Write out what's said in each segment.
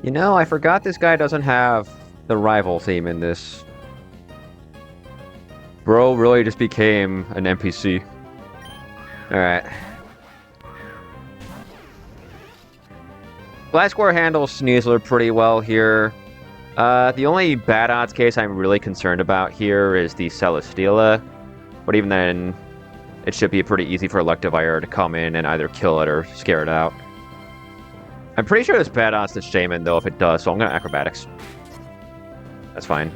You know, I forgot this guy doesn't have the rival theme in this. Bro really just became an NPC. Alright. Gliscor handles Sneasler pretty well here. The only bad odds case I'm really concerned about here is the Celesteela. But even then, it should be pretty easy for Electivire to come in and either kill it or scare it out. I'm pretty sure it's bad odds to Shaman, though, if it does, so I'm going to Acrobatics. That's fine.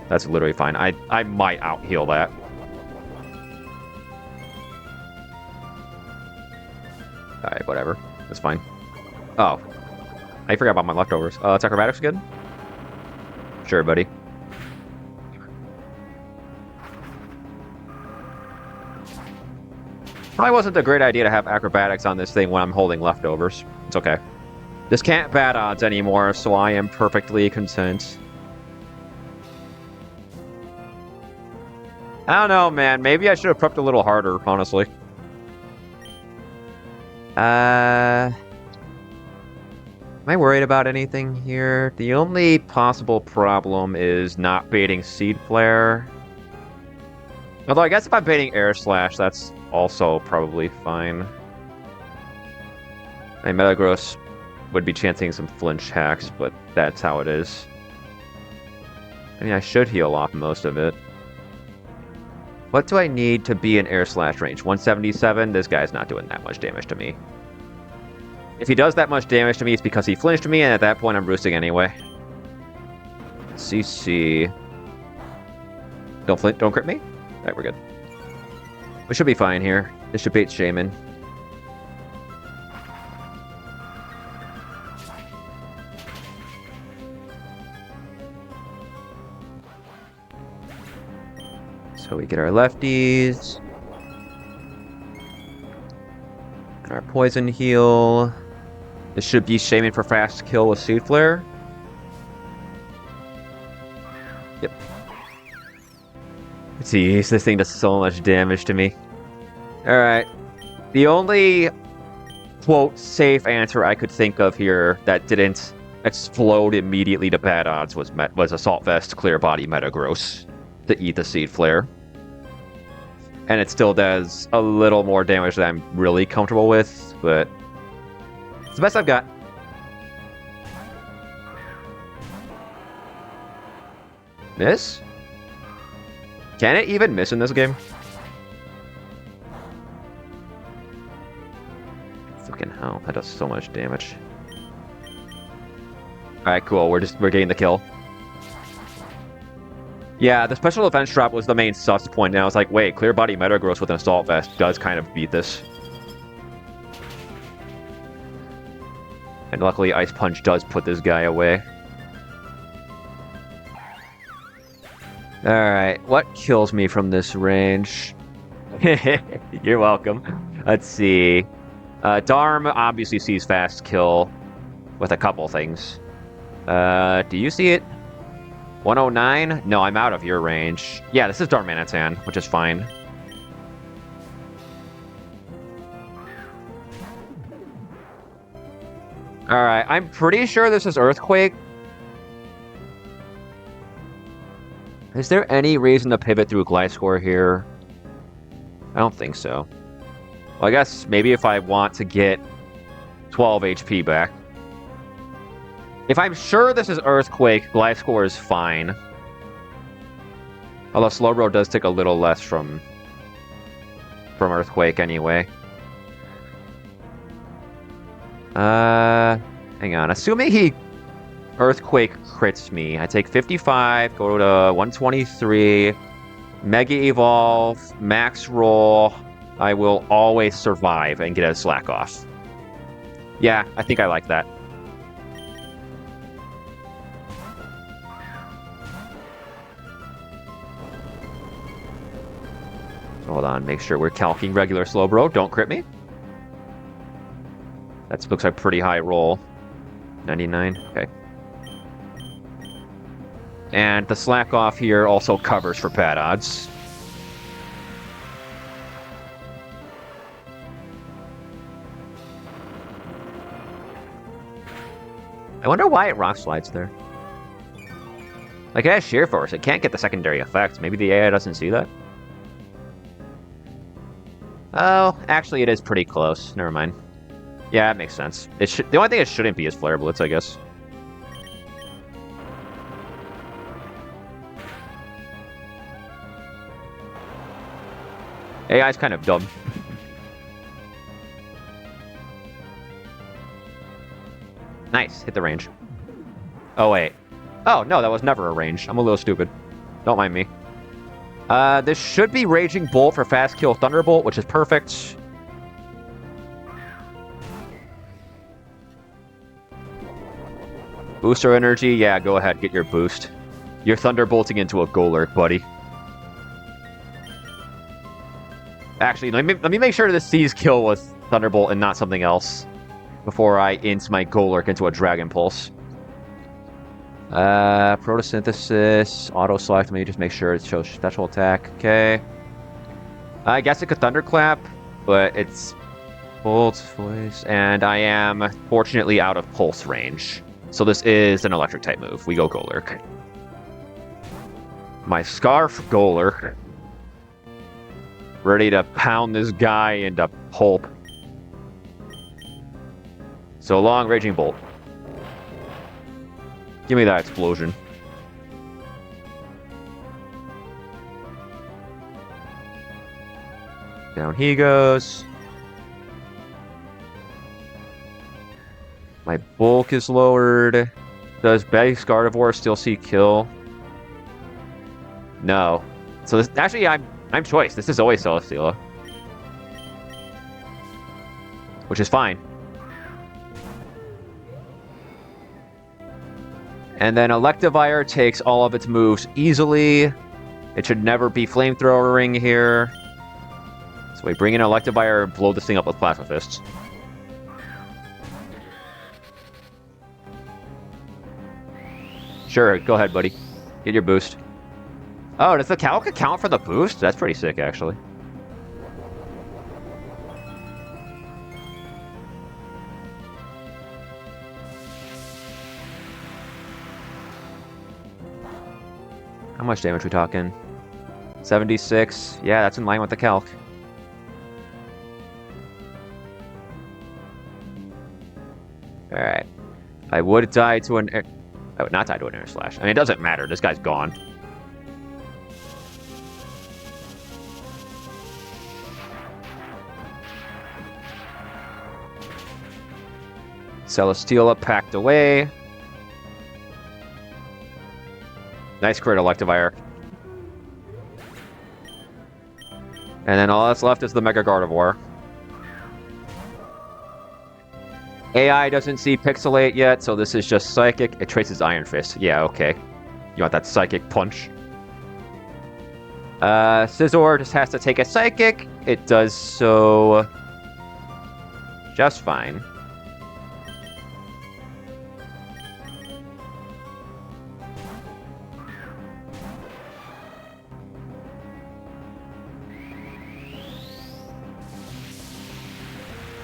That's literally fine. I might out-heal that. Alright, whatever. That's fine. Oh. I forgot about my leftovers. It's Acrobatics again? Sure, buddy. Probably wasn't a great idea to have Acrobatics on this thing when I'm holding leftovers. It's okay. This can't bad odds anymore, so I am perfectly content. I don't know, man. Maybe I should have prepped a little harder, honestly. Am I worried about anything here? The only possible problem is not baiting Seed Flare. Although I guess if I'm baiting Air Slash, that's also probably fine. My Metagross would be chancing some flinch hacks, but that's how it is. I mean, I should heal off most of it. What do I need to be in Air Slash range? 177? This guy's not doing that much damage to me. If he does that much damage to me, it's because he flinched me, and at that point I'm roosting anyway. CC. Don't crit me? Alright, we're good. We should be fine here. This should bait Shaman. So we get our lefties. And our poison heal. This should be Shaman for fast kill with Seed Flare. Yep. Jeez, this thing does so much damage to me. Alright. The only, quote, safe answer I could think of here that didn't explode immediately to bad odds was Assault Vest Clear Body Metagross to eat the Seed Flare. And it still does a little more damage than I'm really comfortable with, but it's the best I've got. Miss? Can it even miss in this game? Fucking hell, that does so much damage. Alright, cool, we're getting the kill. Yeah, the special defense drop was the main sus point, and I was like, wait, Clear Body Metagross with an Assault Vest does kind of beat this. And luckily, Ice Punch does put this guy away. Alright, what kills me from this range? You're welcome. Let's see. Darm obviously sees fast kill with a couple things. Do you see it? 109? No, I'm out of your range. Yeah, this is Darmanitan, which is fine. Alright, I'm pretty sure this is Earthquake. Is there any reason to pivot through Gliscor here? I don't think so. Well, I guess maybe if I want to get 12 HP back. If I'm sure this is Earthquake, Gliscor is fine. Although Slowbro does take a little less from Earthquake anyway. Hang on. Assuming he Earthquake crits me, I take 55, go to 123, Mega Evolve, Max Roll. I will always survive and get a Slack off. Yeah, I think I like that. Hold on, make sure we're calcing regular Slowbro. Don't crit me. That looks like a pretty high roll. 99, okay. And the slack off here also covers for bad odds. I wonder why it rock slides there. Like, it has shear force. It can't get the secondary effects. Maybe the AI doesn't see that? Oh, actually, it is pretty close. Never mind. Yeah, that makes sense. The only thing it shouldn't be is Flare Blitz, I guess. AI's kind of dumb. Nice, hit the range. Oh, wait. Oh, no, that was never a range. I'm a little stupid. Don't mind me. This should be Raging Bolt for fast kill Thunderbolt, which is perfect. Booster energy? Yeah, go ahead, get your boost. You're Thunderbolting into a Golurk, buddy. Actually, let me make sure this sees kill with Thunderbolt and not something else before I int my Golurk into a Dragon Pulse. Photosynthesis, auto select. Let me just make sure it shows special attack. Okay. I guess it could Thunderclap, but it's Bolt, Voice, and I am fortunately out of Pulse range. So this is an electric type move. We go Golurk. My Scarf Golurk. Ready to pound this guy into pulp. So long, Raging Bolt. Give me that explosion. Down he goes. My bulk is lowered. Does base Gardevoir still see kill? No. So this, actually, I'm choice. This is always Celesteela. Which is fine. And then Electivire takes all of its moves easily. It should never be Flamethrowering here. So we bring in Electivire and blow this thing up with Plasma Fists. Sure, go ahead, buddy. Get your boost. Oh, does the calc account for the boost? That's pretty sick, actually. How much damage we talking? 76. Yeah, that's in line with the calc. Alright. I would die to an... I would not die to an Air Slash. I mean, it doesn't matter. This guy's gone. Celesteela packed away. Nice crit, Electivire. And then all that's left is the Mega Gardevoir. AI doesn't see Pixelate yet, so this is just Psychic. It traces Iron Fist. Yeah, okay. You want that Psychic Punch. Scizor just has to take a Psychic. It does so... just fine.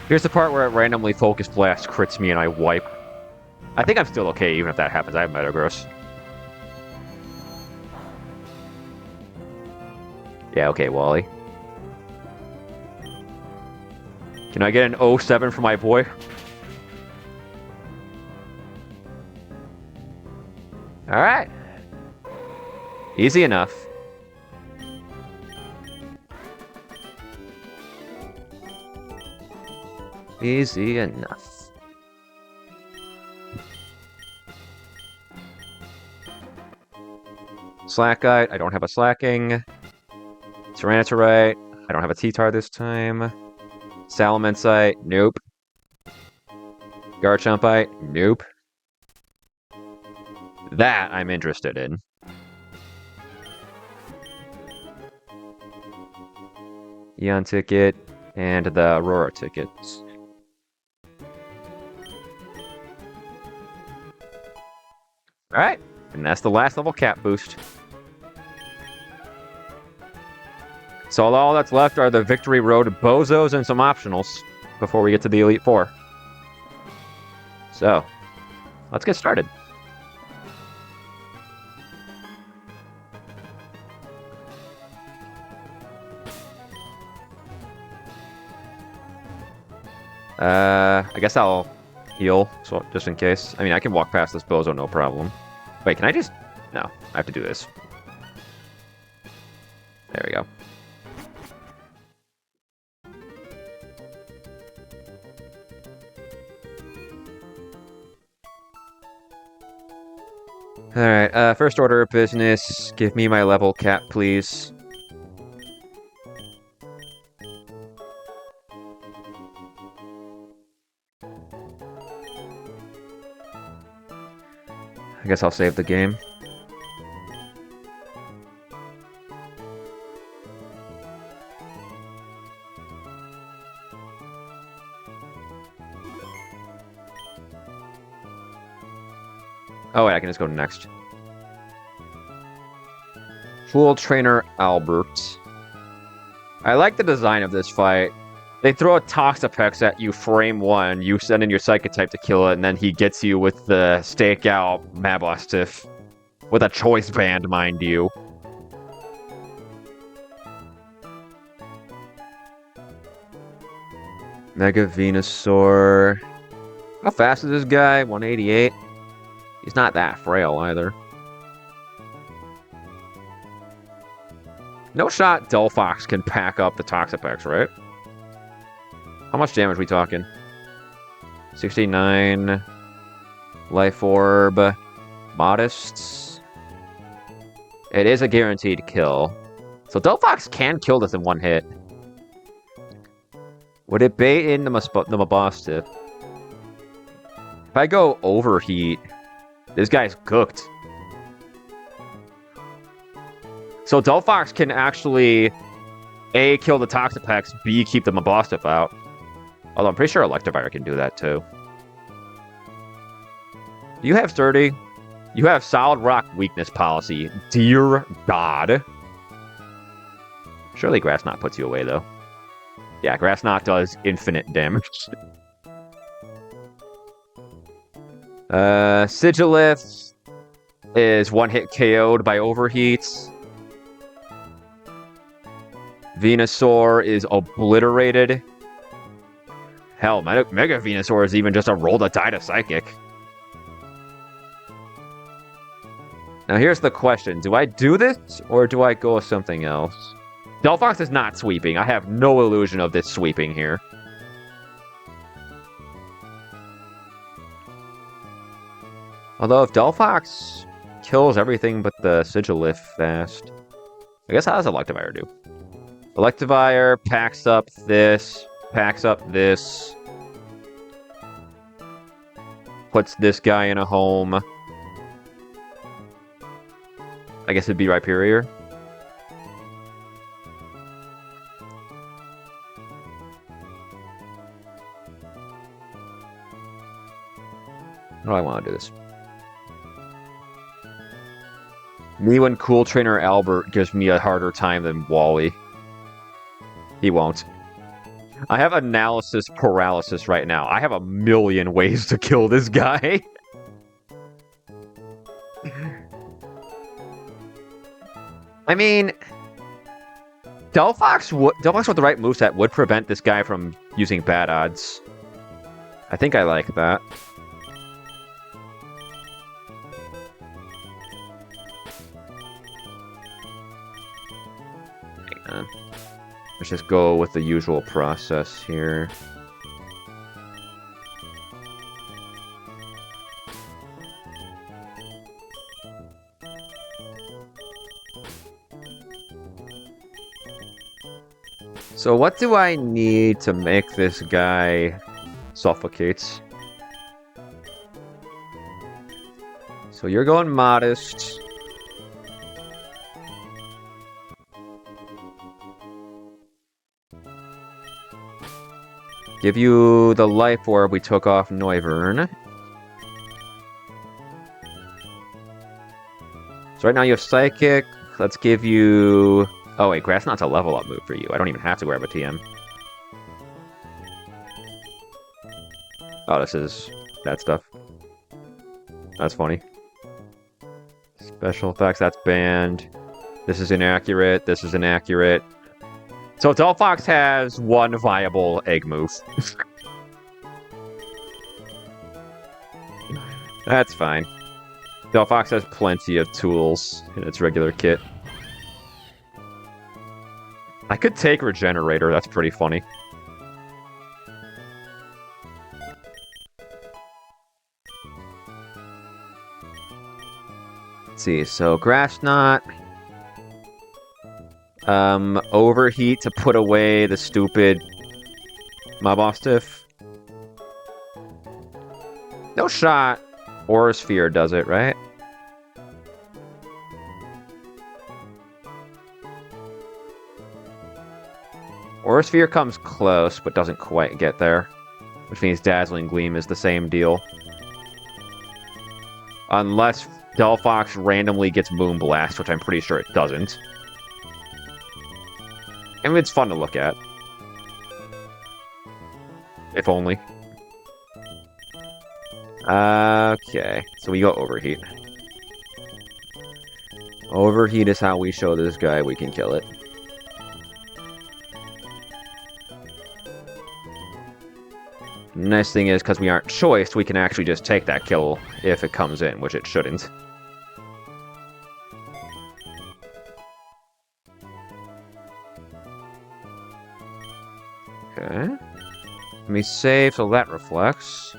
Here's the part where it randomly Focus Blast crits me and I wipe. I think I'm still okay even if that happens. I have Metagross. Yeah, okay, Wally. Can I get an 07 for my boy? Alright. Easy enough. Easy enough. Slackite, I don't have a Slacking. Tyranitarite, I don't have a T-Tar this time. Salamencite, nope. Garchompite, nope. That I'm interested in. Eon ticket and the Aurora tickets. Alright, and that's the last level cap boost. So all that's left are the Victory Road Bozos and some optionals before we get to the Elite Four. So, let's get started. I guess I'll heal, so just in case. I mean, I can walk past this bozo, no problem. Wait, can I just... No, I have to do this. There we go. Alright, first order of business. Give me my level cap, please. I guess I'll save the game. Oh wait, I can just go next. Fool Trainer Albert. I like the design of this fight. They throw a Toxapex at you frame 1, you send in your Psychic type to kill it, and then he gets you with the stake out Mabustiff. With a choice band, mind you. Mega Venusaur. How fast is this guy? 188? He's not that frail either. No shot Delphox can pack up the Toxapex, right? How much damage are we talking? 69. Life Orb. Modest. It is a guaranteed kill. So Delphox can kill this in one hit. Would it bait in the Mabustiff? If I go Overheat, this guy's cooked. So Delphox can actually A, kill the Toxapex, B, keep the Mabustiff out. Although I'm pretty sure Electivire can do that too. You have Sturdy. You have Solid Rock Weakness Policy. Dear God. Surely Grass Knot puts you away though. Yeah, Grass Knot does infinite damage. Sigilith is one-hit KO'd by Overheats. Venusaur is obliterated. Hell, Mega Venusaur is even just a roll to die to Psychic. Now here's the question. Do I do this, or do I go with something else? Delphox is not sweeping. I have no illusion of this sweeping here. Although if Delphox kills everything but the Sigilith fast... I guess how does Electivire do? Electivire packs up this, puts this guy in a home. I guess it'd be Rhyperior. How do I want to do this? Me when Cool Trainer Albert gives me a harder time than Wally. He won't. I have analysis paralysis right now. I have a million ways to kill this guy. I mean, Delphox with the right moveset would prevent this guy from using bad odds. I think I like that. Hang on. Let's just go with the usual process here. So what do I need to make this guy suffocate? So you're going Modest. Give you the Life Orb we took off Noivern. So right now you have Psychic. Let's give you... Oh wait, Grass Knot's a level up move for you. I don't even have to grab a TM. Oh, this is that stuff. That's funny. Special effects, that's banned. This is inaccurate. This is inaccurate. So Delphox has one viable egg move. That's fine. Delphox has plenty of tools in its regular kit. I could take Regenerator, that's pretty funny. Let's see, so Grass Knot. Overheat to put away the stupid Mobostiff. No shot. Aura Sphere does it, right? Aura Sphere comes close, but doesn't quite get there. Which means Dazzling Gleam is the same deal. Unless Delphox randomly gets Moonblast, which I'm pretty sure it doesn't. I mean, it's fun to look at. If only. Okay, so we go Overheat. Overheat is how we show this guy we can kill it. Nice thing is, because we aren't choiced, we can actually just take that kill if it comes in, which it shouldn't. Okay. Let me save so that reflects.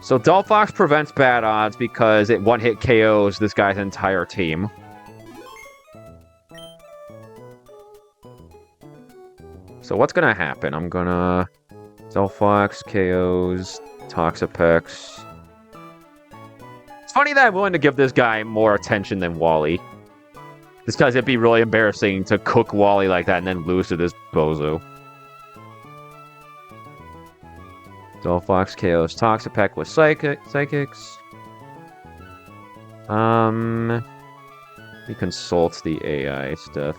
So Delphox prevents bad odds because it one-hit KOs this guy's entire team. So what's gonna happen? I'm gonna... Delphox, KOs, Toxapex. It's funny that I'm willing to give this guy more attention than Wally. Just because it'd be really embarrassing to cook Wally like that and then lose to this bozo. Delphox, KOs, Toxapex with Psychics. We consult the AI stuff.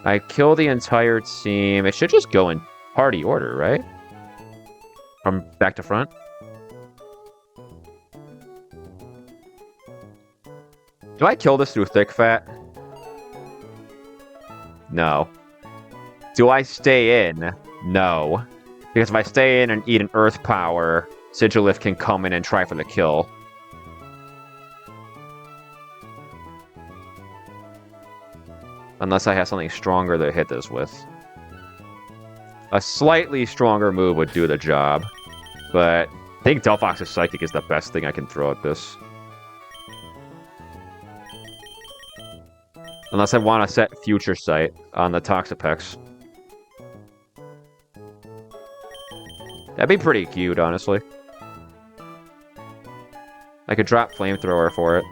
I kill the entire team. It should just go in party order, right? From back to front. Do I kill this through Thick Fat? No. Do I stay in? No. Because if I stay in and eat an Earth Power, Sigilith can come in and try for the kill. Unless I have something stronger to hit this with. A slightly stronger move would do the job. But I think Delphox's Psychic is the best thing I can throw at this. Unless I want to set Future Sight on the Toxapex. That'd be pretty cute, honestly. I could drop Flamethrower for it.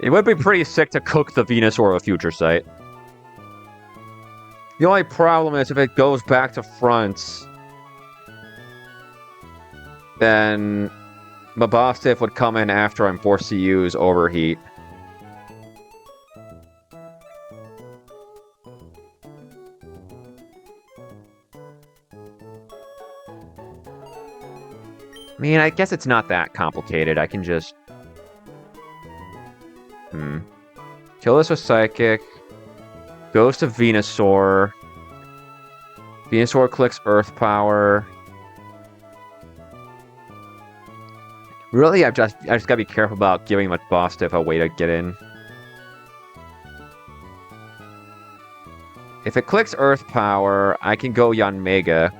It would be pretty sick to cook the Venusaur with Future Sight. The only problem is if it goes back to front, then Mobostiff would come in after I'm forced to use Overheat. I mean, I guess it's not that complicated. I can just... Kill this with Psychic. Goes to Venusaur. Venusaur clicks Earth Power. Really, I just gotta be careful about giving Mobostiff a way to get in. If it clicks Earth Power, I can go Yanmega.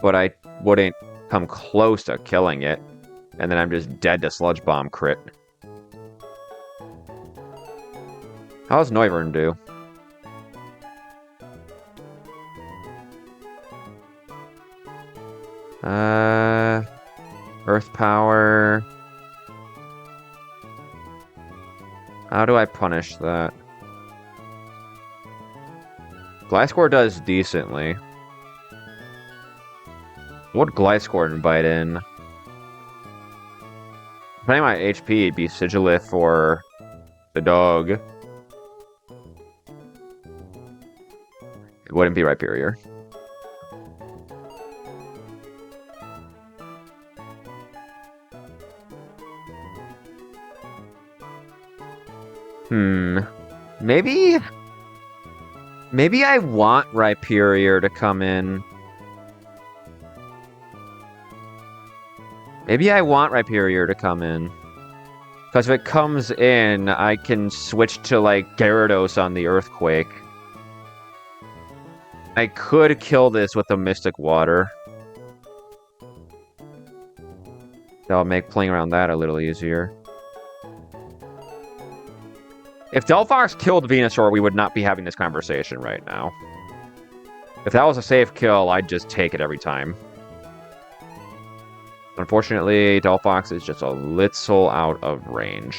But I wouldn't come close to killing it. And then I'm just dead to Sludge Bomb crit. How does Noivern do? Earth Power. How do I punish that? Gliscor does decently. What Gliscor invite in? Depending on my HP, it'd be Sigilith or the dog. It wouldn't be Rhyperior. Maybe... Maybe I want Rhyperior to come in. Maybe I want Rhyperior to come in. Because if it comes in, I can switch to, like, Gyarados on the Earthquake. I could kill this with the Mystic Water. That'll make playing around that a little easier. If Delphox killed Venusaur, we would not be having this conversation right now. If that was a safe kill, I'd just take it every time. Unfortunately, Delphox is just a little out of range.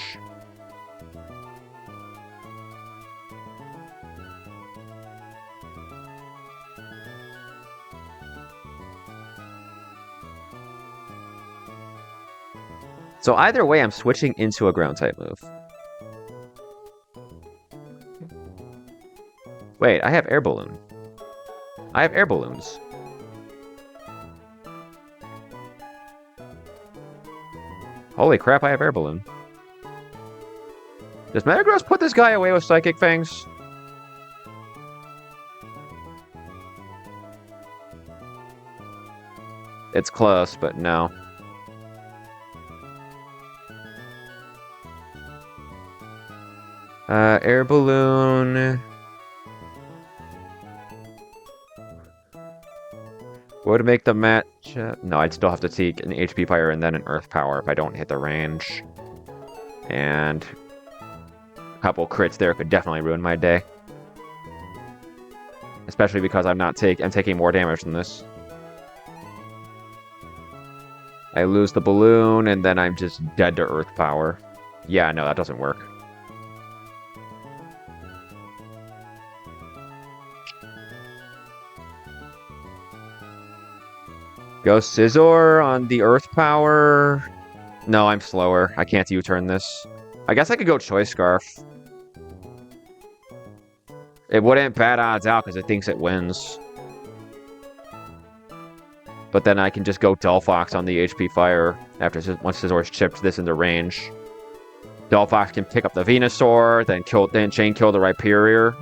So either way, I'm switching into a ground-type move. Wait, I have Air Balloon. I have Air Balloons. Holy crap, I have Air Balloon. Does Metagross put this guy away with Psychic Fangs? It's close, but no. Air Balloon... Would make the match... no, I'd still have to take an HP Fire and then an Earth Power if I don't hit the range. And... a couple crits there could definitely ruin my day. Especially because I'm taking more damage than this. I lose the balloon, and then I'm just dead to Earth Power. Yeah, no, that doesn't work. Go Scizor on the Earth Power. No, I'm slower. I can't U-turn this. I guess I could go Choice Scarf. It wouldn't bad odds out because it thinks it wins. But then I can just go Delphox on the HP Fire once Scizor's chipped this into range. Delphox can pick up the Venusaur, then chain kill the Rhyperior.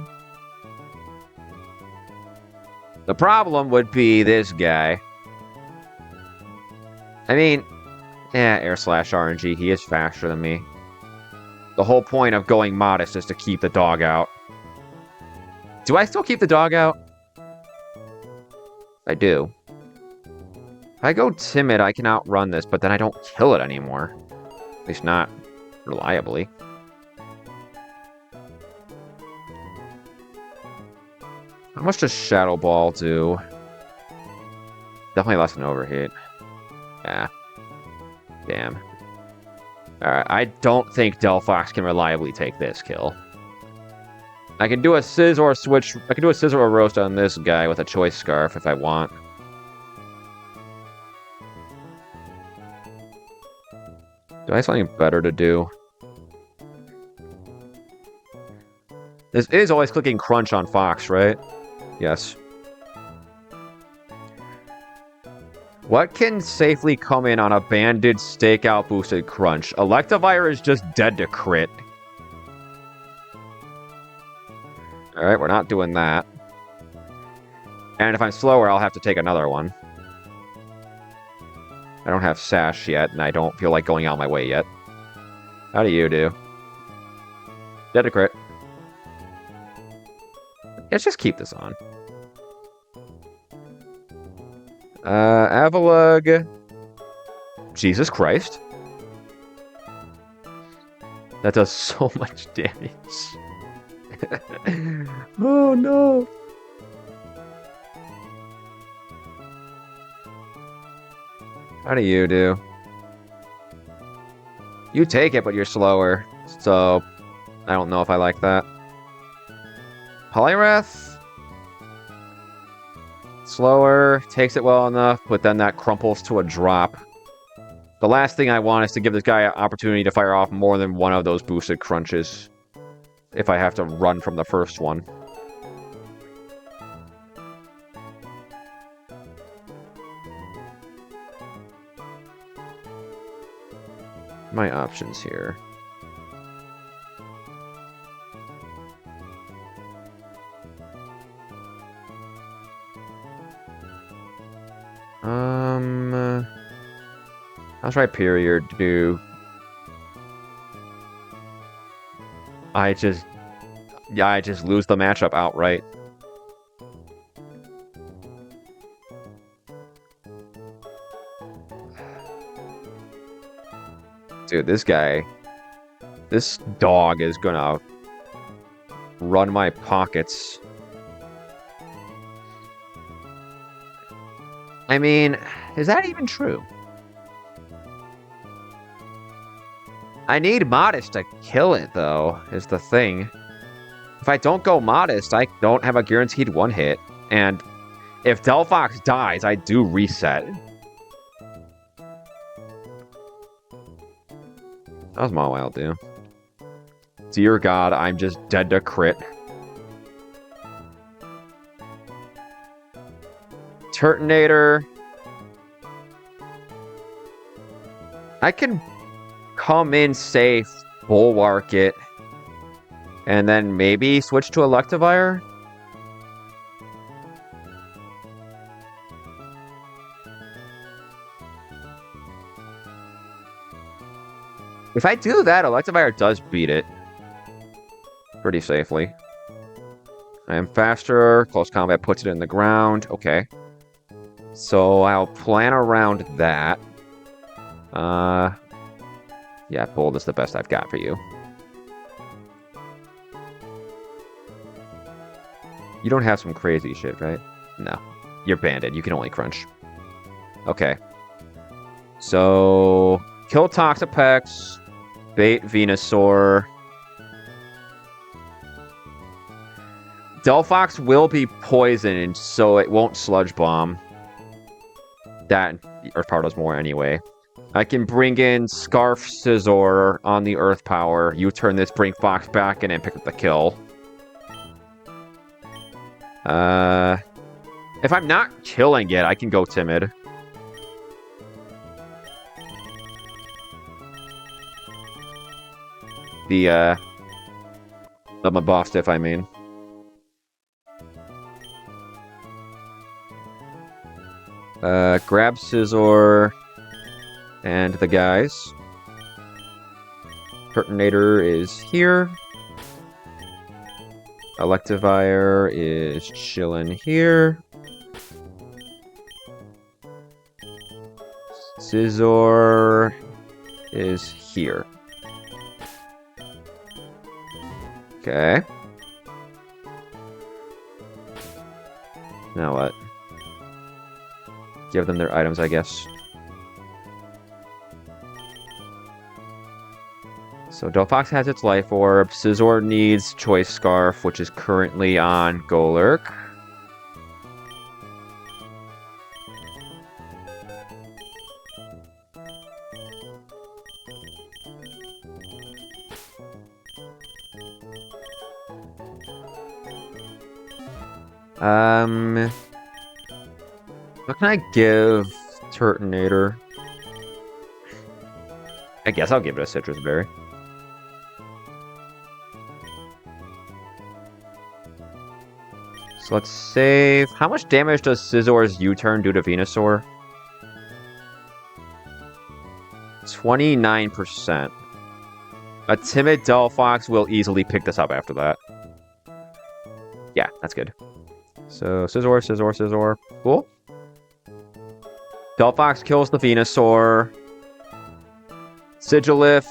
The problem would be this guy. I mean, Air Slash RNG, he is faster than me. The whole point of going Modest is to keep the dog out. Do I still keep the dog out? I do. If I go Timid, I can outrun this, but then I don't kill it anymore. At least not reliably. How much does Shadow Ball do? Definitely less than Overheat. Yeah. Damn. Alright, I don't think Delphox can reliably take this kill. I can do a Scizor switch. I can do a Scizor or Roast on this guy with a Choice Scarf if I want. Do I have something better to do? This is always clicking Crunch on Fox, right? Yes. What can safely come in on a Banded Stakeout boosted Crunch? Electivire is just dead to crit. Alright, we're not doing that. And if I'm slower, I'll have to take another one. I don't have Sash yet, and I don't feel like going out my way yet. How do you do? Dead to crit. Let's just keep this on. Avalugg. Jesus Christ. That does so much damage. Oh no. How do you do? You take it, but you're slower. So, I don't know if I like that. Poliwrath. Slower, takes it well enough, but then that crumples to a drop. The last thing I want is to give this guy an opportunity to fire off more than one of those boosted crunches. If I have to run from the first one. my options here? How's Rhyperior do? I just lose the matchup outright. Dude, this dog is gonna run my pockets. I mean, is that even true? I need Modest to kill it, though, is the thing. If I don't go Modest, I don't have a guaranteed one hit. And if Delphox dies, I do reset. That was my wild, dude. Dear God, I'm just dead to crit. Turtonator. I can come in safe, bulwark it, and then maybe switch to Electivire? If I do that, Electivire does beat it. Pretty safely. I am faster. Close combat puts it in the ground. Okay. So I'll plan around that. Yeah, Bold is the best I've got for you. You don't have some crazy shit, right? No. You're banded. You can only crunch. Okay. So, kill Toxapex, bait Venusaur. Delphox will be poisoned, so it won't Sludge Bomb. That Earth Power does more anyway. I can bring in Scarf Scizor on the Earth Power. You turn this, bring Fox back in, and pick up the kill. If I'm not killing it, I can go Timid. The Mabostiff, I mean. Grab Scizor and the guys. Turtonator is here. Electivire is chilling here. Scizor is here. Okay. Now what? Give them their items, I guess. So Delphox has its Life Orb. Scizor needs Choice Scarf, which is currently on Golurk. What can I give Turtonator? I guess I'll give it a Citrus Berry. So let's save. How much damage does Scizor's U-turn do to Venusaur? 29%. A timid Delphox will easily pick this up after that. Yeah, that's good. So, Scizor, Scizor, Scizor. Cool. Delphox kills the Venusaur. Sigilif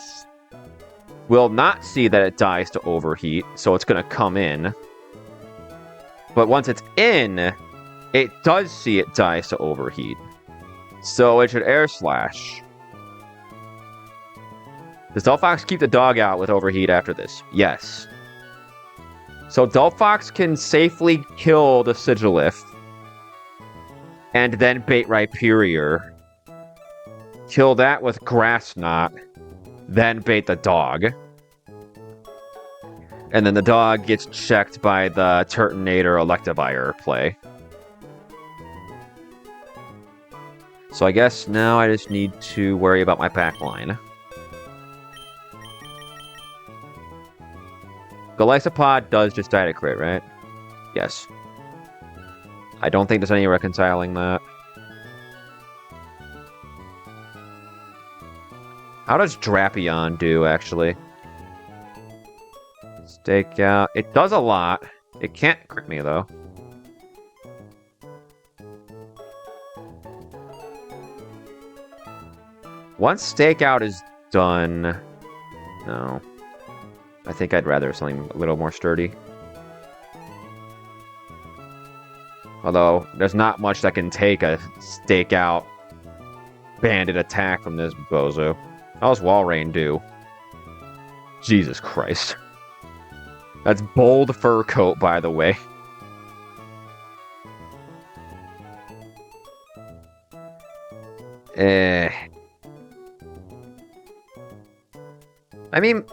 will not see that it dies to overheat, so it's going to come in. But once it's in, it does see it dies to overheat. So it should Air Slash. Does Delphox keep the dog out with overheat after this? Yes. So Delphox can safely kill the Sigilif. And then bait Rhyperior. Kill that with Grass Knot. Then bait the dog. And then the dog gets checked by the Turtonator Electivire play. So I guess now I just need to worry about my back line. Golisopod does just die to crit, right? Yes. I don't think there's any reconciling that. How does Drapion do, actually? Stake out. It does a lot. It can't crit me, though. Once stakeout is done... No. I think I'd rather something a little more sturdy. Although, there's not much that can take a stakeout bandit attack from this bozo. How's Walrein do? Jesus Christ. That's bold fur coat, by the way. I mean,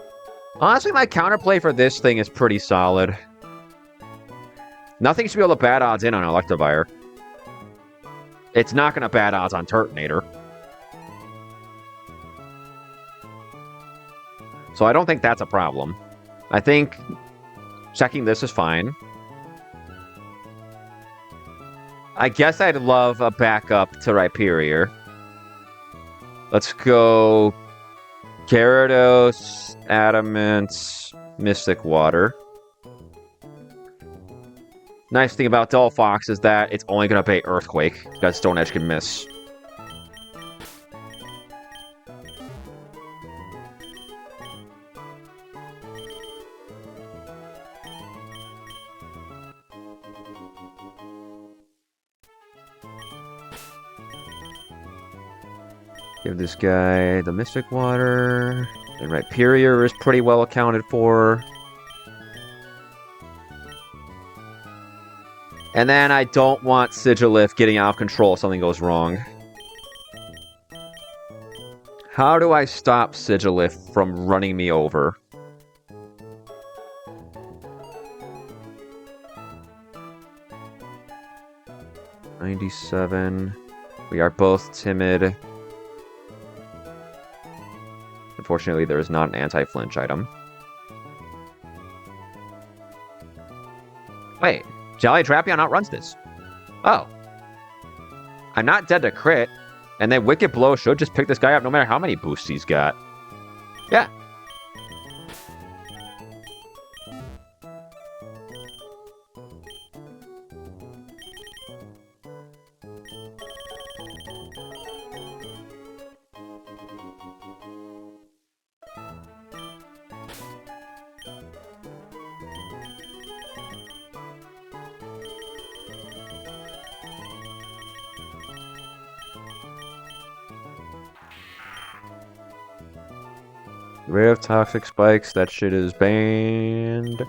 honestly, my counterplay for this thing is pretty solid. Nothing should be able to bad odds in on Electivire. It's not going to bad odds on Turtonator. So I don't think that's a problem. I think checking this is fine. I guess I'd love a backup to Rhyperior. Let's go Gyarados, Adamant, Mystic Water. Nice thing about Delphox is that it's only going to bait Earthquake, because Stone Edge can miss. Give this guy the Mystic Water. And Rhyperior is pretty well accounted for. And then I don't want Sigilif getting out of control if something goes wrong. How do I stop Sigilif from running me over? $97. We are both timid. Unfortunately, there is not an anti-flinch item. Wait, Jolly Drapion outruns this. Oh. I'm not dead to crit, and then Wicked Blow should just pick this guy up no matter how many boosts he's got. Yeah. Rid of toxic spikes, that shit is banned.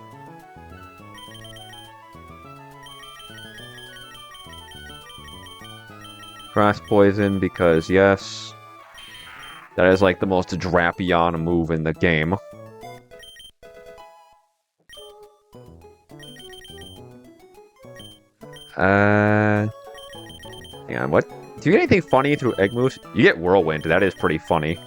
Cross poison, because yes. That is like the most Drapion move in the game. Hang on, what? Do you get anything funny through egg moves? You get Whirlwind, that is pretty funny.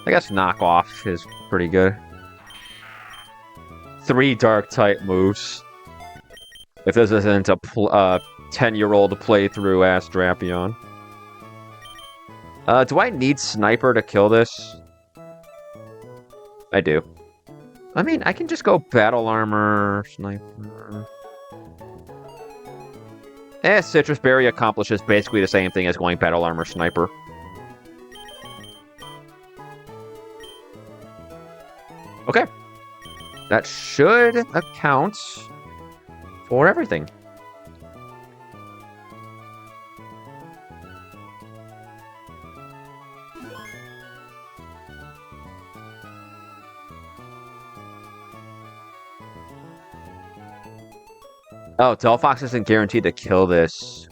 I guess Knockoff is pretty good. 3 Dark-type moves. If this isn't a 10-year-old playthrough ass Drapion. Do I need Sniper to kill this? I do. I mean, I can just go Battle Armor, Sniper... Citrus Berry accomplishes basically the same thing as going Battle Armor, Sniper. Okay. That should account for everything. Oh, Delphox isn't guaranteed to kill this.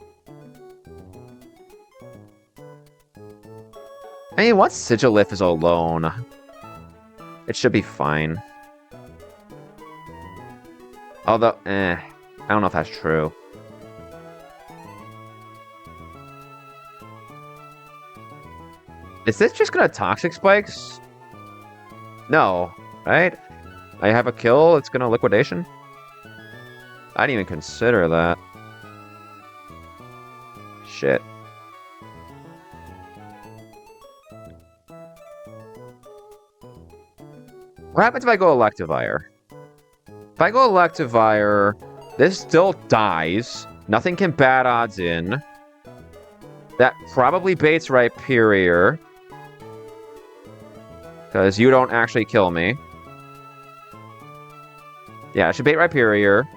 I mean, once Sigilif is alone, it should be fine. Although, I don't know if that's true. Is this just gonna Toxic Spikes? No, right? I have a kill, it's gonna Liquidation? I didn't even consider that. Shit. What happens if I go Electivire? If I go Electivire, this still dies. Nothing can bad odds in. That probably baits Rhyperior. Because you don't actually kill me. Yeah, I should bait Rhyperior.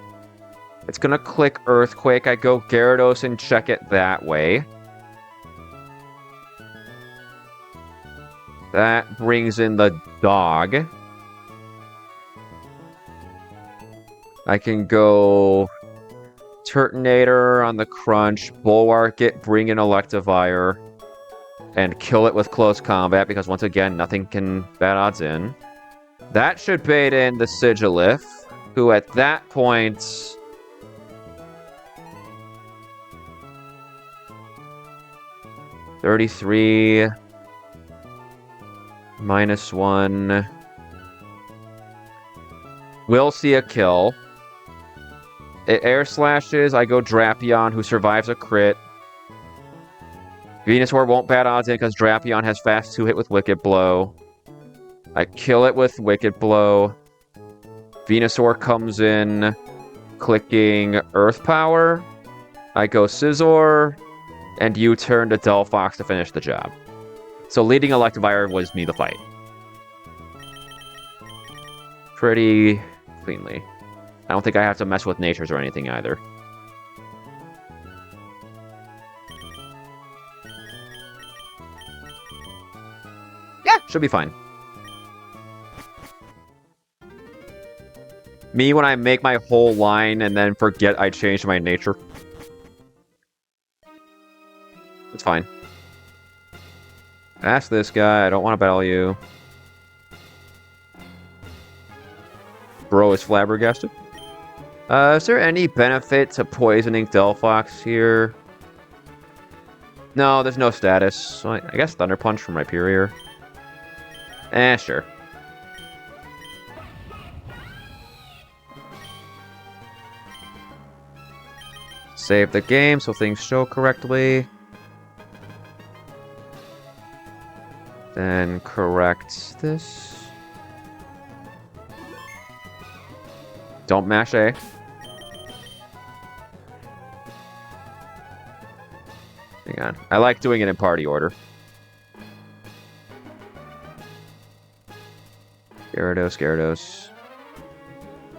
It's gonna click Earthquake. I go Gyarados and check it that way. That brings in the dog. I can go Turtonator on the Crunch, Bulwark it, bring in Electivire, and kill it with Close Combat, because once again, nothing can bad odds in. That should bait in the Sigilif, who at that point... -33... -1... We'll see a kill. It air slashes, I go Drapion, who survives a crit. Venusaur won't bad odds in because Drapion has fast 2-hit with Wicked Blow. I kill it with Wicked Blow. Venusaur comes in, clicking Earth Power. I go Scizor, and you turn to Delphox to finish the job. So leading Electivire was me the fight. Pretty cleanly. I don't think I have to mess with natures or anything either. Yeah, should be fine. Me when I make my whole line and then forget I changed my nature. It's fine. Ask this guy, I don't want to battle you. Bro is flabbergasted. Is there any benefit to poisoning Delphox here? No, there's no status. So I guess Thunder Punch from Rhyperior. Sure. Save the game so things show correctly. Then correct this. Don't mash A. Hang on. I like doing it in party order. Gyarados, Gyarados.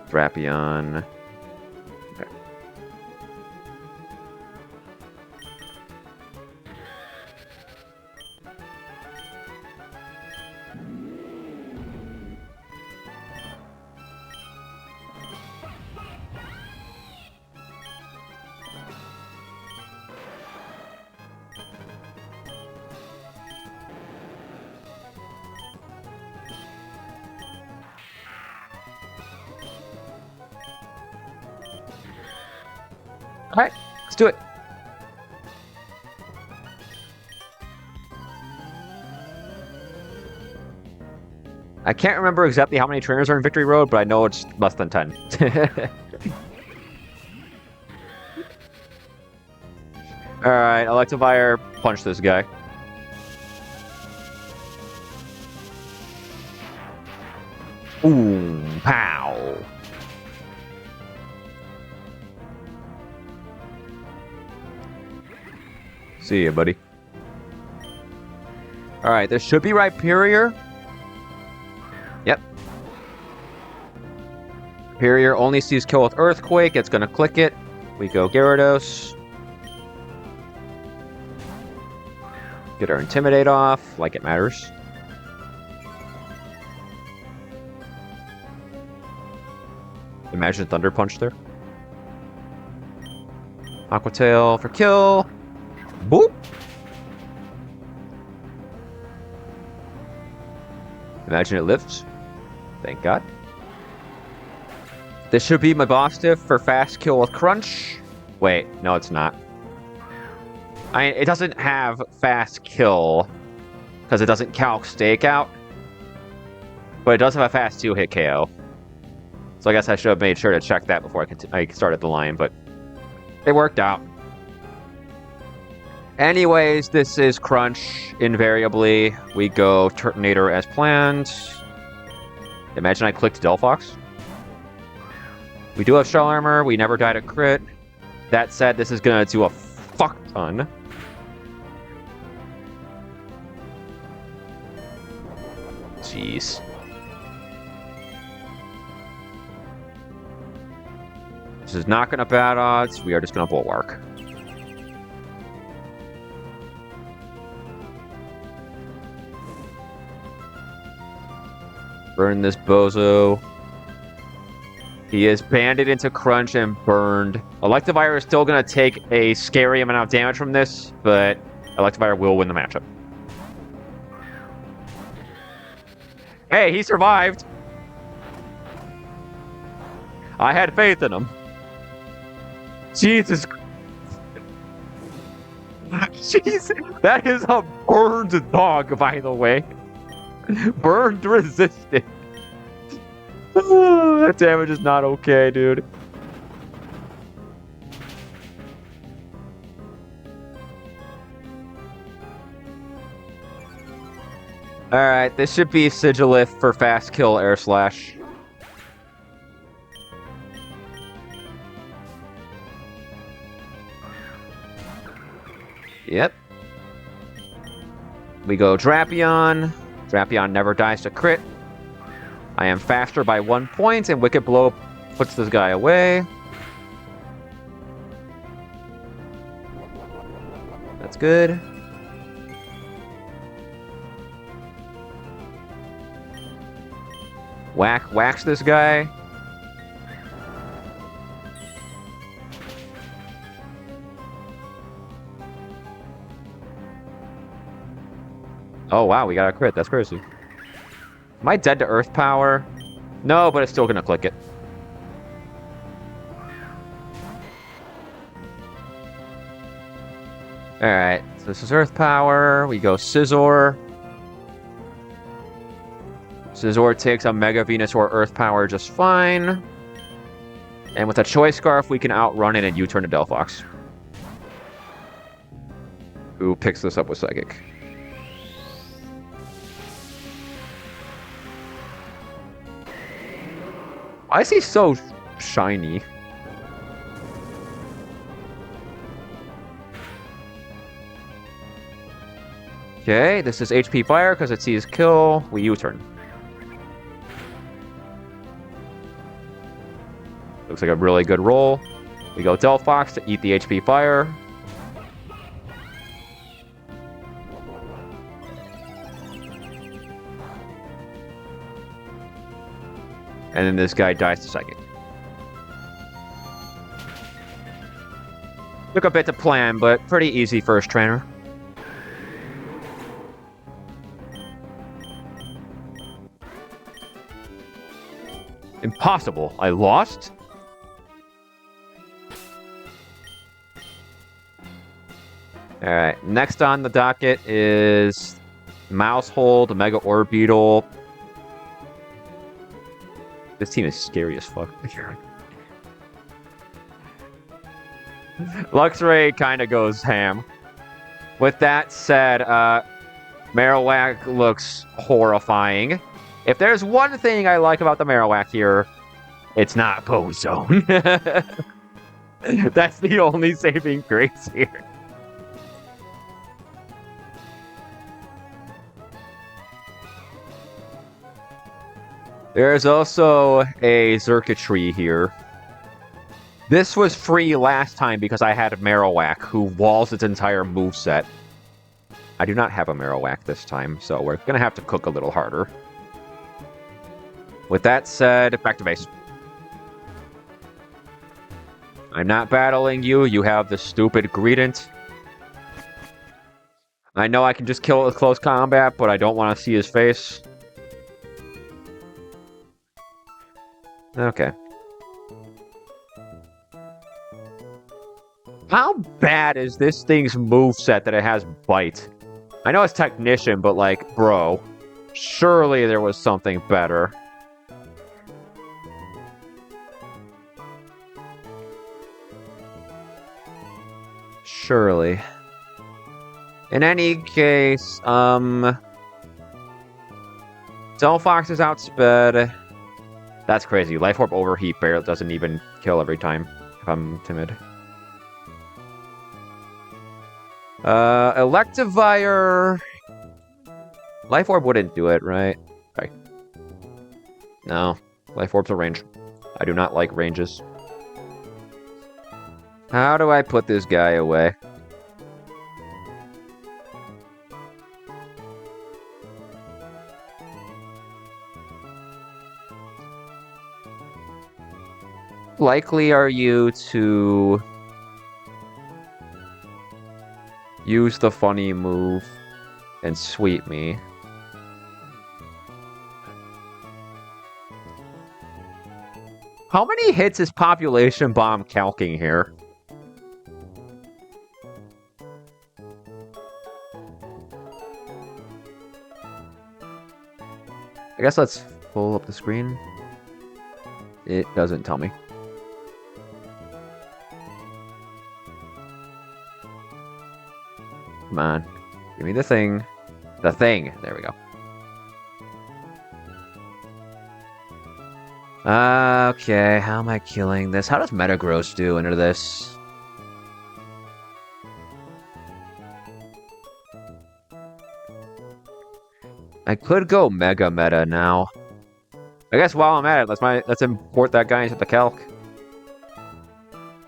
Drapion. Okay. Alright, let's do it. I can't remember exactly how many trainers are in Victory Road, but I know it's less than 10. Alright, Electivire, punch this guy. Ooh, pow. See ya, buddy. Alright, this should be Rhyperior. Yep. Rhyperior only sees kill with Earthquake. It's gonna click it. We go Gyarados. Get our Intimidate off, like it matters. Imagine Thunder Punch there. Aqua Tail for kill. Boop! Imagine it lifts. Thank God. This should be my boss diff for fast kill with crunch. Wait, no, it's not. It doesn't have fast kill because it doesn't calc stakeout, but it does have a fast 2-hit KO. So I guess I should have made sure to check that before I started the line, but it worked out. Anyways, this is crunch. Invariably, we go Turtonator as planned. Imagine I clicked Delphox. We do have shell armor. We never died a crit. That said, this is gonna do a fuck ton. Jeez. This is not gonna bad odds. We are just gonna bulwark. Burn this bozo. He is banded into crunch and burned. Electivire is still going to take a scary amount of damage from this, but Electivire will win the matchup. Hey, he survived! I had faith in him. Jesus. Jeez, that is a burned dog, by the way. Burned resistant. That damage is not okay, dude. Alright, this should be Sigilith for fast kill air slash. Yep. We go Drapion. Drapion never dies to crit. I am faster by 1 point, and Wicked Blow puts this guy away. That's good. Wax this guy. Oh wow, we got a crit. That's crazy. Am I dead to Earth Power? No, but it's still gonna click it. Alright, so this is Earth Power. We go Scizor. Scizor takes a Mega Venusaur Earth Power just fine. And with a Choice Scarf, we can outrun it and U-turn to Delphox, who picks this up with Psychic. Why is he so shiny? Okay, this is HP Fire because it sees kill. We U-turn. Looks like a really good roll. We go Delphox to eat the HP Fire. And then this guy dies to Psychic. Took a bit to plan, but pretty easy first trainer. Impossible. I lost? Alright, next on the docket is Mousehold, Mega Orbeetle. This team is scary as fuck. Luxray kind of goes ham. With that said, Marowak looks horrifying. If there's one thing I like about the Marowak here, it's not Bozone. That's the only saving grace here. There's also a Xurkitree here. This was free last time because I had a Marowak who walls its entire moveset. I do not have a Marowak this time, so we're going to have to cook a little harder. With that said, back to base. I'm not battling you. You have the stupid Greedent. I know I can just kill it with close combat, but I don't want to see his face. Okay. How bad is this thing's moveset that it has bite? I know it's technician, but like, bro, surely there was something better. Surely. In any case, Delphox is outsped. That's crazy. Life Orb Overheat barely doesn't even kill every time if I'm timid. Electivire. Life Orb wouldn't do it, right? Okay. No. Life Orb's a range. I do not like ranges. How do I put this guy away? Likely are you to use the funny move and sweep me? How many hits is Population Bomb calcing here? I guess let's pull up the screen. It doesn't tell me. Come on. Give me the thing. The thing. There we go. Okay, how am I killing this? How does Metagross do into this? I could go Mega Meta now. I guess while I'm at it, let's import that guy into the calc.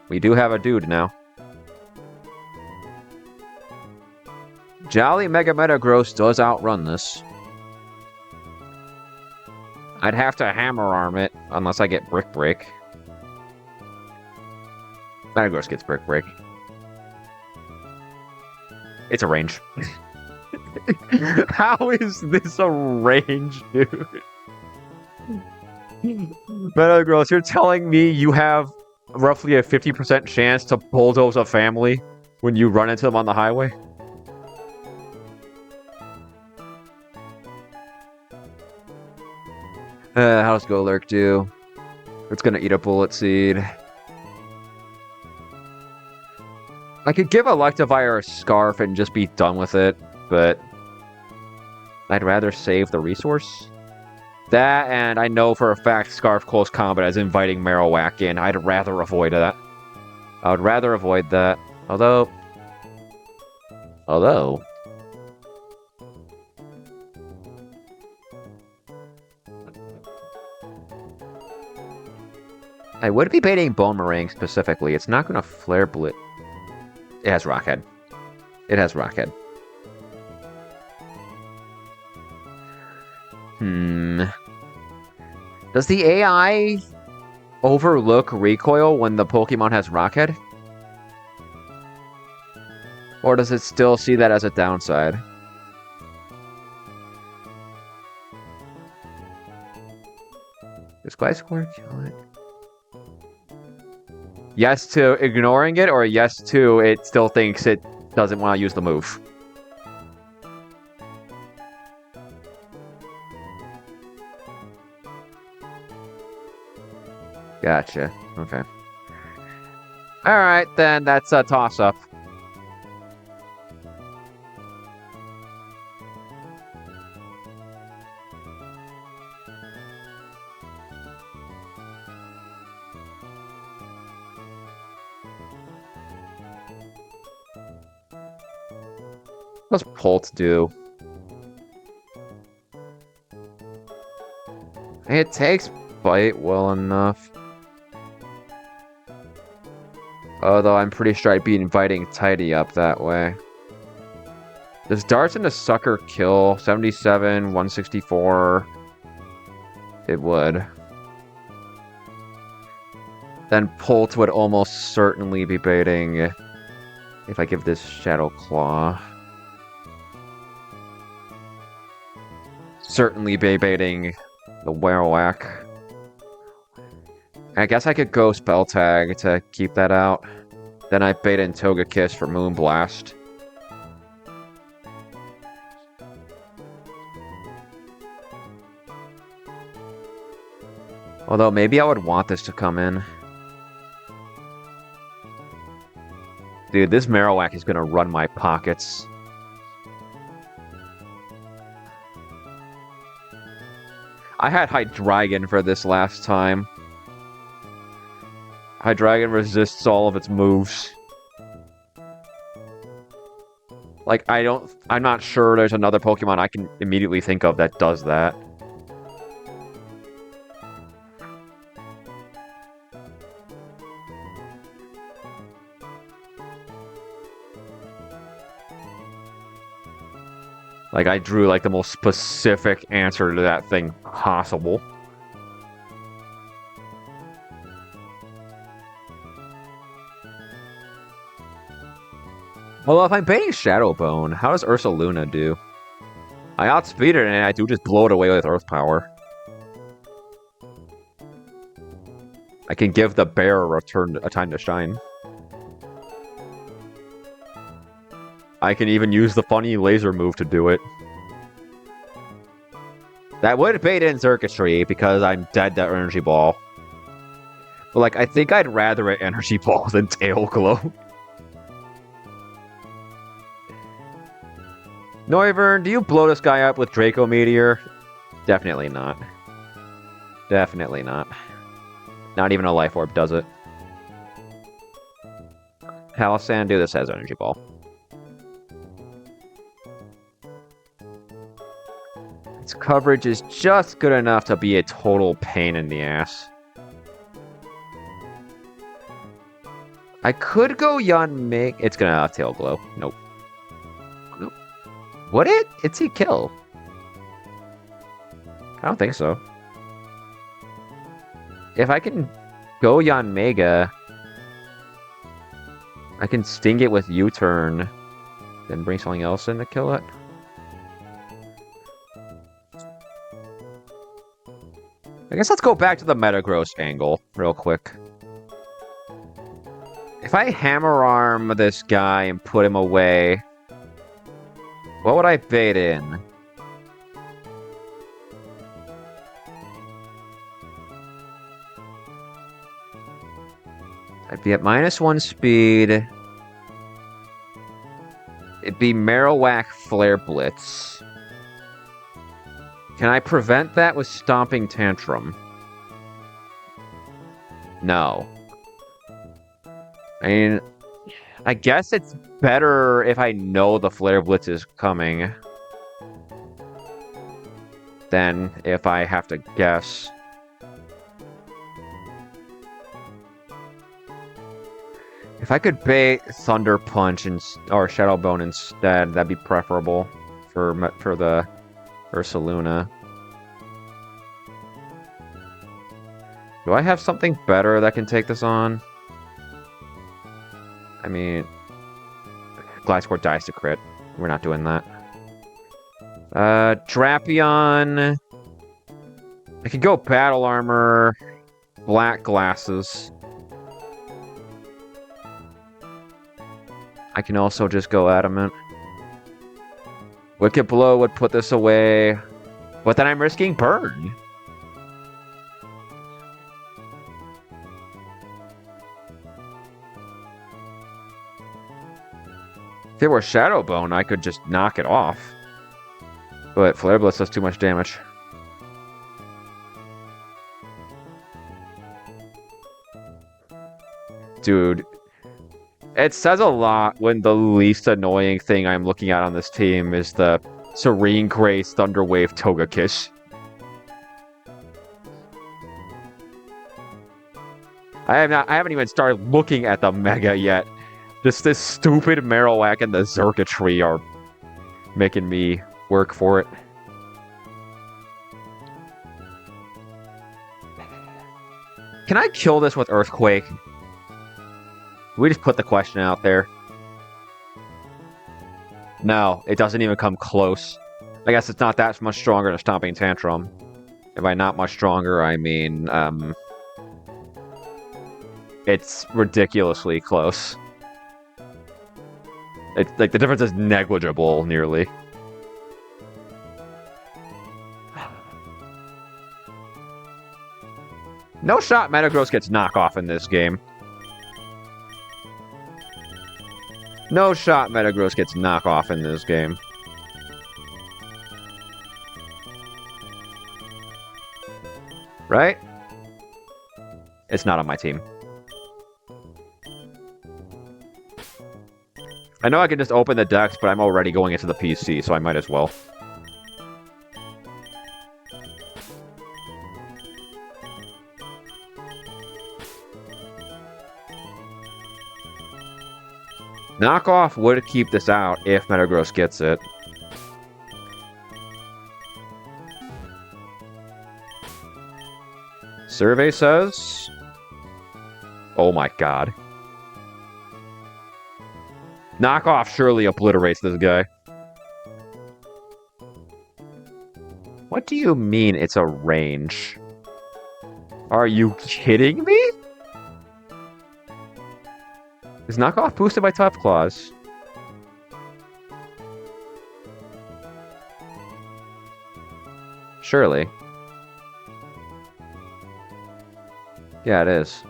We do have a dude now. Jolly Mega Metagross does outrun this. I'd have to Hammer Arm it, unless I get Brick Break. Metagross gets Brick Break. It's a range. How is this a range, dude? Metagross, you're telling me you have roughly a 50% chance to bulldoze a family when you run into them on the highway? How does Golurk do? It's gonna eat a Bullet Seed. I could give Electivire a Scarf and just be done with it, but I'd rather save the resource. That, and I know for a fact Scarf Close Combat is inviting Marowak in. I'd rather avoid that. I would rather avoid that. Although... I would be baiting Boomerang specifically. It's not going to Flare Blitz. It has Rockhead. It has Rockhead. Does the AI overlook recoil when the Pokemon has Rockhead? Or does it still see that as a downside? Does Gliscor kill it? Yes to ignoring it, or yes to it still thinks it doesn't want to use the move? Gotcha. Okay. Alright, then that's a toss-up. What's Pult do? It takes Bite well enough. Although I'm pretty sure I'd be inviting Tidy up that way. Does Darts into Sucker kill? 77, 164. It would. Then Pult would almost certainly be baiting if I give this Shadow Claw. Certainly be baiting the Marowak. I guess I could go Spell Tag to keep that out. Then I bait in Togekiss for Moonblast. Although, maybe I would want this to come in. Dude, this Marowak is gonna run my pockets. I had Hydreigon for this last time. Hydreigon resists all of its moves. Like, I'm not sure there's another Pokemon I can immediately think of that does that. Like, I drew, like, the most specific answer to that thing possible. Well, if I'm baiting Shadowbone, how does Ursaluna do? I outspeed it, and I do just blow it away with Earth Power. I can give the bear a time to shine. I can even use the funny laser move to do it. That would bait in Circuitry, because I'm dead to Energy Ball. But, like, I think I'd rather it Energy Ball than Tail Glow. Noivern, do you blow this guy up with Draco Meteor? Definitely not. Definitely not. Not even a Life Orb does it. Palossand, do this as Energy Ball. Its coverage is just good enough to be a total pain in the ass. I could go Yanmega. It's gonna have Tail Glow. Nope. Nope. Would it? It's a kill. I don't think so. If I can go Yanmega, I can sting it with U-turn, then bring something else in to kill it. I guess let's go back to the Metagross angle real quick. If I Hammer Arm this guy and put him away, what would I bait in? I'd be at -1 speed. It'd be Marowak Flare Blitz. Can I prevent that with Stomping Tantrum? No. I mean, I guess it's better if I know the Flare Blitz is coming than if I have to guess. If I could bait Thunder Punch or Shadow Bone instead, that'd be preferable for the Ursaluna. Do I have something better that can take this on? I mean, Gliscor dies to crit. We're not doing that. Drapion. I could go Battle Armor, Black Glasses. I can also just go Adamant. Wicked Blow would put this away, but then I'm risking Burn. If it were Shadow Bone, I could just knock it off. But Flare Blitz does too much damage. Dude, it says a lot when the least annoying thing I'm looking at on this team is the Serene Grace Thunderwave Togekiss. I haven't even started looking at the Mega yet. Just this stupid Marowak and the Xurkitree are making me work for it. Can I kill this with Earthquake? We just put the question out there. No, it doesn't even come close. I guess it's not that much stronger than Stomping Tantrum. And by not much stronger, I mean, it's ridiculously close. It's like the difference is negligible, nearly. No shot Metagross gets knockoff in this game. No shot Metagross gets knockoff in this game. Right? It's not on my team. I know I can just open the decks, but I'm already going into the PC, so I might as well. Knockoff would keep this out if Metagross gets it. Survey says... Oh my god. Knockoff surely obliterates this guy. What do you mean it's a range? Are you kidding me? Is Knockoff boosted by Tough Claws? Surely. Yeah, it is.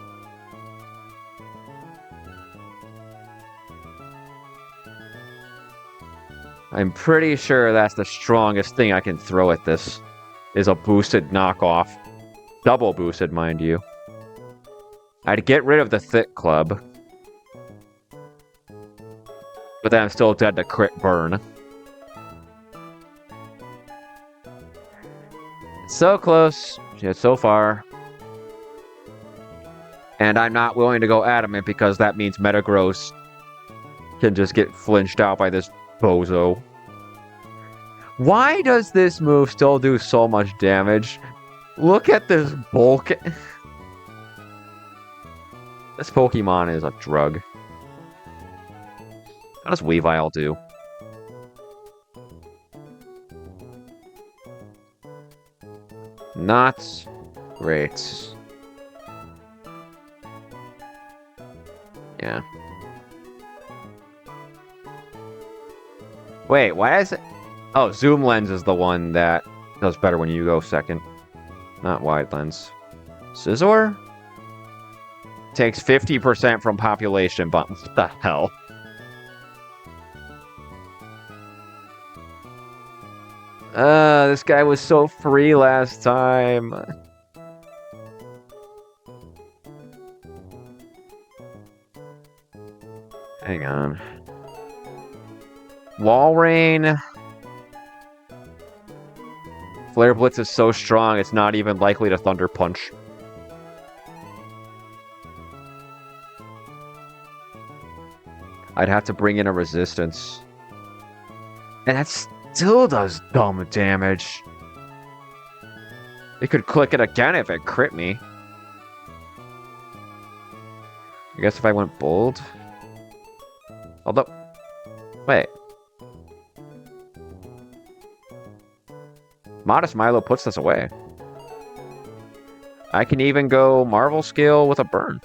I'm pretty sure that's the strongest thing I can throw at this, is a boosted Knockoff. Double boosted, mind you. I'd get rid of the Thick Club. But then I'm still dead to crit burn. So close, yet so far. And I'm not willing to go adamant because that means Metagross can just get flinched out by this bozo. Why does this move still do so much damage? Look at this bulk. This Pokemon is a drug. How does Weavile do? Not great. Yeah. Wait, why is it... Oh, Zoom Lens is the one that does better when you go second. Not Wide Lens. Scizor? Takes 50% from population, but what the hell? This guy was so free last time. Hang on. Walrein. Flare Blitz is so strong, it's not even likely to Thunder Punch. I'd have to bring in a resistance. And that still does dumb damage. It could click it again if it crit me. I guess if I went bold. Although... Wait. Modest Milo puts this away. I can even go Marvel Scale with a burn.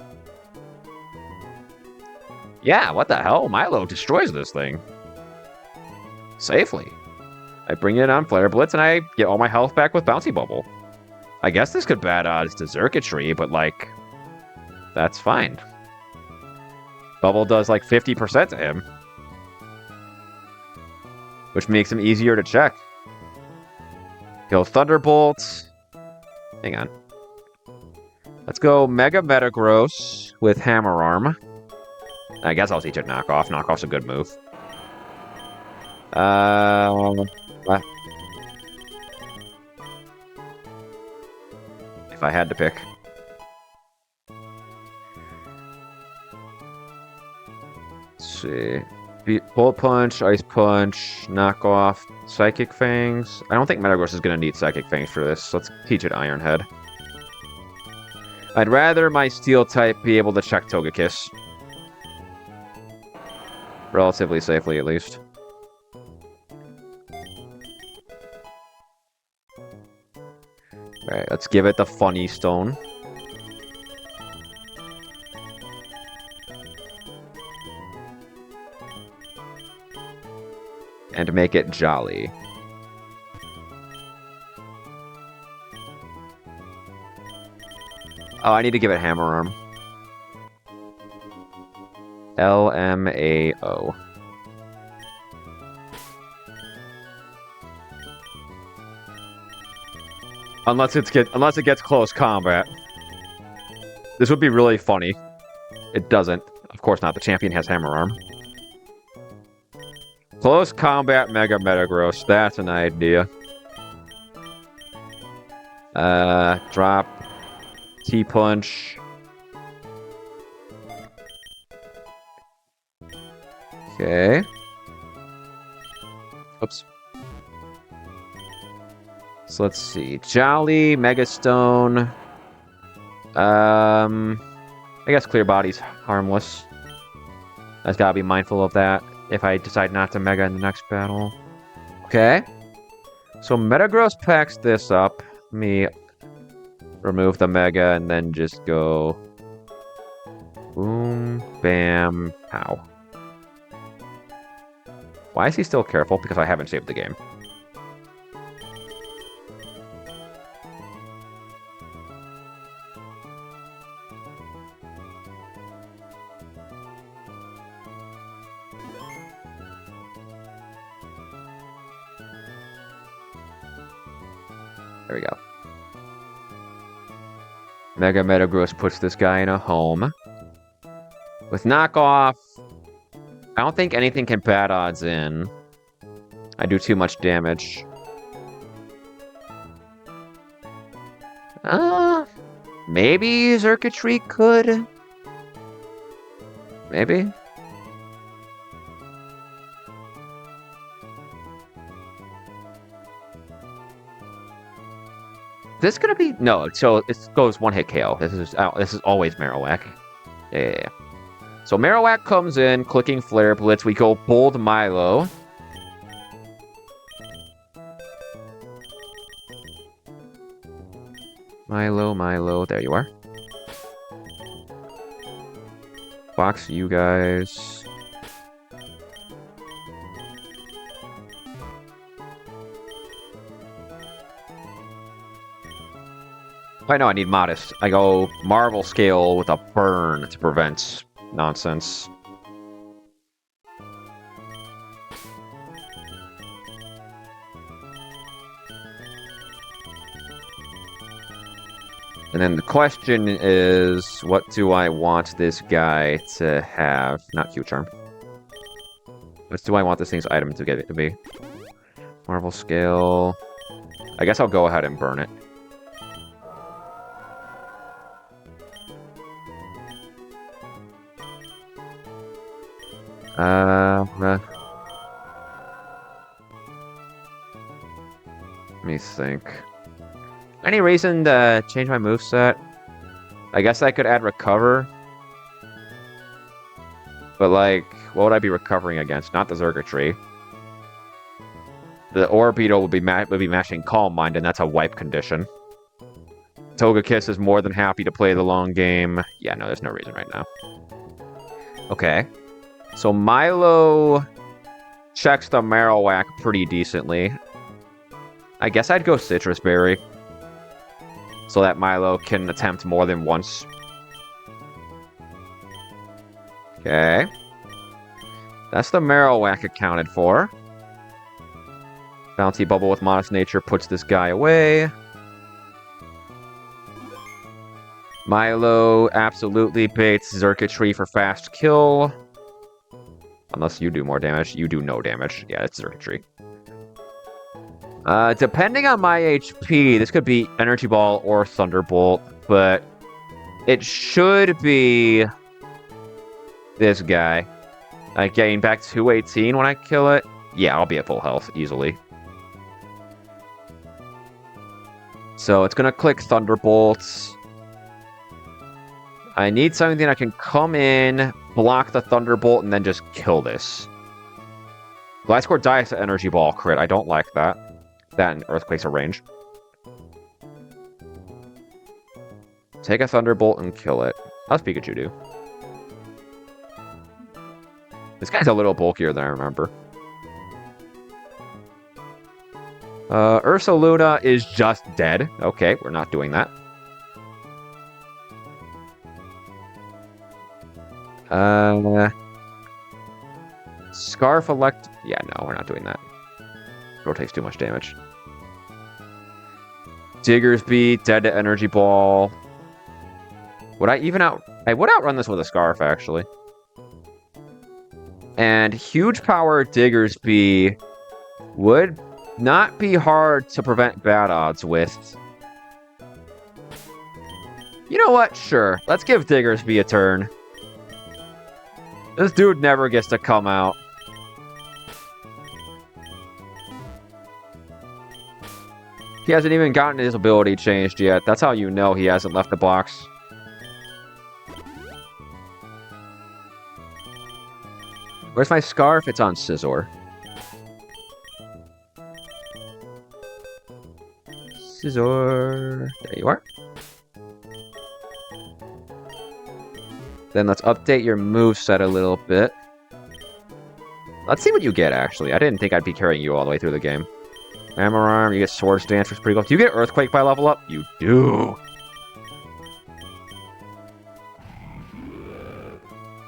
Yeah, what the hell? Milo destroys this thing. Safely. I bring it on Flare Blitz and I get all my health back with Bouncy Bubble. I guess this could bad odds to Xurkitree, but like... That's fine. Bubble does like 50% to him. Which makes him easier to check. Go Thunderbolt. Hang on. Let's go Mega Metagross with Hammer Arm. I guess I'll teach it Knockoff. Knockoff's a good move. What? If I had to pick. Let's see. Bullet Punch, Ice Punch, Knockoff, Psychic Fangs. I don't think Metagross is going to need Psychic Fangs for this. So let's teach it Iron Head. I'd rather my Steel type be able to check Togekiss. Relatively safely, at least. Alright, let's give it the Funny Stone. and make it jolly. Oh, I need to give it hammer arm. LMAO. Unless it gets close combat. This would be really funny. It doesn't. Of course not. The champion has hammer arm. Close combat Mega Metagross. That's an idea. Drop. T-Punch. Okay. Oops. So let's see. Jolly, Mega Stone. I guess Clear Body's harmless. I just gotta be mindful of that if I decide not to Mega in the next battle. Okay. So Metagross packs this up. Let me remove the Mega and then just go... Boom, bam, pow. Why is he still careful? Because I haven't saved the game. There we go. Mega Metagross puts this guy in a home. With knockoff, I don't think anything can bad odds in. I do too much damage. Maybe Circuitry could? Maybe? This gonna be no? So it goes one hit KO. This is always Marowak. Yeah. So Marowak comes in, clicking Flare Blitz. We go bold Milo. Milo. There you are. Box you guys. I know I need Modest. I go Marvel Scale with a burn to prevent nonsense. And then the question is, what do I want this guy to have? Not Q-Charm. What do I want this thing's item to get it to be? Marvel Scale. I guess I'll go ahead and burn it. Let me think. Any reason to change my moveset? I guess I could add Recover. But, like, what would I be recovering against? Not the Zergatry. The Orbeetle would be matching Calm Mind, and that's a wipe condition. Togekiss is more than happy to play the long game. Yeah, no, there's no reason right now. Okay. So Milo checks the Marowak pretty decently. I guess I'd go Citrus Berry. So that Milo can attempt more than once. Okay. That's the Marowak accounted for. Bounty Bubble with Modest Nature puts this guy away. Milo absolutely baits Zergatry for fast kill. Unless you do more damage. You do no damage. Yeah, it's Zergatry. Depending on my HP, this could be Energy Ball or Thunderbolt, but it should be this guy. Like, getting back to 218 when I kill it. Yeah, I'll be at full health, easily. So, it's gonna click Thunderbolts. I need something that I can come in, block the Thunderbolt, and then just kill this. Gliscor dies to Energy Ball crit. I don't like that. That and Earthquake's a range. Take a Thunderbolt and kill it. How's Pikachu do? This guy's a little bulkier than I remember. Ursaluna is just dead. Okay, we're not doing that. Scarf elect... Yeah, no, we're not doing that. It takes too much damage. Diggersby, dead to Energy Ball. Would I even out... I would outrun this with a Scarf, actually. And Huge Power Diggersby would not be hard to prevent bad odds with. You know what? Sure. Let's give Diggersby a turn. This dude never gets to come out. He hasn't even gotten his ability changed yet. That's how you know he hasn't left the box. Where's my Scarf? It's on Scizor. Scizor. There you are. Then let's update your moveset a little bit. Let's see what you get, actually. I didn't think I'd be carrying you all the way through the game. Hammer Arm, you get Swords Dance, which is pretty cool. Do you get Earthquake by level up? You do.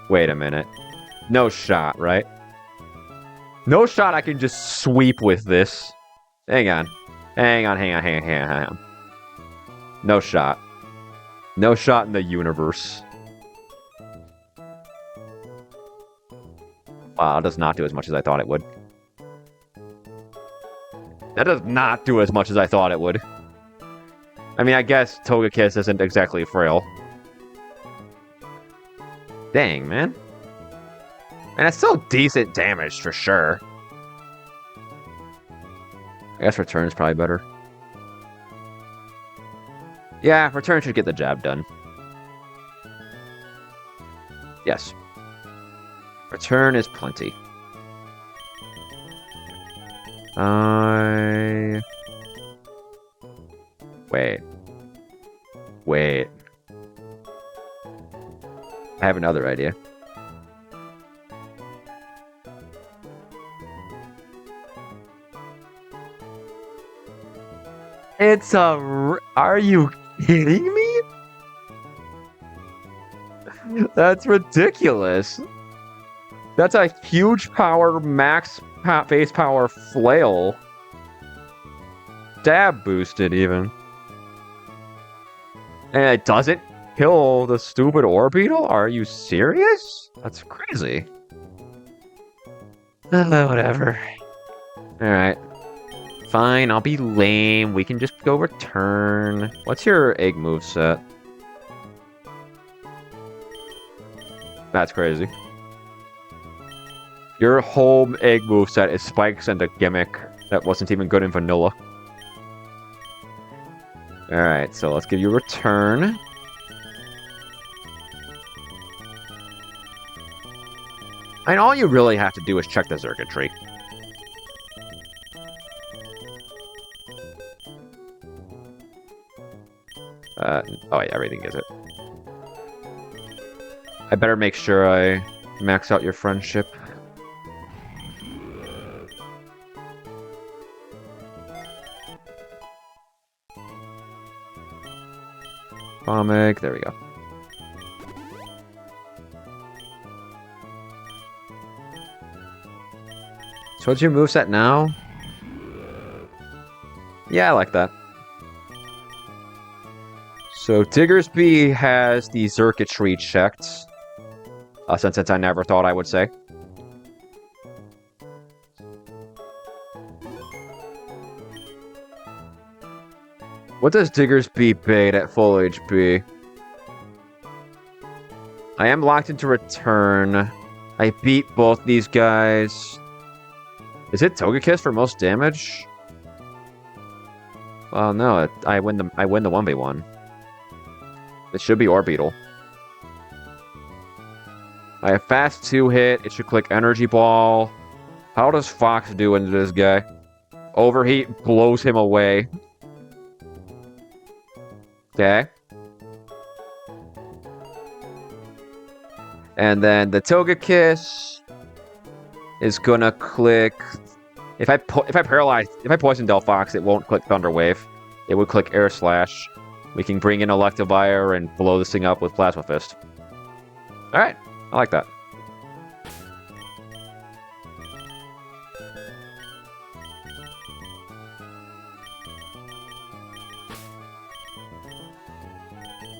Wait a minute. No shot, right? No shot I can just sweep with this. Hang on. Hang on. No shot. No shot in the universe. Wow, it does not do as much as I thought it would. That does not do as much as I thought it would. I mean, I guess Togekiss isn't exactly frail. Dang, man. And it's still decent damage, for sure. I guess Return is probably better. Yeah, Return should get the job done. Yes. Return is plenty. Wait. I have another idea. It's a... Are you kidding me? That's ridiculous. That's a huge power, max face power flail. Stab boosted, even. And it doesn't kill the stupid Orbeetle? Are you serious? That's crazy. Whatever. Alright. Fine, I'll be lame. We can just go Return. What's your egg moveset? That's crazy. Your whole egg moveset is spikes and a gimmick that wasn't even good in vanilla. Alright, so let's give you Return. And all you really have to do is check the circuitry. Oh yeah, everything is it. I better make sure I max out your friendship. Bomb egg, there we go. So what's your moveset now? Yeah, I like that. So Diggersby has the circuitry checked. A sentence I never thought I would say. What does Diggersby bait at full HP? I am locked into Return. I beat both these guys. Is it Togekiss for most damage? Well, no, I win the 1v1. It should be Orbeetle. I have fast 2-hit. It should click Energy Ball. How does Fox do into this guy? Overheat blows him away. Okay. And then the Togekiss is gonna click If I poison Delphox, it won't click Thunder Wave. It would click Air Slash. We can bring in Electivire and blow this thing up with Plasma Fist. Alright, I like that.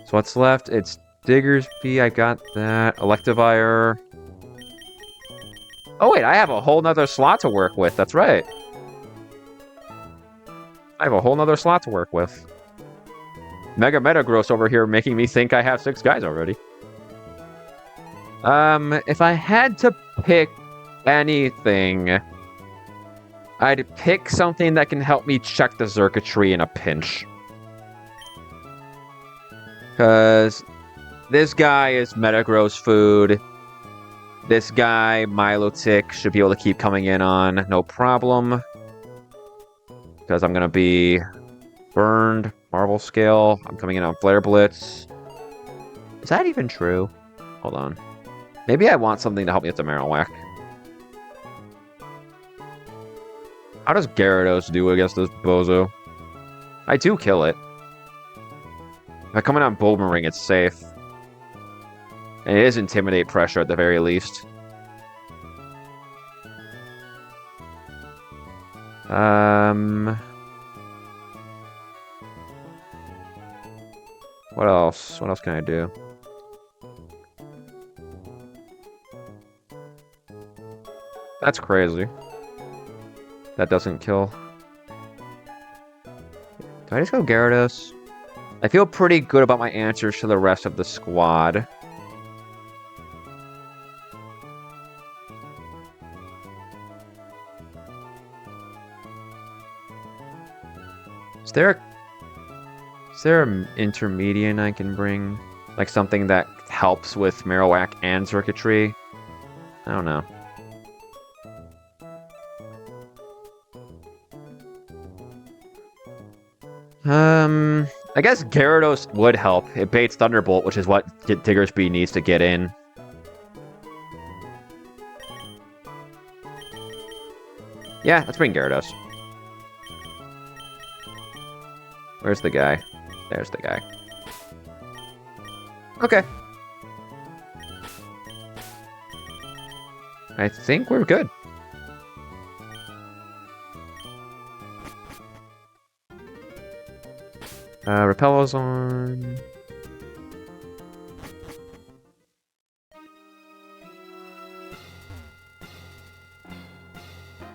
So what's left? It's Diggersby, I got that. Electivire. Oh wait, I have a whole nother slot to work with, that's right. I have a whole nother slot to work with. Mega Metagross over here making me think I have 6 guys already. If I had to pick anything, I'd pick something that can help me check the circuitry in a pinch. Because this guy is Metagross food. This guy, Milotic, should be able to keep coming in on, no problem. Because I'm going to be burned, Marble Scale. I'm coming in on Flare Blitz. Is that even true? Hold on. Maybe I want something to help me with the Marowak. How does Gyarados do against this Bozo? I do kill it. If I come in on Boomerang, it's safe. And it is Intimidate pressure at the very least. What else? What else can I do? That's crazy. That doesn't kill. Do I just go Gyarados? I feel pretty good about my answers to the rest of the squad. Is there an intermediate I can bring? Like something that helps with Marowak and circuitry? I don't know. I guess Gyarados would help. It baits Thunderbolt, which is what Diggersby needs to get in. Yeah, let's bring Gyarados. Where's the guy? There's the guy. Okay. I think we're good. Repello's on.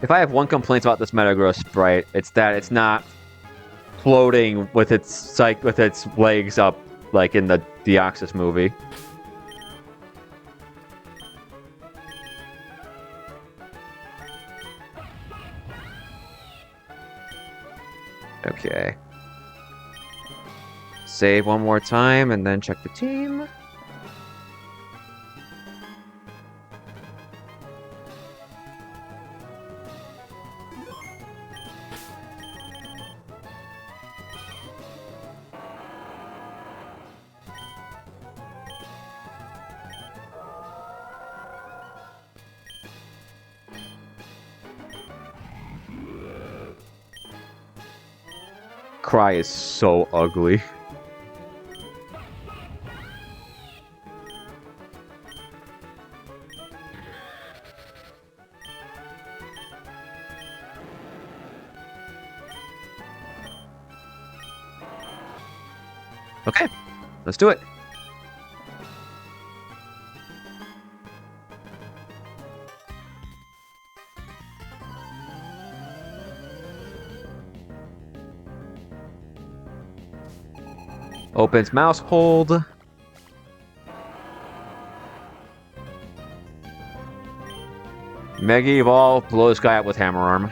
If I have one complaint about this Metagross sprite, it's that it's not floating with its legs up like in the Deoxys movie. Okay. Save one more time and then check the team. Cry is so ugly. Okay, let's do it. Opens mouse hold. Mega Evolve, blow this guy up with Hammer Arm.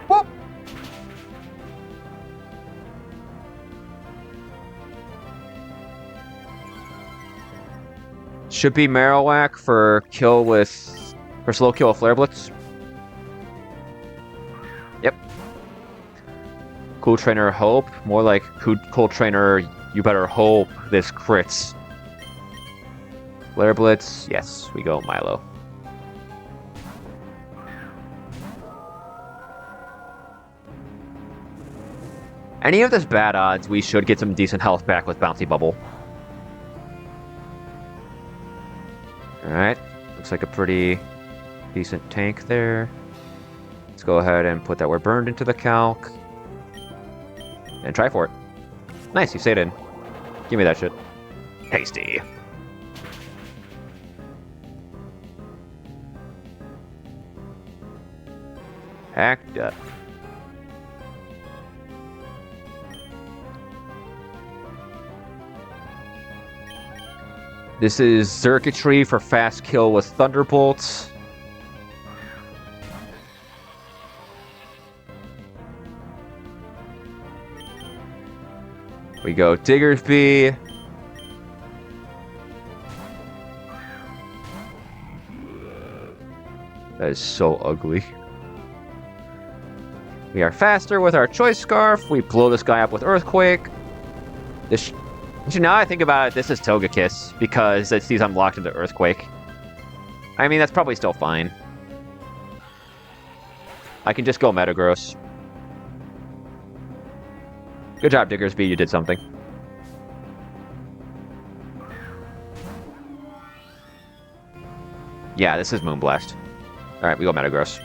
Whoop. Should be Marowak for slow kill with Flare Blitz. Yep. Cool Trainer hope. More like Cool Trainer, you better hope this crits. Flare Blitz. Yes, we go Milo. Any of this bad odds, we should get some decent health back with Bouncy Bubble. Alright. Looks like a pretty decent tank there. Let's go ahead and put that we're burned into the calc. And try for it. Nice, you stayed in. Give me that shit. Tasty. Hacked up. This is Circuitry for fast kill with Thunderbolts. We go Diggersby. That is so ugly. We are faster with our Choice Scarf. We blow this guy up with Earthquake. Actually, now I think about it, this is Togekiss, because it sees I'm locked into Earthquake. I mean, that's probably still fine. I can just go Metagross. Good job, Diggersby, you did something. Yeah, this is Moonblast. Alright, we go Metagross.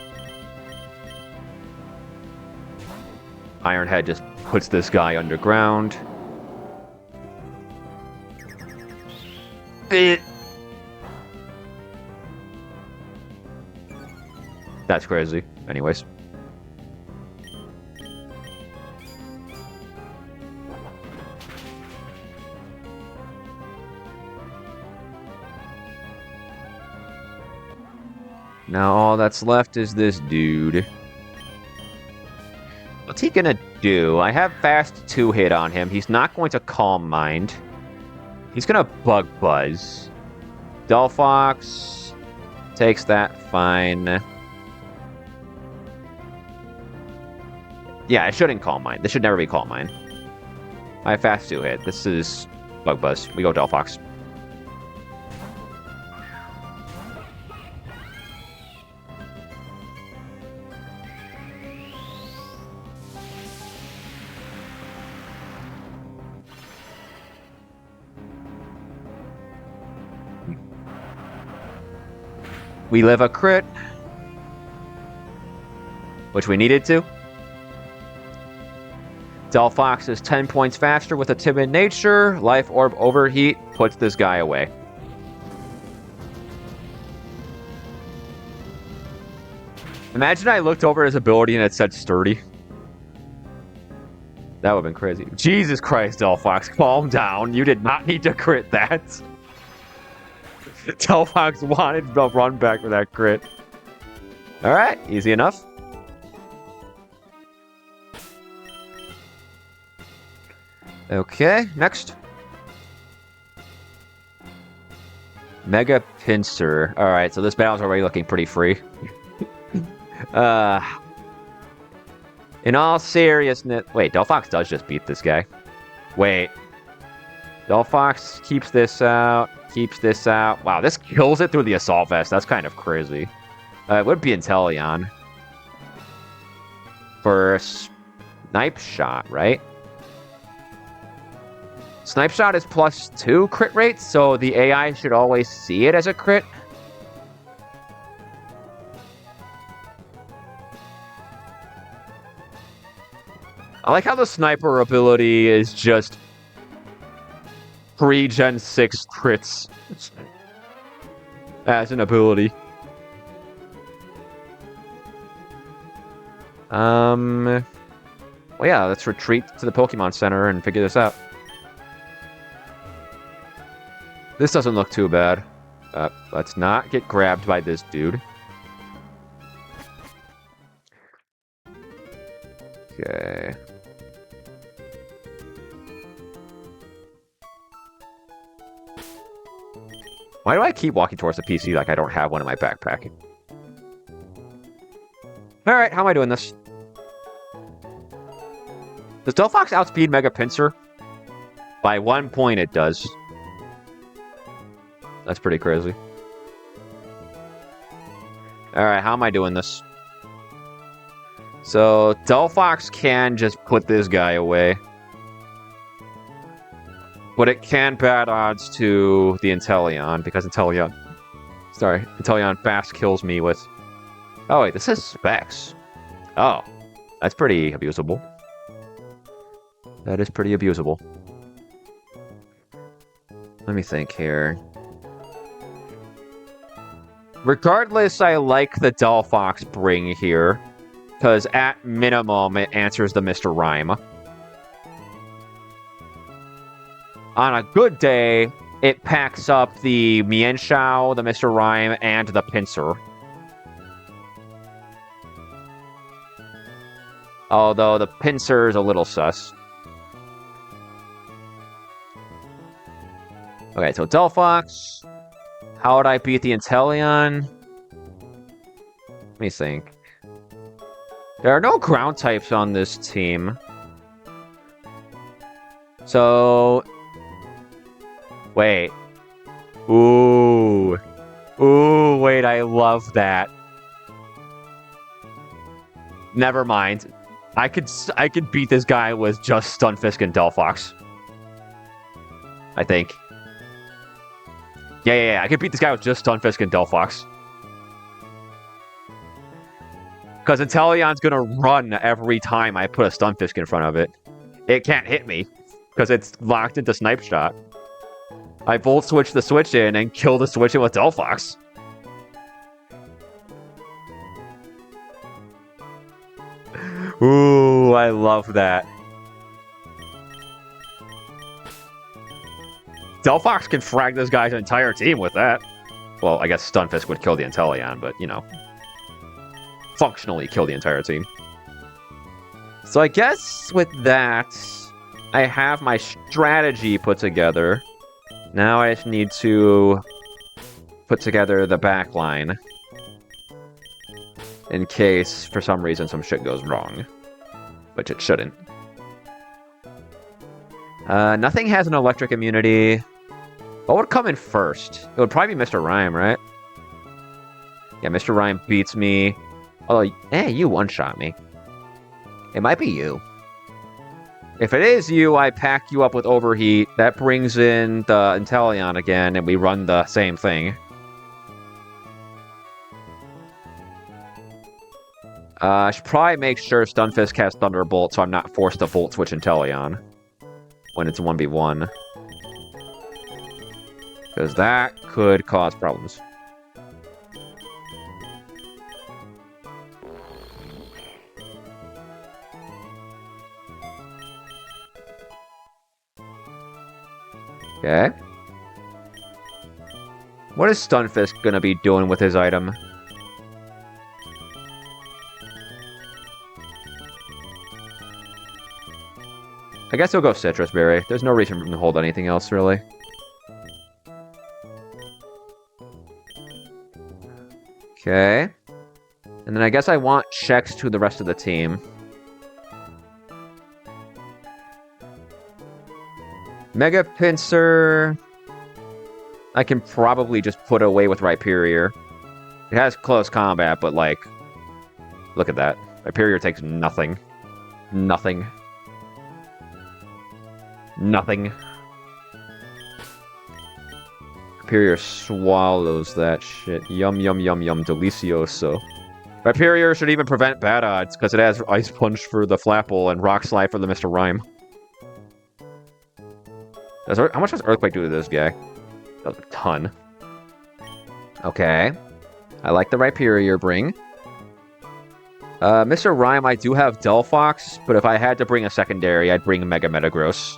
Ironhead just puts this guy underground. That's crazy. Anyways. Now all that's left is this dude. What's he gonna do? I have fast 2-hit on him. He's not going to Calm Mind. He's gonna Bug Buzz. Delphox takes that fine. Yeah, it shouldn't Calm Mind. This should never be Calm Mind. I have fast 2-hit. This is Bug Buzz. We go Delphox. We live a crit, which we needed to. Delphox is 10 points faster with a timid nature. Life Orb Overheat puts this guy away. Imagine I looked over his ability and it said sturdy. That would have been crazy. Jesus Christ, Delphox, calm down. You did not need to crit that. Delphox wanted to run back for that crit. Alright, easy enough. Okay, next. Mega Pinsir. Alright, so this battle's already looking pretty free. In all seriousness... Wait, Delphox does just beat this guy. Wait. Delphox keeps this out. Keeps this out. Wow, this kills it through the Assault Vest. That's kind of crazy. It would be Inteleon. For Snipe Shot, right? Snipe Shot is +2 crit rate, so the AI should always see it as a crit. I like how the Sniper ability is just pre-Gen 6 crits as an ability. Well, yeah, let's retreat to the Pokemon Center and figure this out. This doesn't look too bad. Let's not get grabbed by this dude. Okay. Why do I keep walking towards the PC like I don't have one in my backpack? Alright, how am I doing this? Does Delphox outspeed Mega Pinsir? By 1 point it does. That's pretty crazy. Alright, how am I doing this? So, Delphox can just put this guy away. But it can bad odds to the Inteleon, because Inteleon fast kills me with... Oh wait, this is Specs. Oh, that's pretty abusable. That is pretty abusable. Let me think here. Regardless, I like the Delphox bring here, because at minimum, it answers the Mr. Rhyme. On a good day, it packs up the Mienshao, the Mr. Rhyme, and the Pinsir. Although the Pinsir is a little sus. Okay, so Delphox. How would I beat the Inteleon? Let me think. There are no ground types on this team. So... Wait. Ooh. Ooh, wait, I love that. Never mind. I could beat this guy with just Stunfisk and Delphox. I think. Yeah. I could beat this guy with just Stunfisk and Delphox. Because Inteleon's gonna run every time I put a Stunfisk in front of it. It can't hit me, because it's locked into Snipe Shot. I Volt Switch the Switch in and kill the Switch in with Delphox. Ooh, I love that. Delphox can frag this guy's entire team with that. Well, I guess Stunfisk would kill the Inteleon, but, you know. Functionally kill the entire team. So I guess with that, I have my strategy put together. Now I just need to put together the back line. In case, for some reason, some shit goes wrong. Which it shouldn't. Nothing has an electric immunity. What would come in first? It would probably be Mr. Rhyme, right? Yeah, Mr. Rhyme beats me. Although, you one-shot me. It might be you. If it is you, I pack you up with Overheat. That brings in the Inteleon again, and we run the same thing. I should probably make sure Stunfisk has Thunderbolt, so I'm not forced to Volt Switch Inteleon when it's 1v1. Because that could cause problems. Okay. What is Stunfisk gonna be doing with his item? I guess he'll go Citrus Berry. There's no reason for him to hold anything else, really. Okay. And then I guess I want checks to the rest of the team. Mega Pinsir... I can probably just put away with Rhyperior. It has close combat, but like... Look at that. Rhyperior takes nothing. Nothing. Nothing. Rhyperior swallows that shit. Yum, yum, yum, yum. Delicioso. Rhyperior should even prevent bad odds, because it has Ice Punch for the Flapple and Rock Slide for the Mr. Rhyme. How much does Earthquake do to this guy? A ton. Okay. I like the Rhyperior bring. Mr. Rhyme, I do have Delphox, but if I had to bring a secondary, I'd bring Mega Metagross.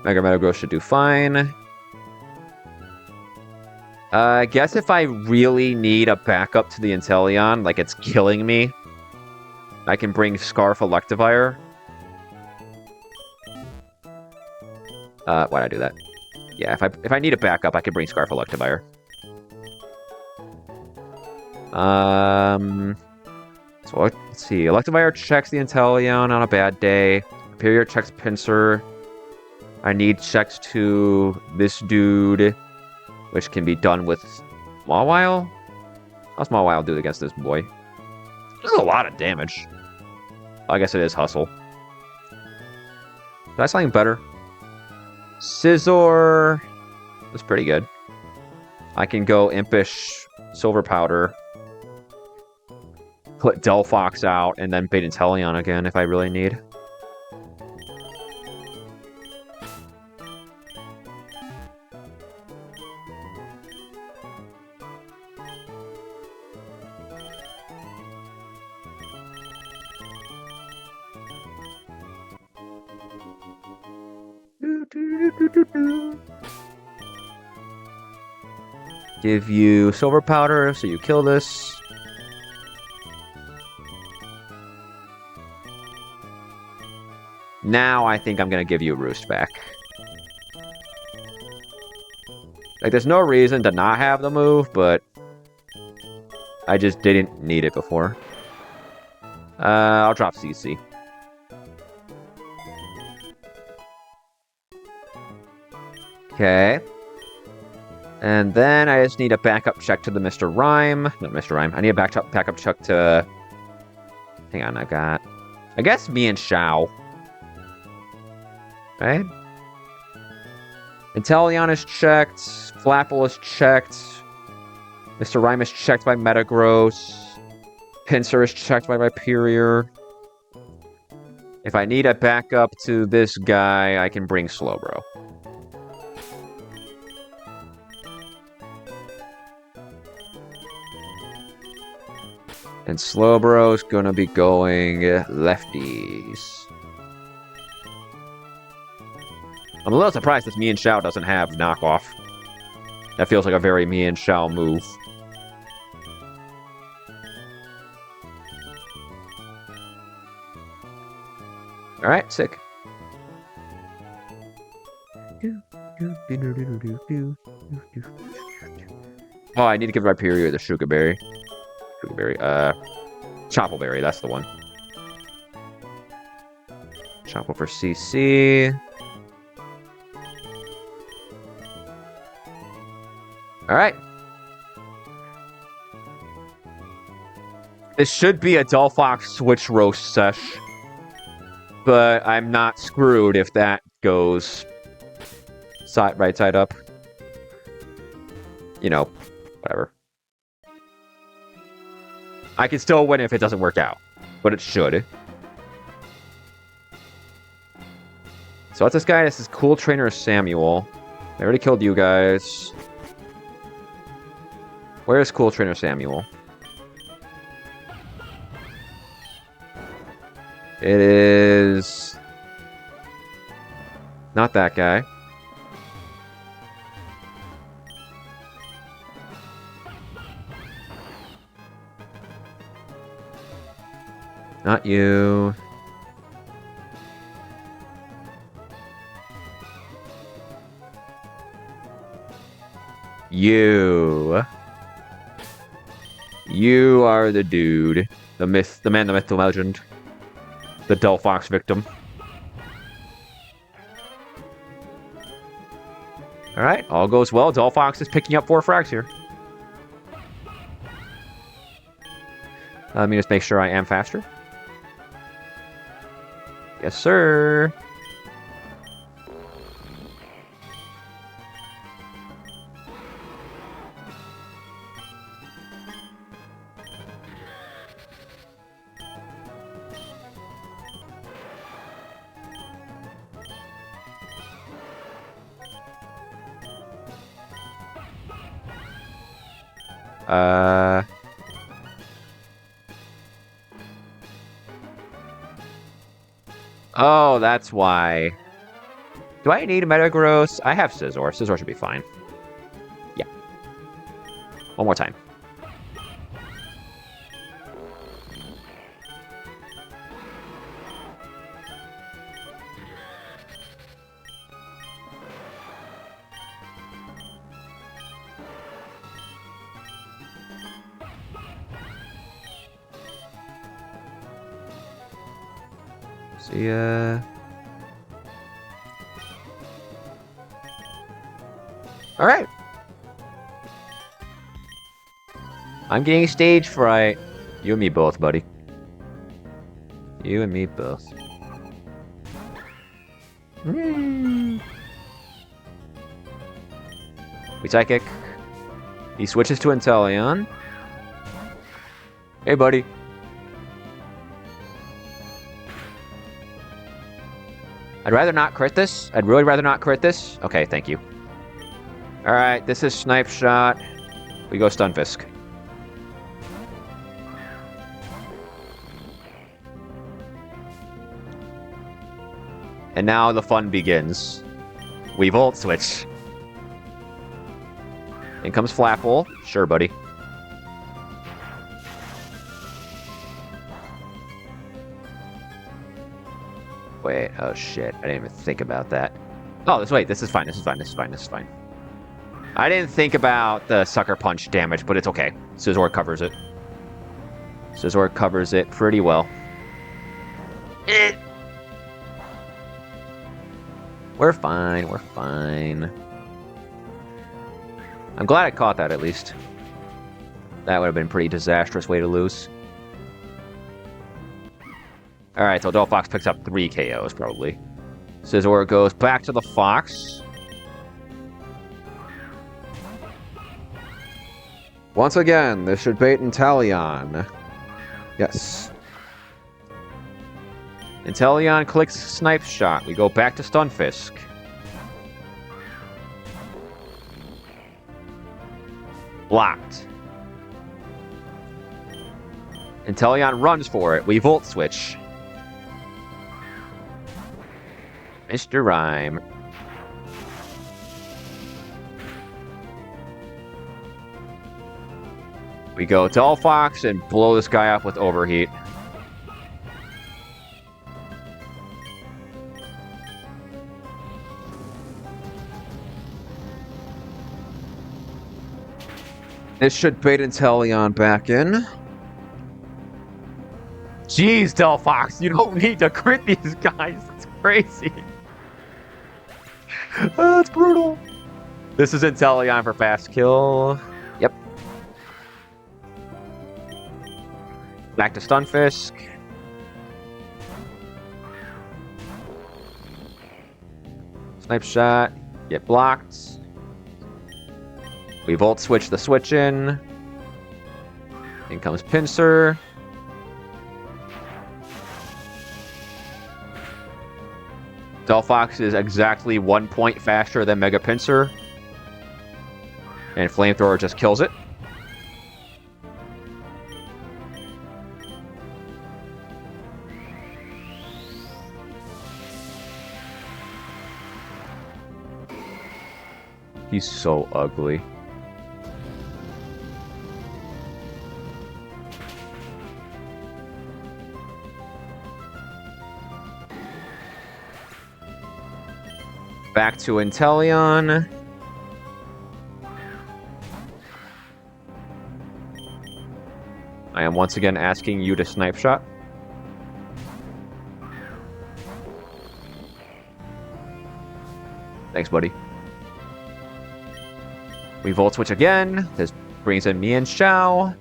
Mega Metagross should do fine. I guess if I really need a backup to the Inteleon, like it's killing me, I can bring Scarf Electivire. Why'd I do that? Yeah, if I need a backup, I can bring Scarf Electivire. So let's see. Electivire checks the Inteleon on a bad day. Imperium checks Pinsir. I need checks to this dude, which can be done with Mawile. How's Mawile do against this boy? This is a lot of damage. I guess it is Hustle. Did I something better? Scizor was pretty good. I can go Impish, Silver Powder, put Delphox out, and then bait Inteleon again if I really need. Give you Silver Powder, so you kill this. Now I think I'm going to give you Roost back. Like, there's no reason to not have the move, but I just didn't need it before. I'll drop CC. Okay. And then I just need a backup check to the Mr. Rhyme. Not Mr. Rhyme. I need a backup check to... Hang on, I guess me and Xiao. Right? Inteleon is checked. Flapple is checked. Mr. Rhyme is checked by Metagross. Pinsir is checked by Rhyperior. If I need a backup to this guy, I can bring Slowbro. And Slowbro's gonna be going lefties. I'm a little surprised this me and Xiao doesn't have knockoff. That feels like a very me and Xiao move. Alright, sick. Oh, I need to give Rhyperior the Sugar Berry. Choppleberry, that's the one. Chopple for CC. Alright. This should be a Delphox Switch Roast sesh. But I'm not screwed if that goes right side up. You know, whatever. I can still win if it doesn't work out, but it should. So what's this guy? This is Cool Trainer Samuel. I already killed you guys. Where is Cool Trainer Samuel? It is... not that guy. Not you. You. You are the dude. The myth, the man, the myth, the legend. The Delphox victim. Alright, all goes well. Delphox is picking up 4 frags here. Let me just make sure I am faster. Yes, sir. Oh, that's why. Do I need a Metagross? I have Scizor. Scizor should be fine. Yeah. One more time. See ya. Alright. I'm getting stage fright. You and me both, buddy. You and me both. We psychic. He switches to Inteleon. Hey, buddy. I'd rather not crit this. I'd really rather not crit this. Okay, thank you. Alright, this is Snipe Shot. We go Stunfisk. And now the fun begins. We Volt Switch. In comes Flapple. Sure, buddy. Wait, oh shit. I didn't even think about that. Oh, wait, this is fine, this is fine, this is fine, this is fine. I didn't think about the Sucker Punch damage, but it's okay. Scizor covers it. Scizor covers it pretty well. We're fine, we're fine. I'm glad I caught that, at least. That would have been a pretty disastrous way to lose. Alright, so Delphox picks up 3 KOs, probably. Scizor goes back to the Fox. Once again, this should bait Inteleon. Yes. Inteleon clicks Snipe Shot. We go back to Stunfisk. Blocked. Inteleon runs for it. We Volt Switch. Mr. Rhyme. We go Delphox and blow this guy up with Overheat. This should bait Inteleon back in. Jeez, Delphox, you don't need to crit these guys. It's crazy. That's brutal. This is Inteleon for fast kill. Yep. Back to Stunfisk. Snipe Shot. Get blocked. We Volt Switch the switch in. In comes Pinsir. Delphox is exactly 1 point faster than Mega Pinsir. And Flamethrower just kills it. He's so ugly. Back to Inteleon. I am once again asking you to Snipe Shot. Thanks, buddy. We Volt Switch again. This brings in Mian Xiao.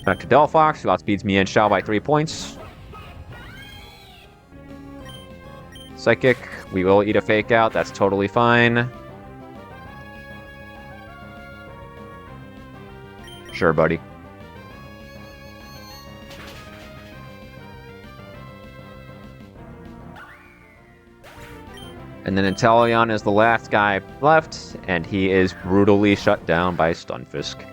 Back to Delphox, who outspeeds Mian Xiao by 3 points. Psychic, we will eat a Fake Out, that's totally fine. Sure, buddy. And then Inteleon is the last guy left, and he is brutally shut down by Stunfisk.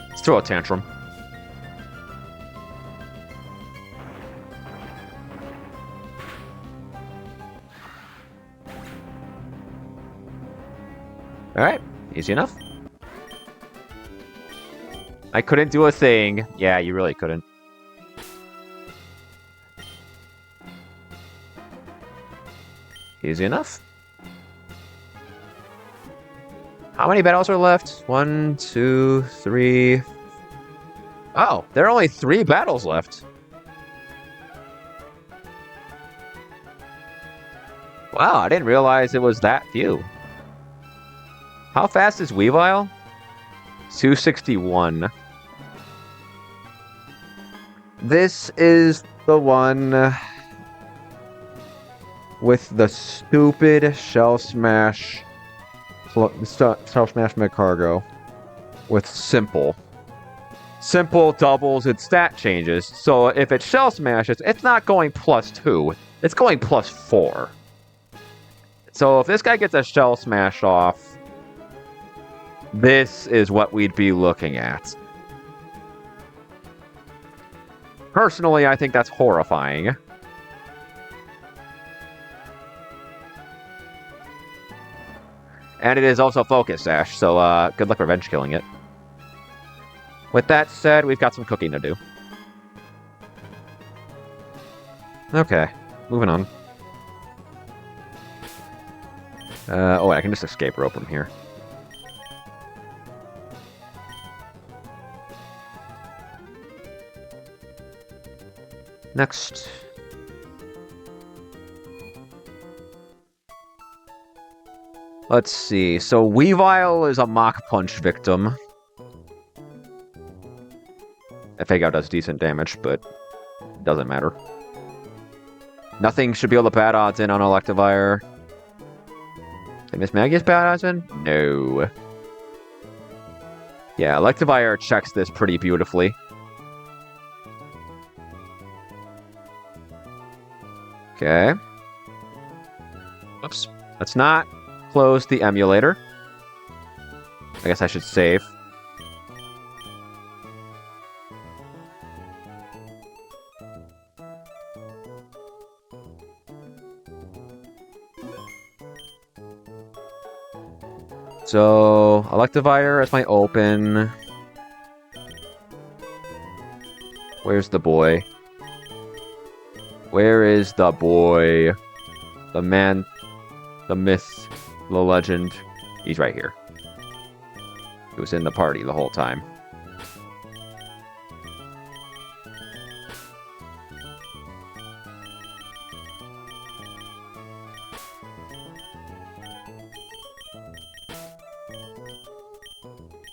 Let's throw a tantrum. Alright, easy enough. I couldn't do a thing. Yeah, you really couldn't. Easy enough. How many battles are left? 1, 2, 3. Oh, there are only 3 battles left. Wow, I didn't realize it was that few. How fast is Weavile? 261. This is the one with the stupid Shell Smash mid-cargo with Simple. Simple doubles its stat changes, so if it Shell Smashes, it's not going +2, it's going +4. So if this guy gets a Shell Smash off, this is what we'd be looking at. Personally, I think that's horrifying. And it is also Focus Sash, so good luck revenge killing it. With that said, we've got some cooking to do. Okay, moving on. Oh, I can just escape rope from here. Next. Let's see. So Weavile is a Mach Punch victim. Fake does decent damage, but doesn't matter. Nothing should be able to bad odds in on Electivire. Can Miss Magius bad odds in? No. Yeah, Electivire checks this pretty beautifully. Okay. Oops. Let's not close the emulator. I guess I should save. So, Electivire as my open. Where's the boy? Where is the boy? The man, the myth, the legend. He's right here. He was in the party the whole time.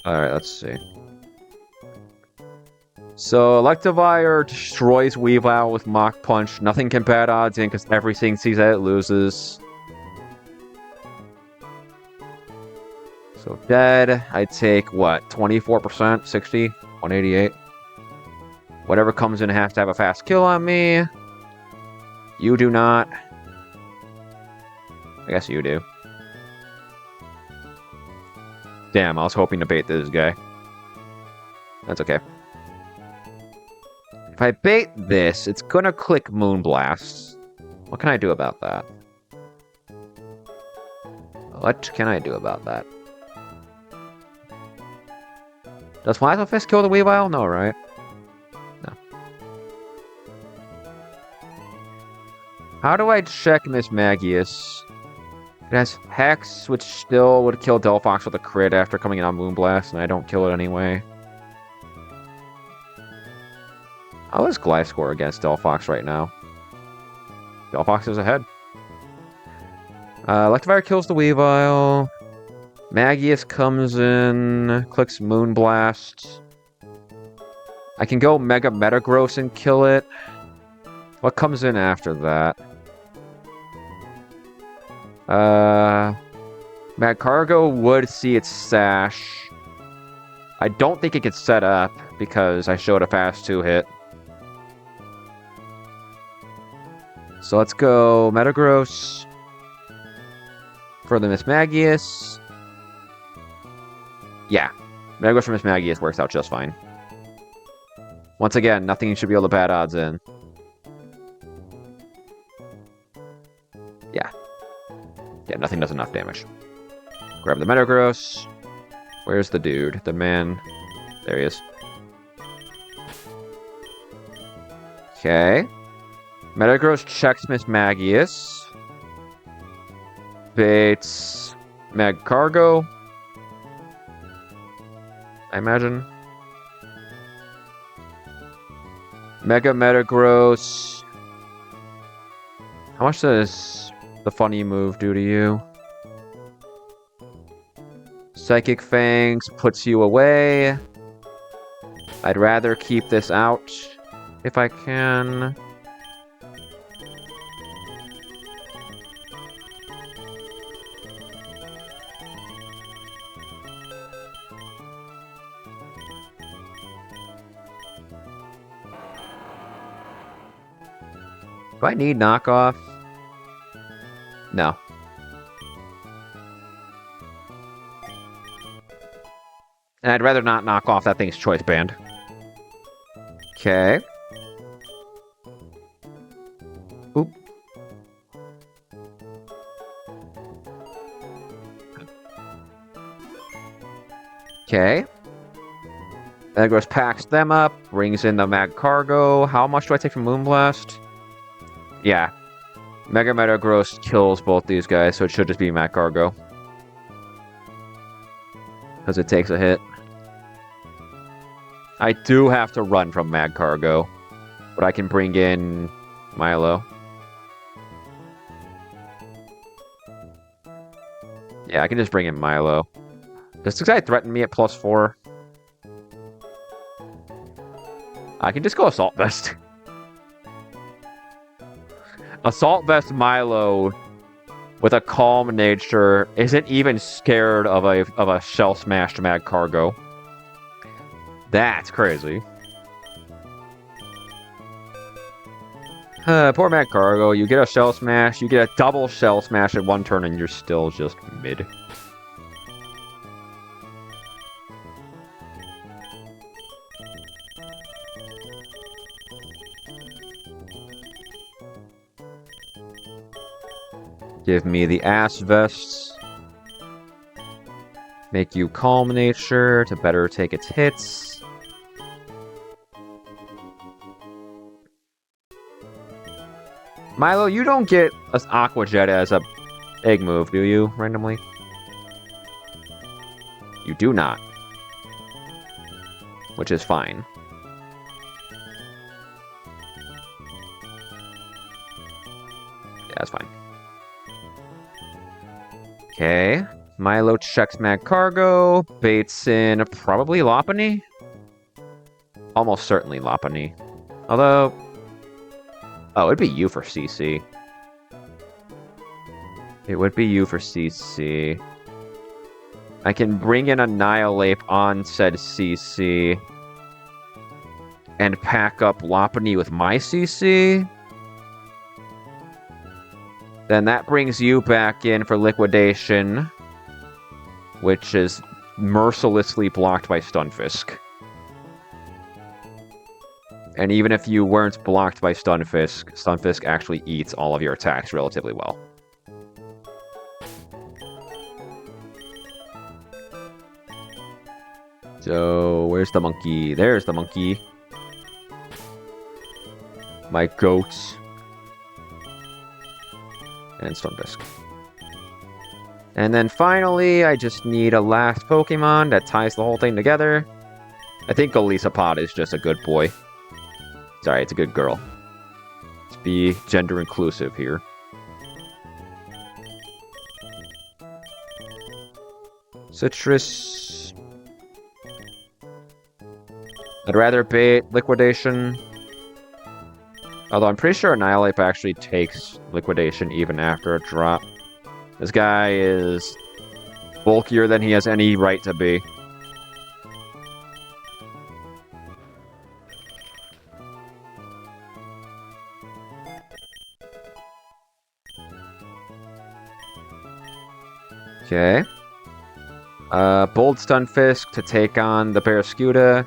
Alright, let's see. So, Electivire destroys Weavile with Mach Punch. Nothing can bad odds in because everything sees that it loses. So, dead. I take, what, 24%? 60? 188? Whatever comes in has to have a fast kill on me. You do not. I guess you do. Damn, I was hoping to bait this guy. That's okay. If I bait this, it's gonna click Moonblast. What can I do about that? What can I do about that? Does Plasma Fist kill the Weavile? No, right? No. How do I check Miss Magius? It has Hex, which still would kill Delphox with a crit after coming in on Moonblast, and I don't kill it anyway. How is Gliscor against Delphox right now? Delphox is ahead. Electivire kills the Weavile. Magius comes in, clicks Moonblast. I can go Mega Metagross and kill it. What comes in after that? Magcargo would see its Sash. I don't think it gets set up because I showed a fast 2-hit. So let's go Metagross for the Miss Magius. Yeah, Metagross for Miss Magius works out just fine. Once again, nothing should be able to bad odds in. Yeah. Yeah, nothing does enough damage. Grab the Metagross. Where's the dude? The man. There he is. Okay. Metagross checks Miss Magius. Baits Magcargo, I imagine. Mega Metagross. How much does the funny move do to you? Psychic Fangs puts you away. I'd rather keep this out if I can. Do I need knockoff? No. And I'd rather not knock off that thing's choice band. Okay. Oop. Okay. Metagross packs them up, brings in the Magcargo. How much do I take from Moonblast? Yeah. Mega Metagross kills both these guys, so it should just be Magcargo. Because it takes a hit. I do have to run from Magcargo, but I can bring in Milo. Yeah, I can just bring in Milo. Does this guy threaten me at +4? I can just go Assault Vest. Assault Vest Milo with a calm nature isn't even scared of a shell smashed Magcargo. That's crazy. Poor Magcargo, you get a shell smash, you get a double shell smash in one turn, and you're still just mid. Give me the Ass Vests. Make you Calm Nature to better take its hits. Milo, you don't get an Aqua Jet as a egg move, do you, randomly? You do not. Which is fine. Yeah, that's fine. Okay. Milo checks Magcargo, baits in probably Lopunny? Almost certainly Lopunny. Although... Oh, it'd be you for CC. It would be you for CC. I can bring in Annihilate on said CC. And pack up Lopunny with my CC. Then that brings you back in for Liquidation. Which is mercilessly blocked by Stunfisk. And even if you weren't blocked by Stunfisk, Stunfisk actually eats all of your attacks relatively well. So, where's the monkey? There's the monkey. My goats. And Stunfisk. And then finally, I just need a last Pokemon that ties the whole thing together. I think Golisopod is just a good boy. Sorry, it's a good girl. Let's be gender inclusive here. Citrus. I'd rather bait Liquidation. Although I'm pretty sure Annihilate actually takes Liquidation even after a drop. This guy is bulkier than he has any right to be. Okay. Bold Stunfisk to take on the Barraskewda.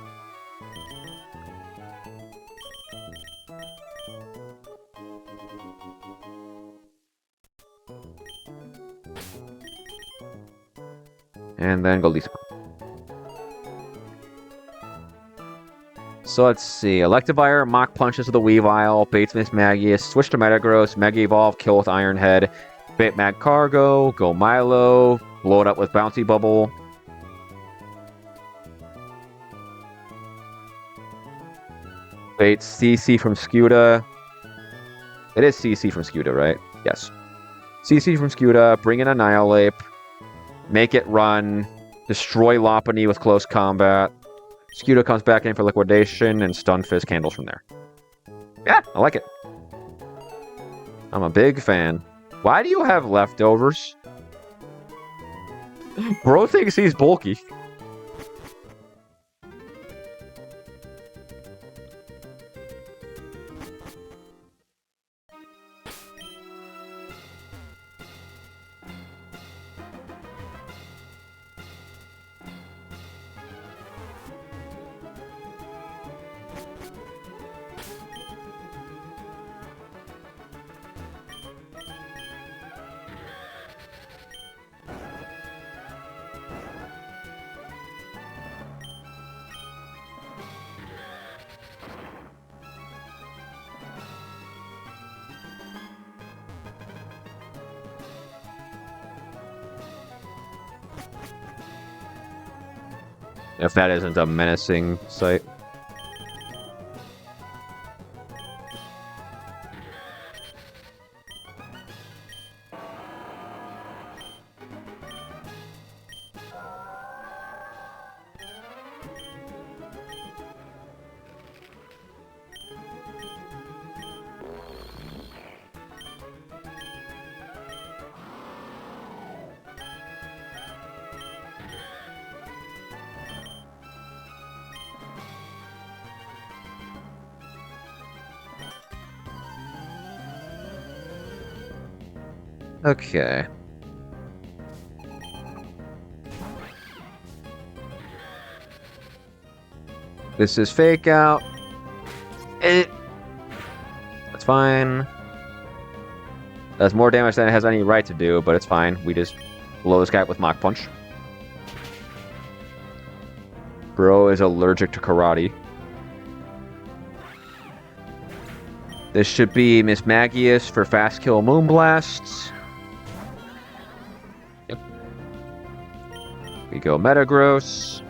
And then Golisopod. So let's see. Electivire, Mach Punches with the Weavile, baits Miss Magius, switch to Metagross, Mega Evolve, kill with Iron Head, bait Mag Cargo, go Milo, blow it up with Bouncy Bubble. Bait CC from Scuda. It is CC from Scuda, right? Yes. CC from Scuda, bring in Annihilate, make it run, destroy Lopunny with close combat. Scuda comes back in for liquidation, and Stunfisk handles from there. Yeah, I like it. I'm a big fan. Why do you have leftovers? Bro thinks he's bulky. If that isn't a menacing sight. Okay. This is fake out. That's fine. That's more damage than it has any right to do, but it's fine. We just blow this guy up with Mach Punch. Bro is allergic to karate. This should be Miss Magius for fast kill Moonblasts. Yep. We go Metagross.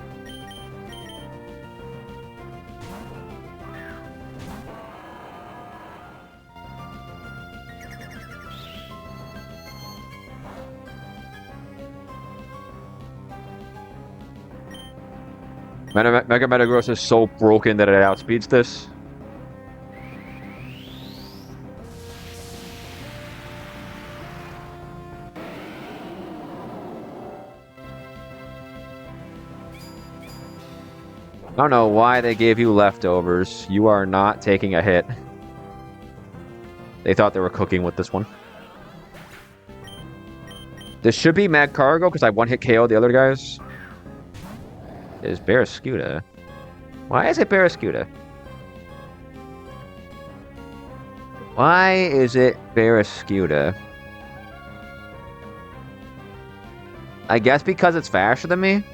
Mega Metagross is so broken that it outspeeds this. I don't know why they gave you leftovers. You are not taking a hit. They thought they were cooking with this one. This should be Mag Cargo because I one-hit KO the other guys. Is Barraskewda. Why is it Barraskewda? Why is it Barraskewda? I guess because it's faster than me?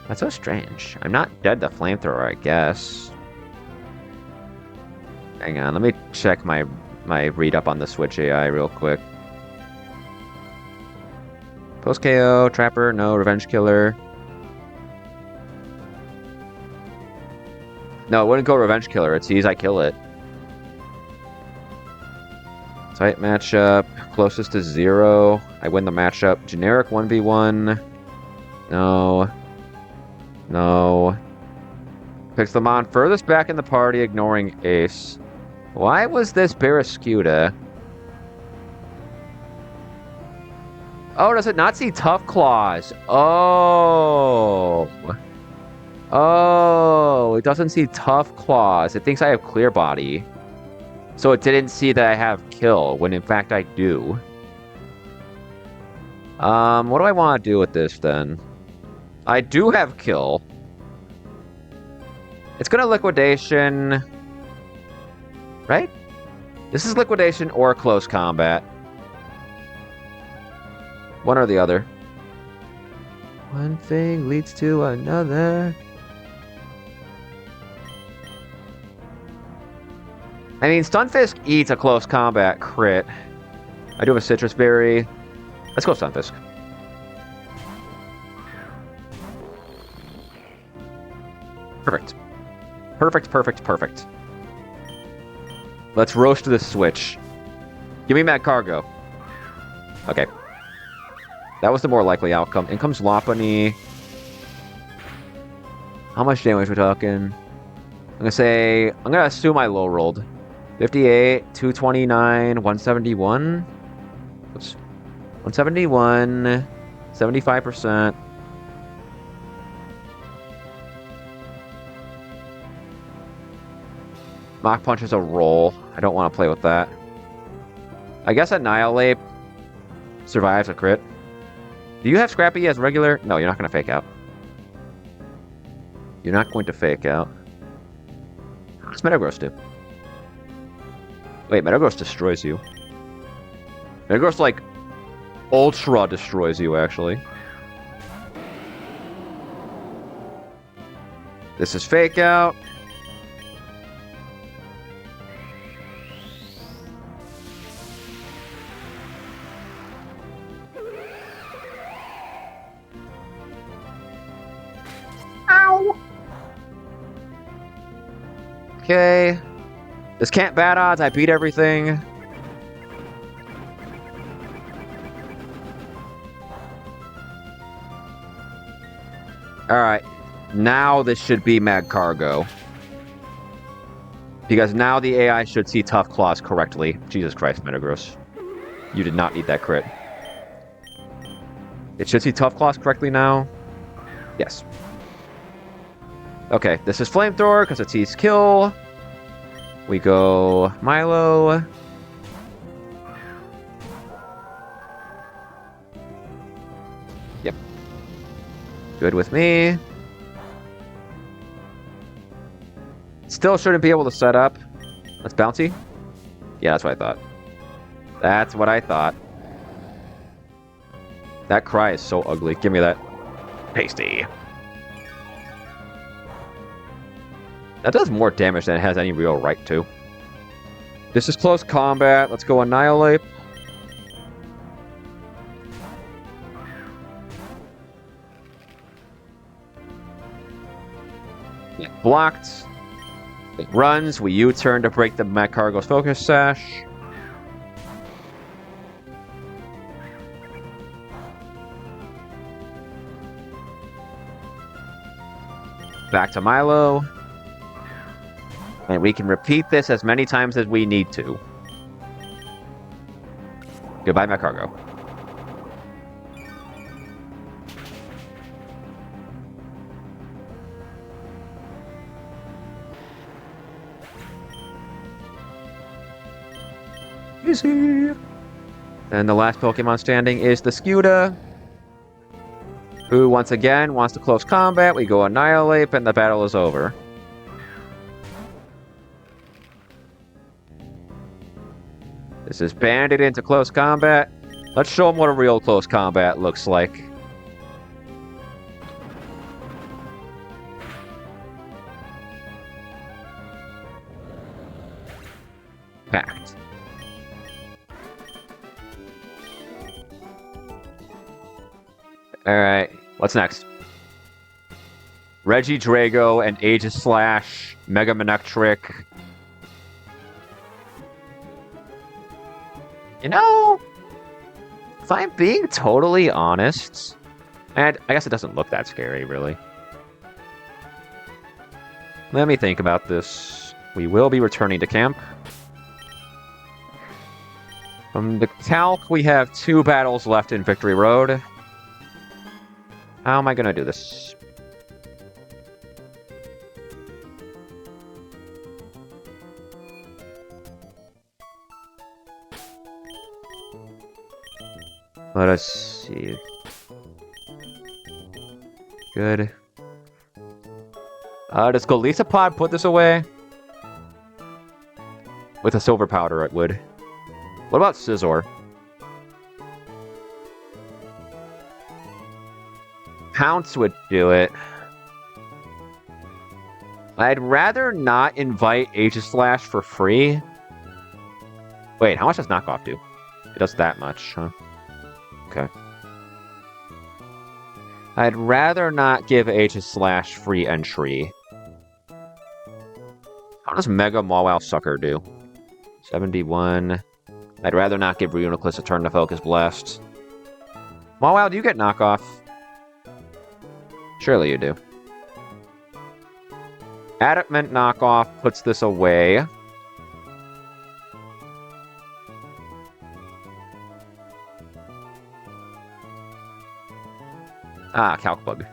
That's so strange. I'm not dead to Flamethrower, I guess. Hang on, let me check my read-up on the Switch AI real quick. Post KO, Trapper, no, Revenge Killer. No, it wouldn't go Revenge Killer. It sees I kill it. Tight matchup, closest to 0. I win the matchup. Generic 1v1. No. No. Picks the mon furthest back in the party, ignoring Ace. Why was this Barraskewda? Oh, does it not see Tough Claws? Oh. Oh, it doesn't see Tough Claws. It thinks I have Clear Body. So it didn't see that I have Kill, when in fact I do. What do I want to do with this then? I do have Kill. It's gonna Liquidation. Right? This is Liquidation or Close Combat. One or the other. One thing leads to another. I mean, Stunfisk eats a close combat crit. I do have a Citrus Berry. Let's go Stunfisk. Perfect. Perfect, perfect, perfect. Let's roast this switch. Give me Mad Cargo. Okay. That was the more likely outcome. In comes Lopunny. How much damage are we talking? I'm gonna assume I low rolled. 58, 229, 171. Oops. 171, 75%. Mach Punch is a roll. I don't want to play with that. I guess Annihilate survives a crit. Do you have Scrappy as regular? No, you're not going to fake out. You're not going to fake out. What's Metagross do? Wait, Metagross destroys you. Metagross, like, ultra destroys you, actually. This is fake out. Ow! Okay. This can't bad odds. I beat everything. Alright. Now this should be Mad Cargo. Because now the AI should see Tough Claws correctly. Jesus Christ, Metagross. You did not need that crit. It should see Tough Claws correctly now. Yes. Okay, this is Flamethrower because it sees kill. We go Milo. Yep. Good with me. Still shouldn't be able to set up. That's bouncy? Yeah, that's what I thought. That's what I thought. That cry is so ugly. Give me that. Pasty. That does more damage than it has any real right to. This is close combat. Let's go Annihilate. Yeah, blocked. It runs. We U-turn to break the Mad Cargo's Focus Sash. Back to Milo. And we can repeat this as many times as we need to. Goodbye, Mad Cargo. Easy. And the last Pokemon standing is the Scuda, who once again wants to close combat. We go Annihilate, and the battle is over. This is banded into close combat. Let's show them what a real close combat looks like. Packed. Alright, what's next? Regidrago and Aegislash, Mega Manectric. You know, if I'm being totally honest, and I guess it doesn't look that scary, really. Let me think about this. We will be returning to camp. From the calc, we have 2 battles left in Victory Road. How am I going to do this? Let us see. Good. Does Golisopod put this away? With a silver powder, it would. What about Scizor? Pounce would do it. I'd rather not invite Aegislash for free. Wait, how much does knockoff do? It does that much, huh? Okay. I'd rather not give Aegislash free entry. How does Mega Mawile Sucker do? 71. I'd rather not give Reuniclus a turn to Focus Blast. Mawile, do you get knockoff? Surely you do. Adamant knockoff puts this away. Ah, Calc Bug.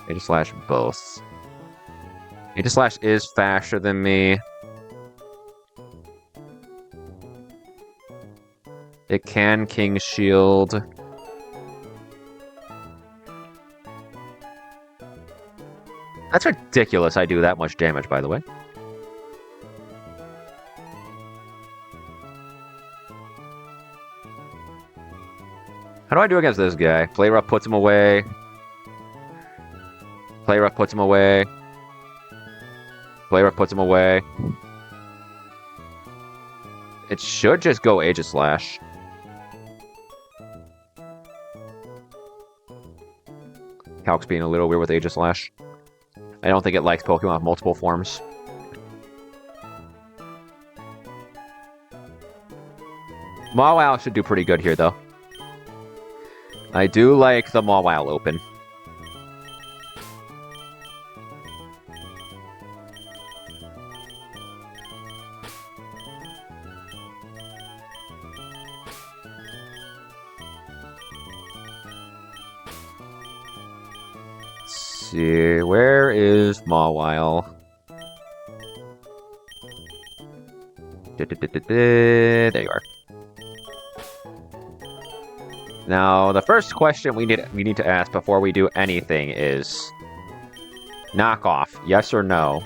Aegislash both. Aegislash is faster than me. It can King Shield. That's ridiculous I do that much damage, by the way. How do I do against this guy? Play Rough puts him away. Play Rough puts him away. Play Rough puts him away. It should just go Aegislash. Calc's being a little weird with Aegislash. I don't think it likes Pokemon with multiple forms. Mawile should do pretty good here, though. I do like the Mawile open. Let's see, where is Mawile? There you are. Now, the first question we need to ask before we do anything is knockoff, yes or no?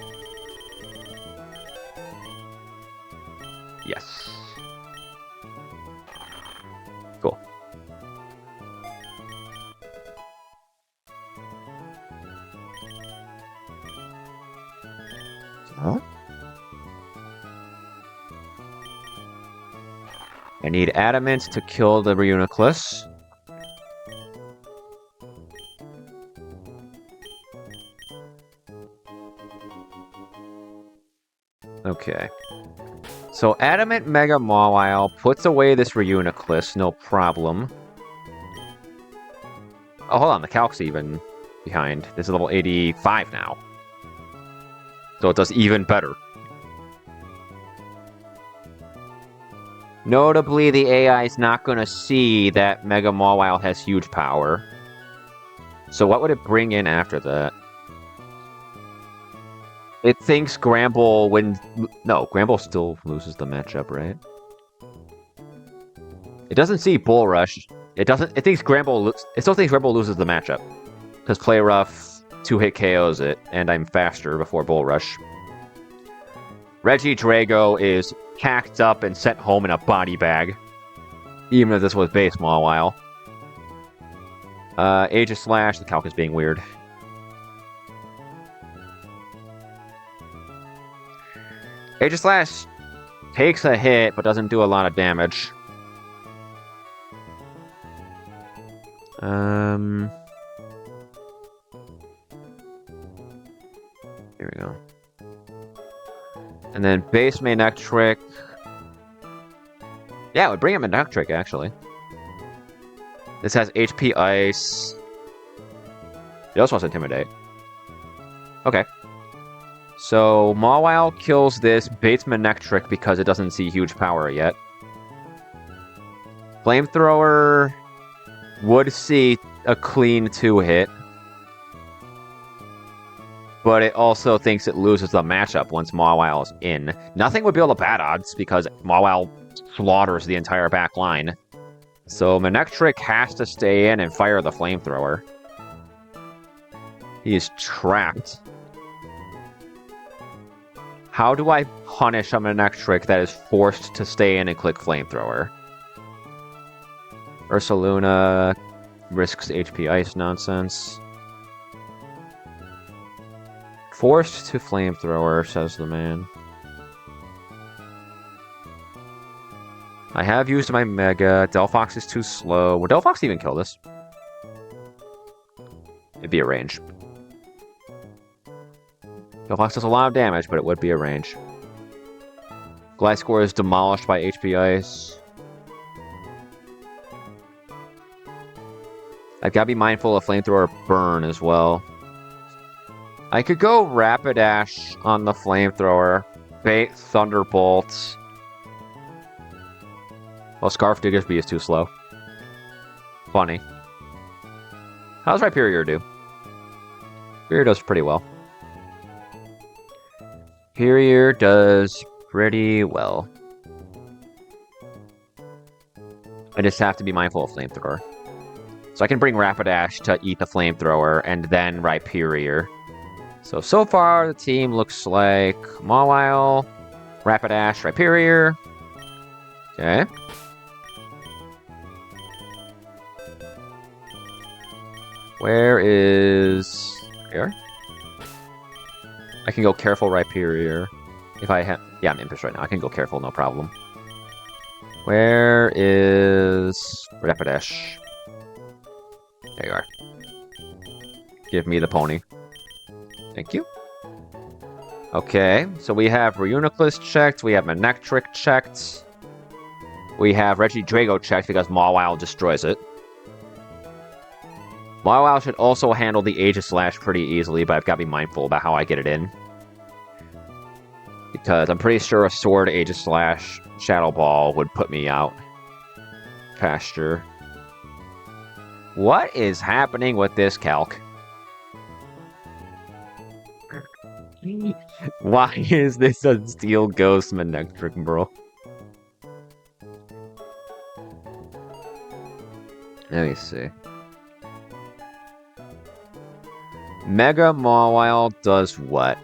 Yes. Cool. Huh? I need Adamant to kill the Reuniclus. Okay. So Adamant Mega Mawile puts away this Reuniclus, no problem. Oh, hold on, the Calc's even behind. This is level 85 now. So it does even better. Notably, the AI is not going to see that Mega Mawile has huge power. So what would it bring in after that? It thinks Gramble wins... No, Gramble still loses the matchup, right? It doesn't see Bull Rush. It thinks Gramble... It still thinks Gramble loses the matchup. Because Play Rough 2-hit KOs it, and I'm faster before Bull Rush. Regidrago is cacked up and sent home in a body bag. Even if this was base Mawile. Aegislash, the Calc is being weird. Aegislash takes a hit, but doesn't do a lot of damage. Here we go. And then base Manectric. Yeah, it would bring him Manectric, actually. This has HP Ice. It also has Intimidate. Okay. So, Mawile kills this, baits Manectric because it doesn't see huge power yet. Flamethrower would see a clean 2-hit. But it also thinks it loses the matchup once Mawile is in. Nothing would be able to bad odds because Mawile slaughters the entire back line. So Manectric has to stay in and fire the Flamethrower. He is trapped. How do I punish a Manectric that is forced to stay in and click Flamethrower? Ursaluna, risks HP ice nonsense. Forced to flamethrower, says the man. I have used my Mega. Delphox is too slow. Would Delphox even kill this? It'd be a range. Delphox does a lot of damage, but it would be a range. Gliscor is demolished by HP Ice. I've got to be mindful of Flamethrower Burn as well. I could go Rapidash on the Flamethrower. Bait Thunderbolt. Well, Scarf Diggersby is too slow. Funny. How does Rhyperior do? Rhyperior does pretty well. Rhyperior does pretty well. I just have to be mindful of Flamethrower. So I can bring Rapidash to eat the Flamethrower, and then Rhyperior. So far, the team looks like Mawile, Rapidash, Rhyperior. Okay. Where is... Here? I can go careful Rhyperior. If I have... Yeah, I'm Impish right now. I can go careful, no problem. Where is... Rapidash? There you are. Give me the pony. Thank you. Okay, so we have Reuniclus checked. We have Manectric checked. We have Regidrago checked because Mawile destroys it. Mawile should also handle the Aegislash pretty easily, but I've got to be mindful about how I get it in. Because I'm pretty sure a Sword Aegislash Shadow Ball would put me out. Pasture. What is happening with this calc? Why is this a Steel Ghost Manectric, bro? Let me see. Mega Mawile does what?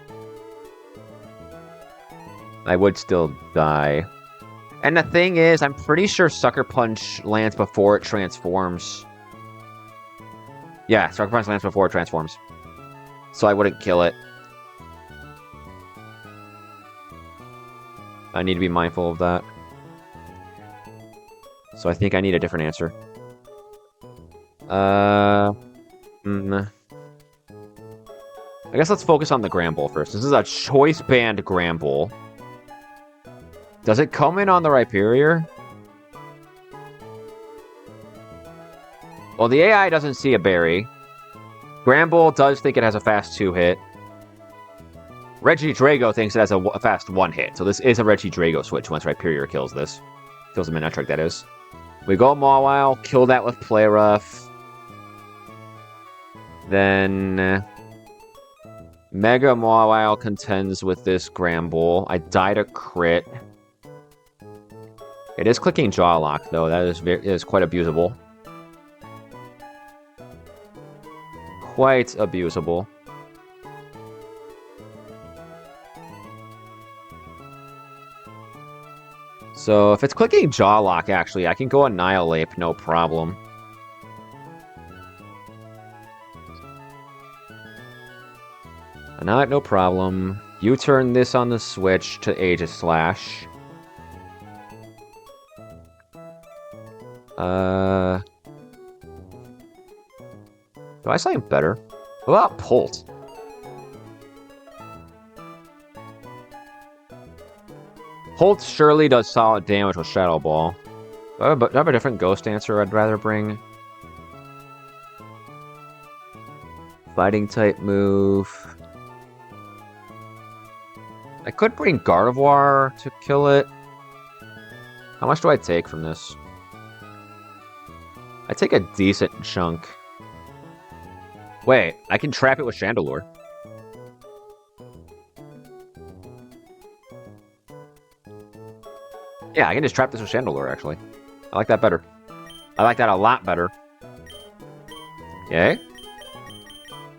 I would still die. And the thing is, I'm pretty sure Sucker Punch lands before it transforms. Yeah, Sucker Punch lands before it transforms. So I wouldn't kill it. I need to be mindful of that. So I think I need a different answer. I guess let's focus on the Gramble first. This is a Choice Band Gramble. Does it come in on the Rhyperior? Well, the AI doesn't see a berry. Gramble does think it has a fast 2-hit. Regidrago thinks it has a fast 1-hit. So this is a Regidrago switch once Rhyperior kills this. Kills the Manectric, that is. We go Mawile, kill that with Play Rough. Then... Mega Mawile contends with this Gramble. I died a crit. It is clicking Jaw Lock, though. That is quite abusable. Quite abusable. So, if it's clicking Jaw Lock, actually, I can go Annihilate, no problem. Annihilate, no problem. You turn this on the switch to Aegislash. Do I say something better? What about Pult? Pult surely does solid damage with Shadow Ball. Do I have a different Ghost answer I'd rather bring? Fighting type move. I could bring Gardevoir to kill it. How much do I take from this? I take a decent chunk. Wait, I can trap it with Chandelure. Yeah, I can just trap this with Chandelure, actually. I like that better. I like that a lot better. Okay.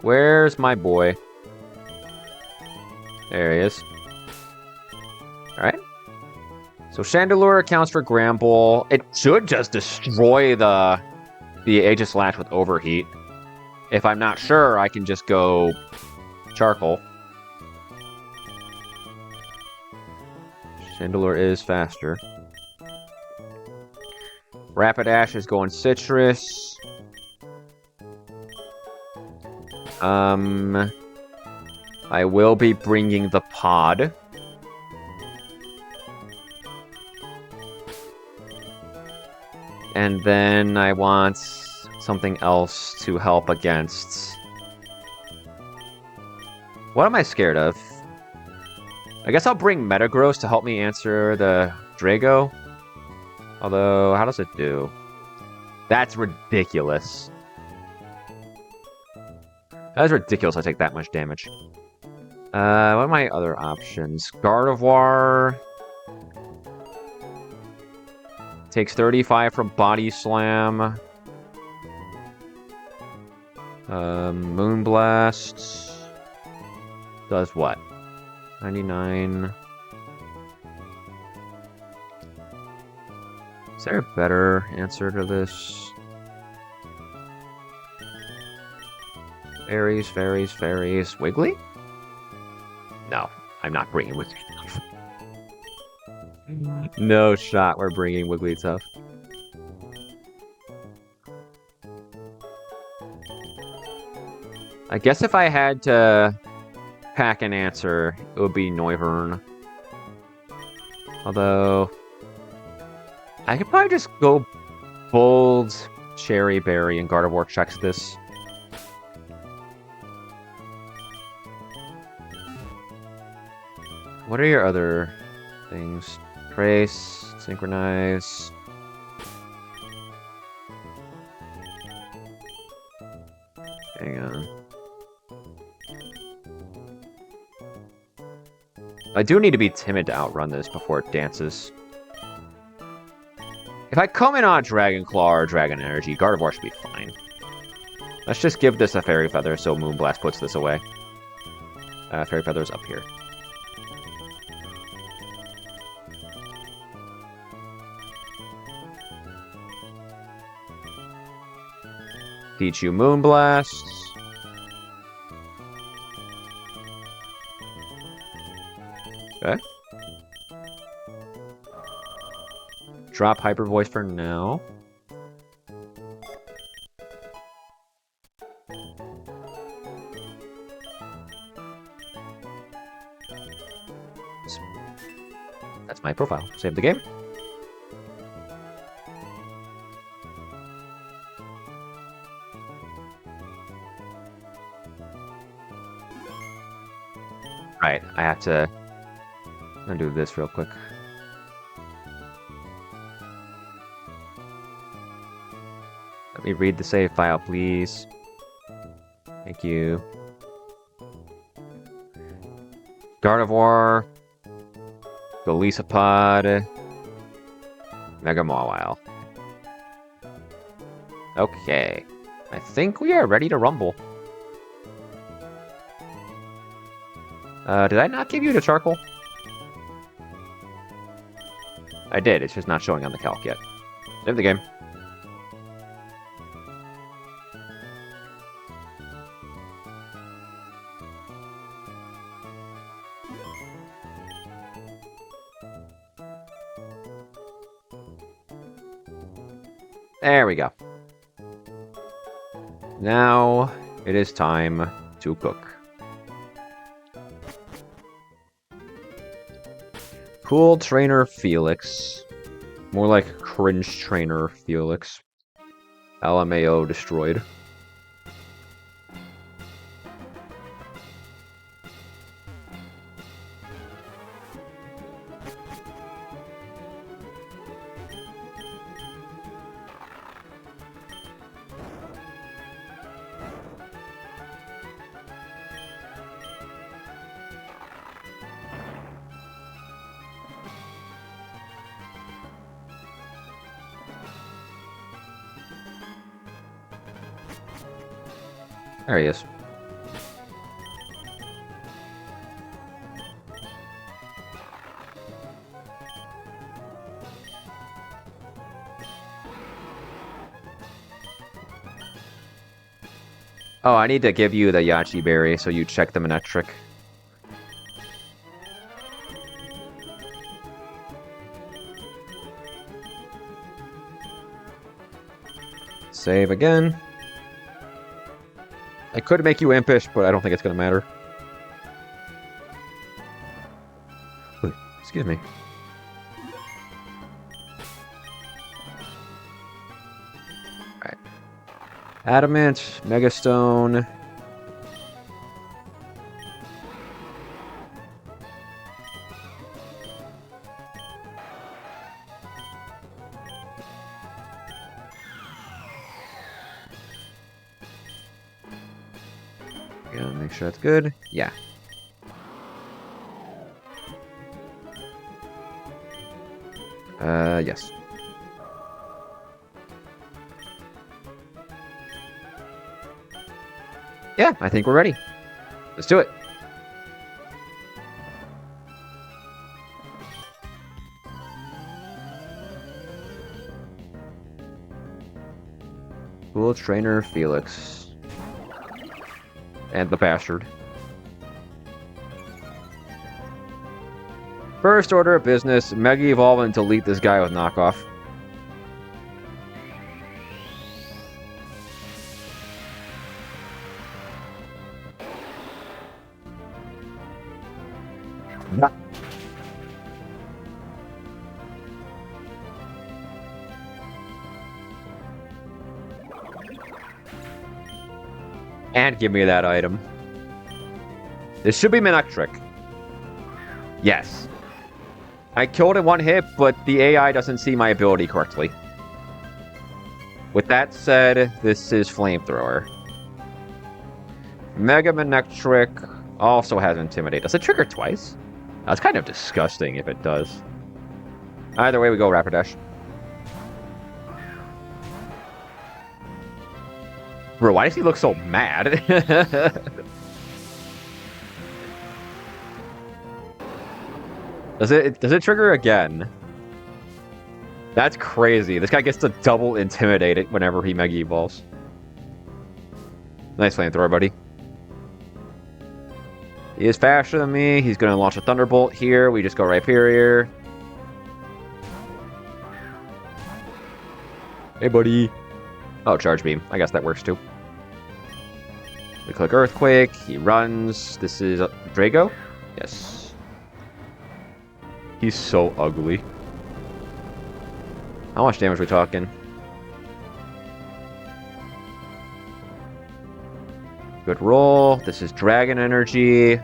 Where's my boy? There he is. Alright. So Chandelure accounts for Gramble. It should just destroy the the Aegis Lash with Overheat. If I'm not sure, I can just go Charcoal. Chandelure is faster. Rapidash is going Citrus. I will be bringing the Pod. And then I want something else to help against... What am I scared of? I guess I'll bring Metagross to help me answer the Drago. Although, how does it do? That's ridiculous. That is ridiculous I take that much damage. What are my other options? Gardevoir... Takes 35 from Body Slam. Moonblast... Does what? 99... Is there a better answer to this? Fairies, fairies, fairies. Wiggly? No, I'm not bringing Wigglytuff. No shot we're bringing Wigglytuff. I guess if I had to pack an answer, it would be Noivern. Although... I could probably just go Bold, Cherry Berry, and Gardevoir checks this. What are your other things? Trace, Synchronize. Hang on. I do need to be timid to outrun this before it dances. If I come in on Dragon Claw or Dragon Energy, Gardevoir should be fine. Let's just give this a Fairy Feather so Moonblast puts this away. Fairy Feather's up here. Teach you Moonblast. Okay. Drop Hyper Voice for now. That's my profile. Save the game. Right, I have to... I'm gonna do this real quick. Let me read the save file, please. Thank you. Gardevoir. Golisopod. Mega Mawile. Okay. I think we are ready to rumble. Did I not give you the charcoal? I did, it's just not showing on the calc yet. Save the game. There we go. Now it is time to cook. Cool Trainer Felix. More like Cringe Trainer Felix. LMAO destroyed. There he is. Oh, I need to give you the Yachi Berry so you check the Manectric. Save again. I could make you impish, but I don't think it's going to matter. Ooh, excuse me. Alright. Adamant, Megastone. Yeah, make sure that's good. Yeah. Yes. Yeah, I think we're ready. Let's do it. Cool Trainer Felix. And the bastard. First order of business, Mega Evolve and delete this guy with knockoff. And give me that item. This should be Manectric. Yes. I killed in one hit, but the AI doesn't see my ability correctly. With that said, this is Flamethrower. Mega Manectric also has Intimidate. Does it trigger twice? That's kind of disgusting if it does. Either way, we go Rapidash. Bro, why does he look so mad? Does it trigger again? That's crazy. This guy gets to double intimidate it whenever he Mega Evolves. Nice Flamethrower, buddy. He is faster than me. He's going to launch a Thunderbolt here. We just go Rhyperior. Hey, buddy. Oh, Charge Beam. I guess that works, too. We click Earthquake. He runs. This is Drago? Yes. He's so ugly. How much damage are we talking? Good roll. This is Dragon Energy.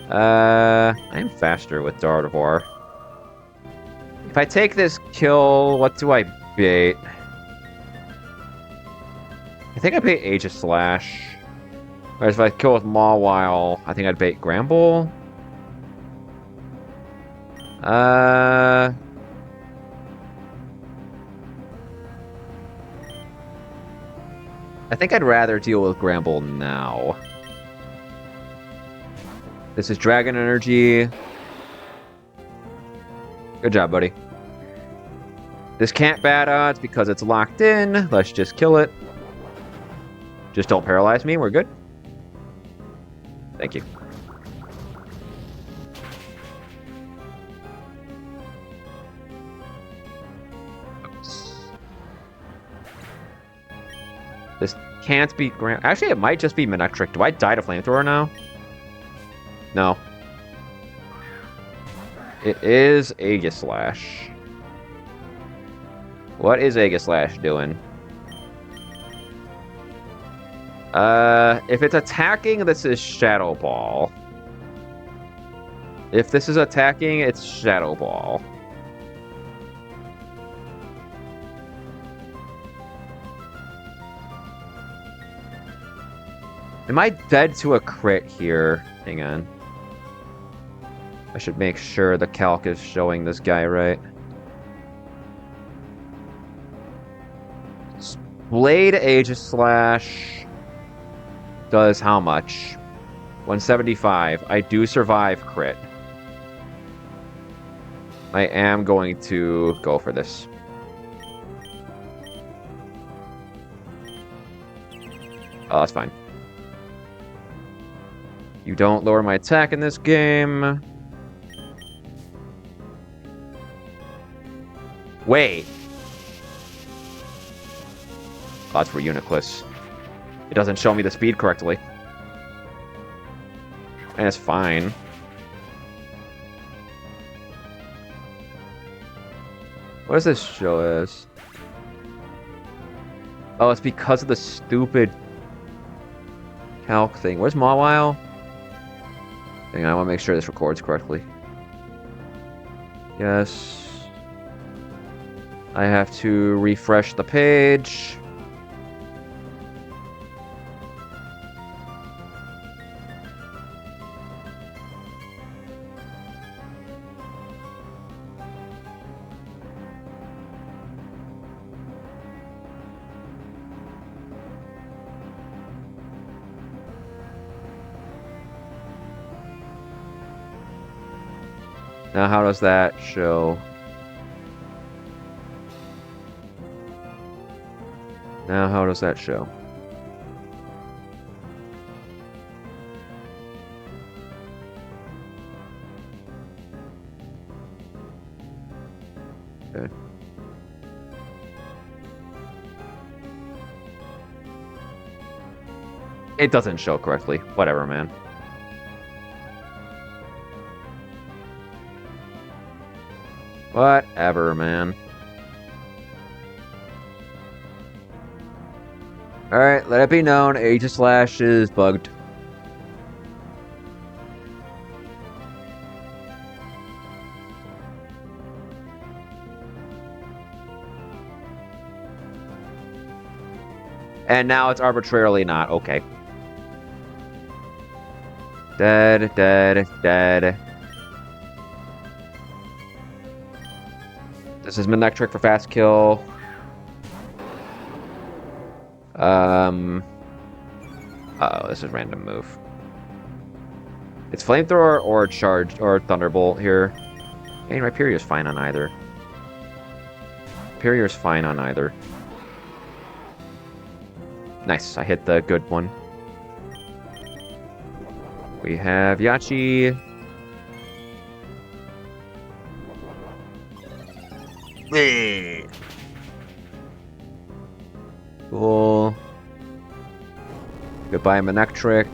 I'm faster with Gardevoir. If I take this kill, what do I bait? I think I bait Aegis Slash. Whereas if I kill with Mawile, I think I'd bait Gramble. I think I'd rather deal with Gramble now. This is Dragon Energy. Good job, buddy. This can't bad odds because it's locked in. Let's just kill it. Just don't paralyze me. We're good. Thank you. This can't be Grand. Actually, it might just be Manectric. Do I die to Flamethrower now? No. It is Aegis Slash. What is Aegis Slash doing? If it's attacking, this is Shadow Ball. If this is attacking, it's Shadow Ball. Am I dead to a crit here? Hang on. I should make sure the calc is showing this guy right. Blade Aegis Slash does how much? 175. I do survive crit. I am going to go for this. Oh, that's fine. You don't lower my attack in this game. Wait. Oh, that's for Uniclus. It doesn't show me the speed correctly. And it's fine. What does this show as? Oh, it's because of the stupid calc thing. Where's Mawile? Hang on, I want to make sure this records correctly. Yes. I have to refresh the page. Now, how does that show? Now, how does that show? Okay. It doesn't show correctly. Whatever, man. Whatever, man. Alright, let it be known, Aegislash is bugged. And now it's arbitrarily not. Okay. Dead, dead, dead. This is Midnight Trick for fast kill. Uh-oh, this is random move. It's Flamethrower or Charge or Thunderbolt here. And Rhyperior's fine on either. Rhyperior's fine on either. Nice, I hit the good one. We have Yachi. Cool. Goodbye, Manectric.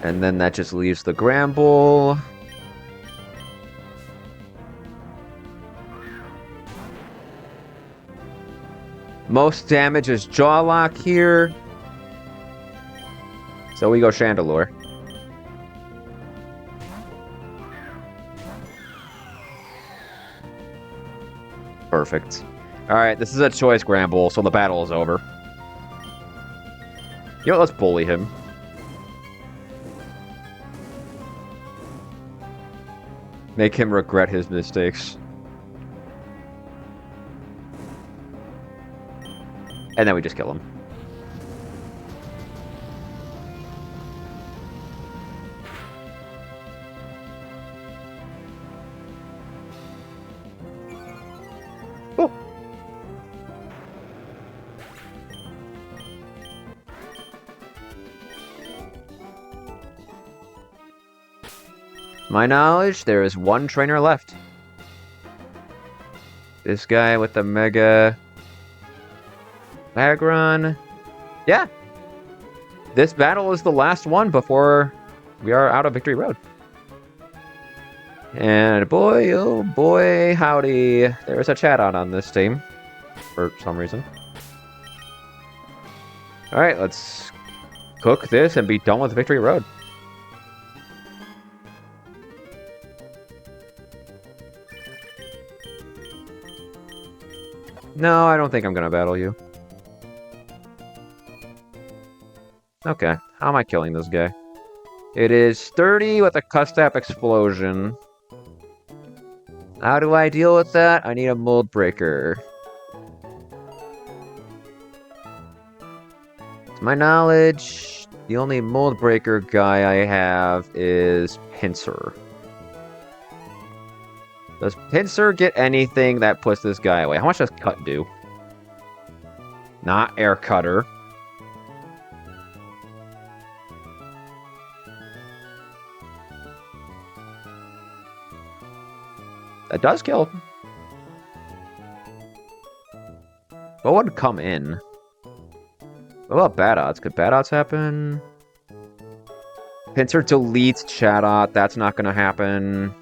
And then that just leaves the Gramble. Most damage is Jawlock here. So we go Chandelure. Perfect. Alright, this is a choice Gramble, so the battle is over. You know, let's bully him. Make him regret his mistakes. And then we just kill him. Oh. To my knowledge, there is one trainer left. This guy with the Mega Agron. Yeah. This battle is the last one before we are out of Victory Road. And boy, oh boy, howdy. There's a chat on this team. For some reason. Alright, let's cook this and be done with Victory Road. No, I don't think I'm gonna battle you. Okay, how am I killing this guy? It is sturdy with a Custap Explosion. How do I deal with that? I need a Mold Breaker. To my knowledge, the only Mold Breaker guy I have is Pinsir. Does Pincer get anything that puts this guy away? How much does Cut do? Not Air Cutter. That does kill. What would come in? What about bad odds? Could bad odds happen? Pincer deletes Chatot. That's not going to happen.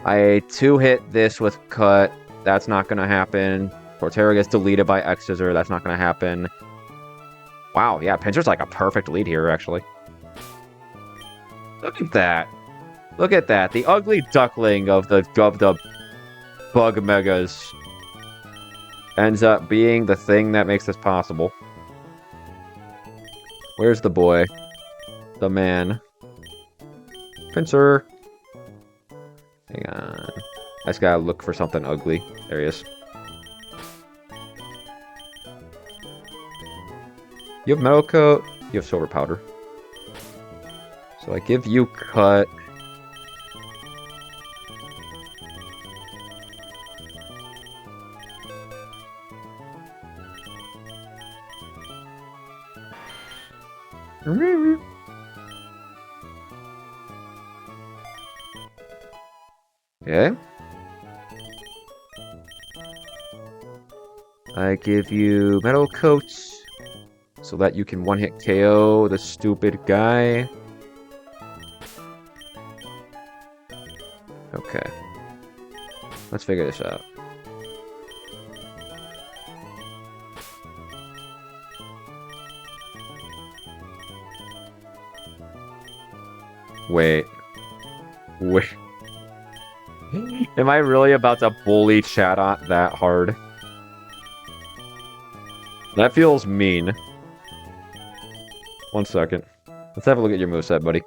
I 2-hit this with Cut. That's not going to happen. Torterra gets deleted by X-Scissor. That's not going to happen. Wow, yeah, Pincer's like a perfect lead here, actually. Look at that. Look at that. The ugly duckling of the Bug Megas ends up being the thing that makes this possible. Where's the boy? The man. Pincer. Hang on. I just gotta look for something ugly. There he is. You have Metal Coat. You have Silver Powder. So I give you Cut. Okay. I give you Metal Coats so that you can one-hit KO the stupid guy. Okay. Let's figure this out. Wait. Am I really about to bully Chatot that hard? That feels mean. 1 second. Let's have a look at your moveset, buddy.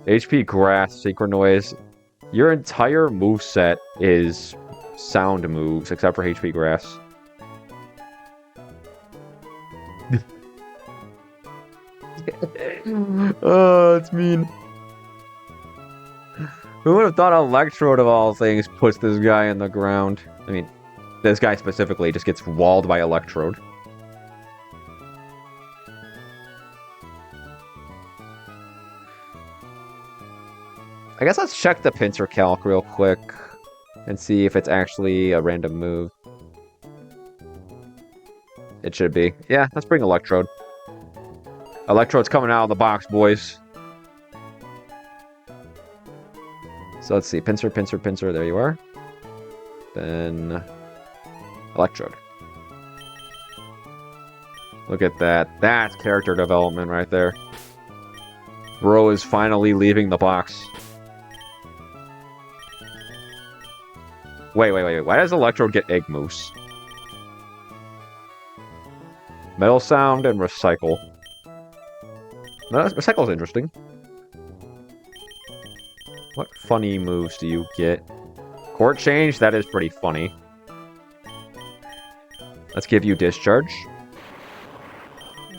HP Grass, Secret Noise. Your entire moveset is sound moves, except for HP Grass. Oh, it's mean. Who would have thought Electrode, of all things, puts this guy in the ground? I mean, this guy specifically just gets walled by Electrode. I guess let's check the Pincer calc real quick and see if it's actually a random move. It should be. Yeah, let's bring Electrode. Electrode's coming out of the box, boys. So let's see. Pincer, Pincer, Pincer. There you are. Then Electrode. Look at that. That's character development right there. Bro is finally leaving the box. Wait. Why does Electrode get Egg Moose? Metal Sound and Recycle. No, Recycle's interesting. What funny moves do you get? Court Change? That is pretty funny. Let's give you Discharge.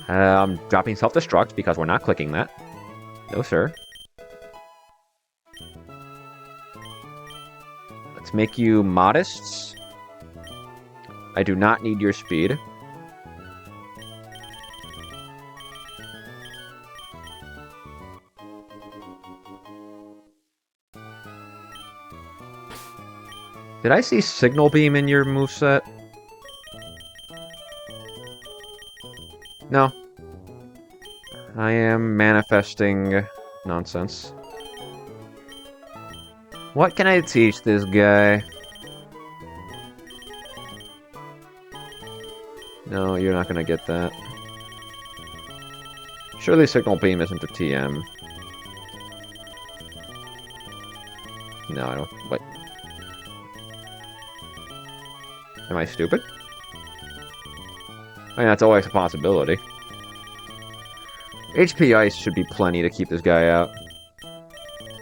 Dropping Self-Destruct because we're not clicking that. No, sir. Let's make you Modest. I do not need your speed. Did I see Signal Beam in your moveset? No. I am manifesting nonsense. What can I teach this guy? No, you're not gonna get that. Surely Signal Beam isn't a TM. No, I don't. What? Am I stupid? I mean, that's always a possibility. HP Ice should be plenty to keep this guy out.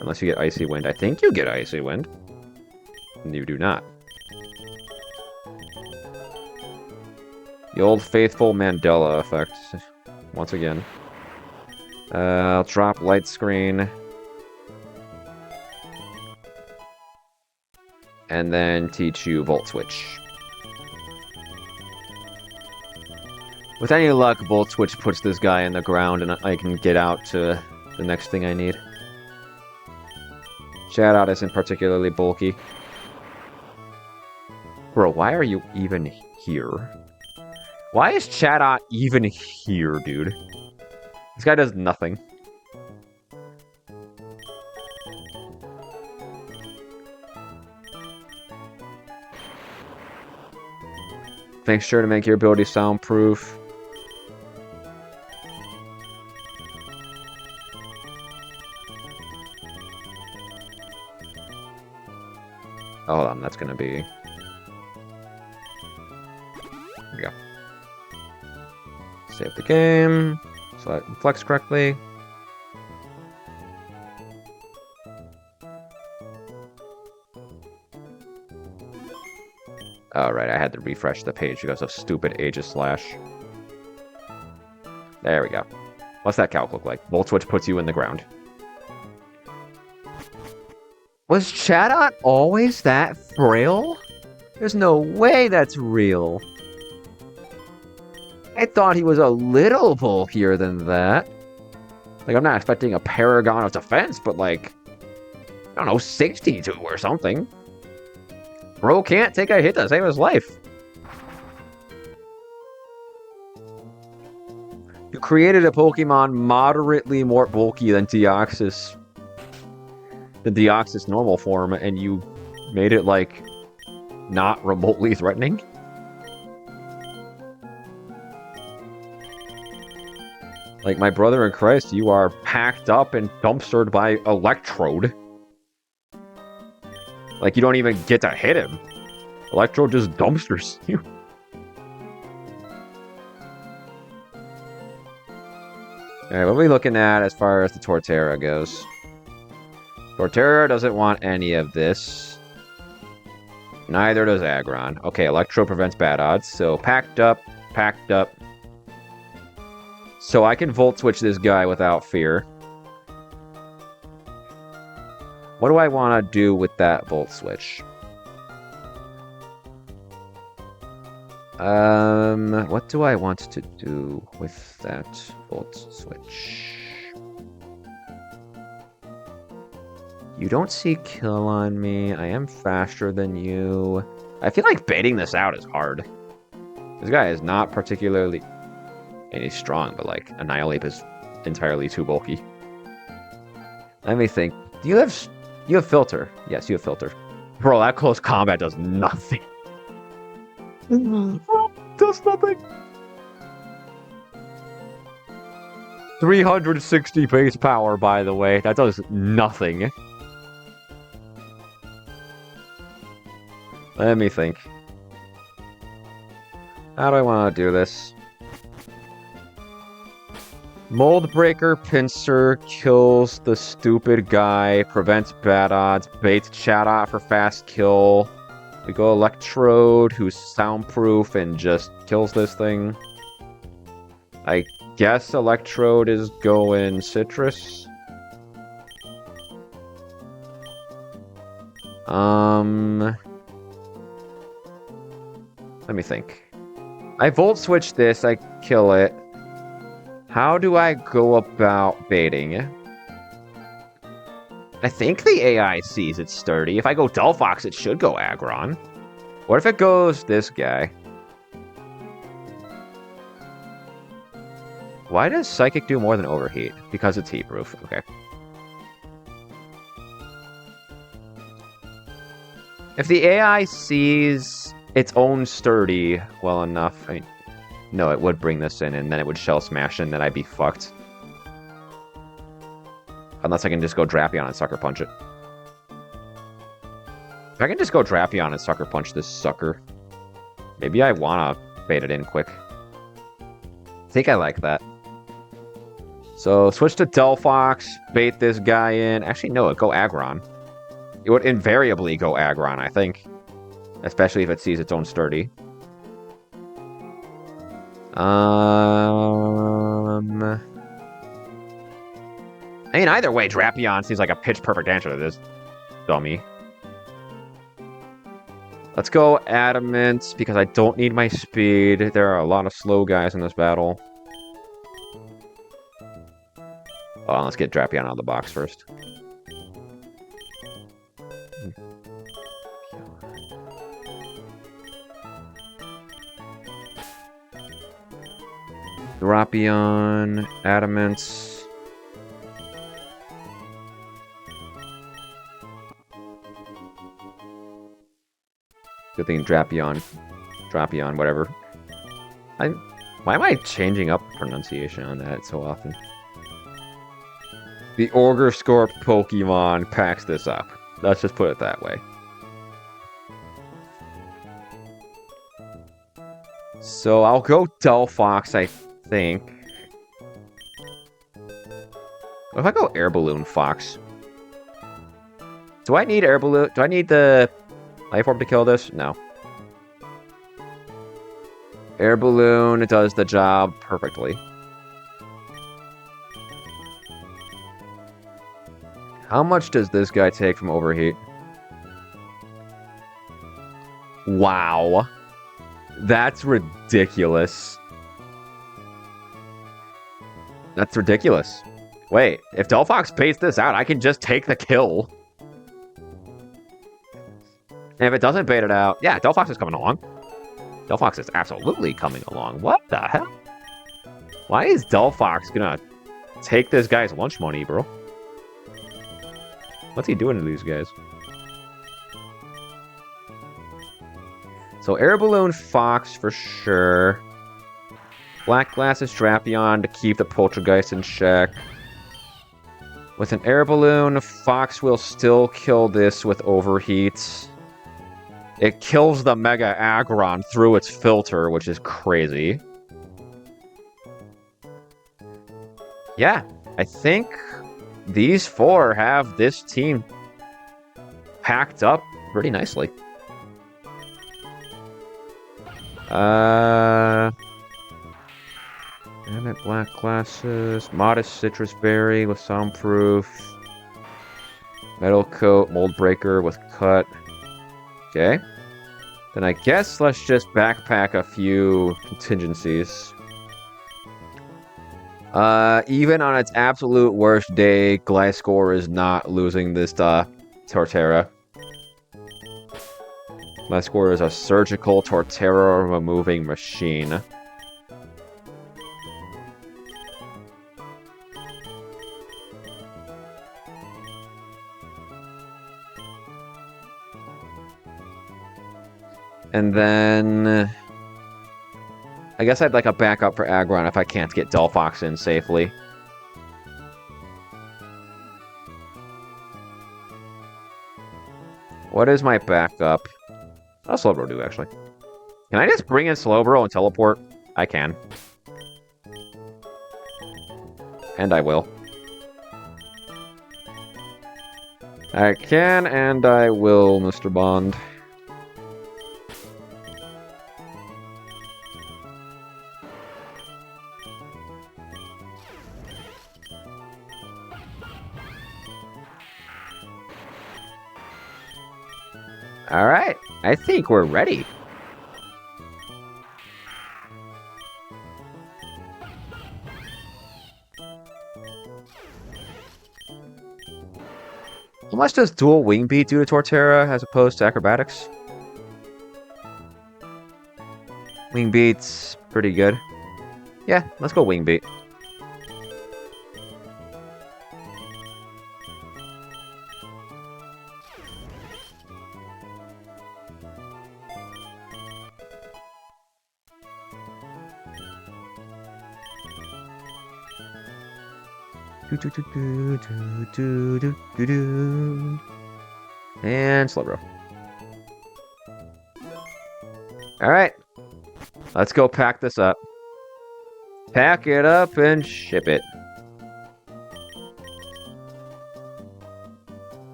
Unless you get Icy Wind. I think you get Icy Wind. You do not. The old faithful Mandela effect. Once again. I'll drop Light Screen. and then teach you Volt Switch. With any luck, Volt Switch puts this guy in the ground and I can get out to the next thing I need. Shadow isn't particularly bulky. Bro, why are you even here? Why is Chatot even here, dude? This guy does nothing. Make sure to make your ability soundproof. Oh, hold on, that's gonna be... There we go. Save the game, so I can flex correctly. Alright, I had to refresh the page because of stupid Aegis Slash. There we go. What's that calc look like? Volt Switch puts you in the ground. Was Chatot always that frail? There's no way that's real. I thought he was a little bulkier than that. Like, I'm not expecting a paragon of defense, but like, I don't know, 62 or something. Bro can't take a hit to save his life. You created a Pokemon moderately more bulky than Deoxys. The Deoxys normal form, and you made it, like, not remotely threatening? Like, my brother in Christ, you are packed up and dumpstered by Electrode. Like, you don't even get to hit him. Electrode just dumpsters you. Alright, what are we looking at as far as the Torterra goes? Torterra doesn't want any of this. Neither does Aggron. Okay, Electro prevents bad odds, so packed up, packed up. So I can Volt Switch this guy without fear. What do I want to do with that Volt Switch? What do I want to do with that Volt Switch? You don't see kill on me. I am faster than you. I feel like baiting this out is hard. This guy is not particularly... And he's strong, but like, Annihilate is entirely too bulky. Let me think. Do you have... You have Filter. Yes, you have Filter. Bro, that close combat does nothing. Does nothing. 360 base power, by the way. That does nothing. Let me think. How do I want to do this? Mold Breaker Pincer kills the stupid guy, prevents bad odds, baits Chatot for fast kill. We go Electrode, who's soundproof and just kills this thing. I guess Electrode is going Citrus. Let me think. I Volt Switch this, I kill it. How do I go about baiting? I think the AI sees it's sturdy. If I go Delphox, it should go Aggron. What if it goes this guy? Why does Psychic do more than Overheat? Because it's heat-proof. Okay. If the AI sees its own sturdy well enough... I mean, no, it would bring this in, and then it would Shell Smash, and then I'd be fucked. Unless I can just go Drapion and Sucker Punch it. If I can just go Drapion and Sucker Punch this sucker, maybe I wanna bait it in quick. I think I like that. So, switch to Delphox, bait this guy in. Actually, no, go Aggron. It would invariably go Aggron, I think. Especially if it sees its own sturdy. I mean, either way, Drapion seems like a pitch-perfect answer to this dummy. Let's go Adamant, because I don't need my speed. There are a lot of slow guys in this battle. Oh, let's get Drapion out of the box first. Drapion, Adamant. Good thing Drapion, whatever. Why am I changing up pronunciation on that so often? The Ogre Scorp Pokemon packs this up. Let's just put it that way. So I'll go Delphox, I think. What if I go Air Balloon Fox? Do I need Air Balloon? Do I need the Life Orb to kill this? No. Air Balloon does the job perfectly. How much does this guy take from Overheat? Wow. That's ridiculous. That's ridiculous. Wait, if Delphox pays this out, I can just take the kill. And if it doesn't bait it out, yeah, Delphox is coming along. Delphox is absolutely coming along. What the hell? Why is Delphox gonna take this guy's lunch money, bro? What's he doing to these guys? So Air Balloon Fox for sure. Black Glasses Drapion to keep the Poltergeist in check. With an Air Balloon, Fox will still kill this with Overheat. It kills the Mega Aggron through its filter, which is crazy. Yeah, I think these four have this team packed up pretty nicely. Damn it, Black Glasses. Modest Citrus Berry with Soundproof. Metal Coat, Mold Breaker with Cut. Okay. Then I guess let's just backpack a few contingencies. Even on its absolute worst day, Gliscor is not losing this to Torterra. Gliscor is a surgical Torterra removing machine. And then I guess I'd like a backup for Aggron if I can't get Delphox in safely. What is my backup? I'll Slowbro do, actually. Can I just bring in Slowbro and teleport? I can. And I will. I can and I will, Mr. Bond. Alright, I think we're ready. How much does dual Wing Beat do to Torterra as opposed to Acrobatics? Wing Beat's pretty good. Yeah, let's go Wing Beat. And Slowbro. Alright. Let's go pack this up. Pack it up and ship it.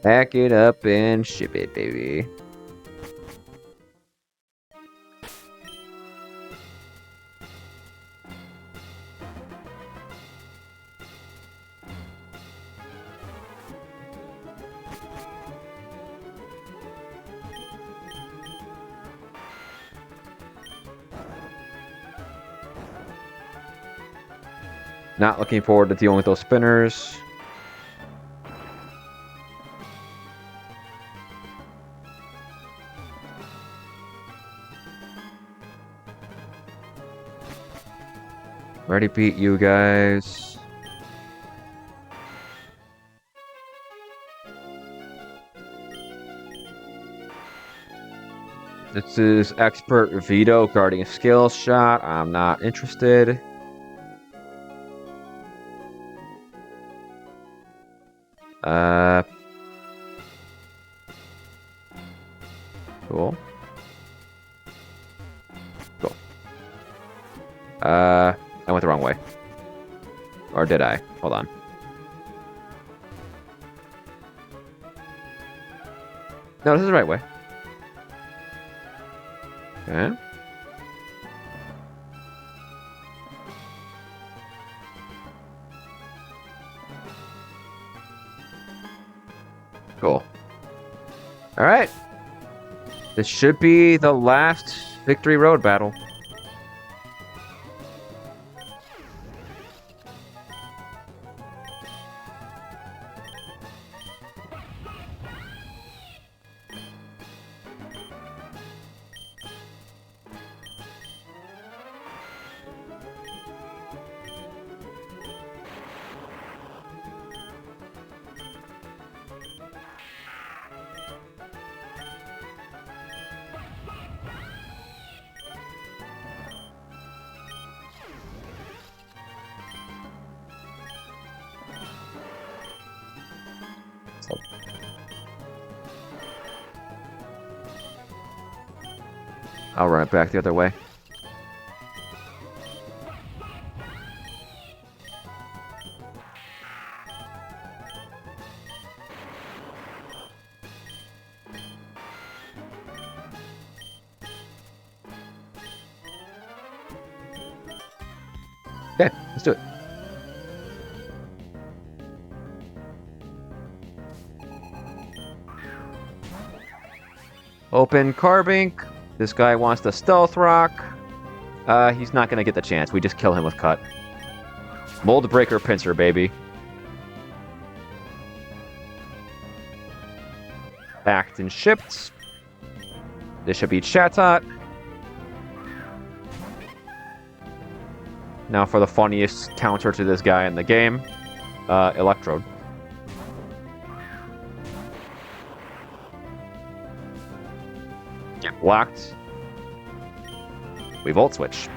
Pack it up and ship it, baby. Not looking forward to dealing with those spinners. Already beat you guys. This is Expert Veto guarding a skill shot. I'm not interested. Cool. Cool. I went the wrong way. Or did I? Hold on. No, this is the right way. Okay. Cool. All right. This should be the last Victory Road battle. I'll run it back the other way. Okay, let's do it. Open Carbink. This guy wants the Stealth Rock. He's not going to get the chance. We just kill him with Cut. Mold Breaker Pincer, baby. Packed and shipped. This should be Chatot. Now for the funniest counter to this guy in the game. Electrode. Blocked. We Volt Switch.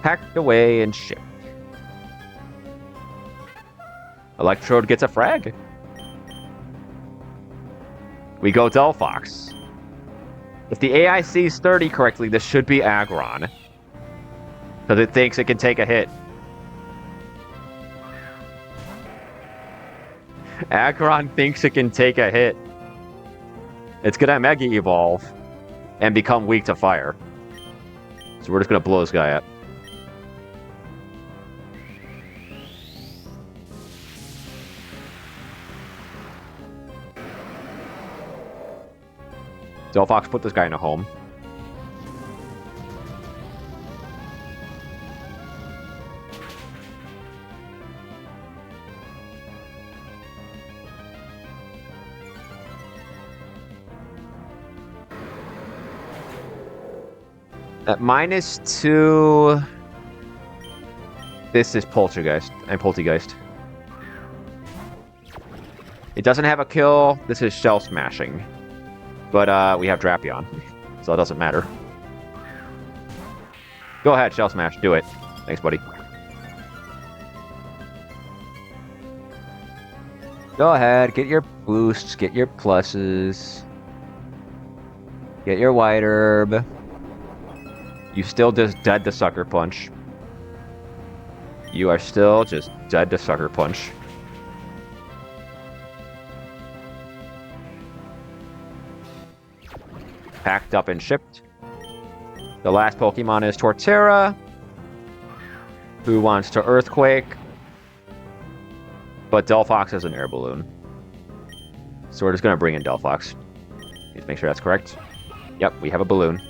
Packed away and shipped. Electrode gets a frag. We go Delphox. If the AI sees 30 correctly, this should be Aggron. Because it thinks it can take a hit. Aggron thinks it can take a hit. It's gonna Mega Evolve and become weak to fire. So we're just gonna blow this guy up. Delphox put this guy in a home. At -2, this is Poltergeist. I'm Poltergeist. It doesn't have a kill. This is Shell Smashing. But we have Drapion, so it doesn't matter. Go ahead, Shell Smash. Do it. Thanks, buddy. Go ahead. Get your boosts. Get your pluses. Get your White Herb. You still just dead to Sucker Punch. You are still just dead to Sucker Punch. Packed up and shipped. The last Pokemon is Torterra, who wants to Earthquake, but Delphox has an Air Balloon. So we're just going to bring in Delphox. Need to make sure that's correct. Yep, we have a balloon.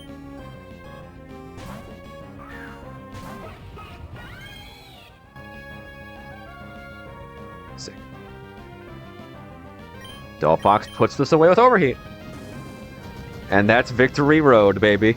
Delphox puts this away with Overheat. And that's Victory Road, baby.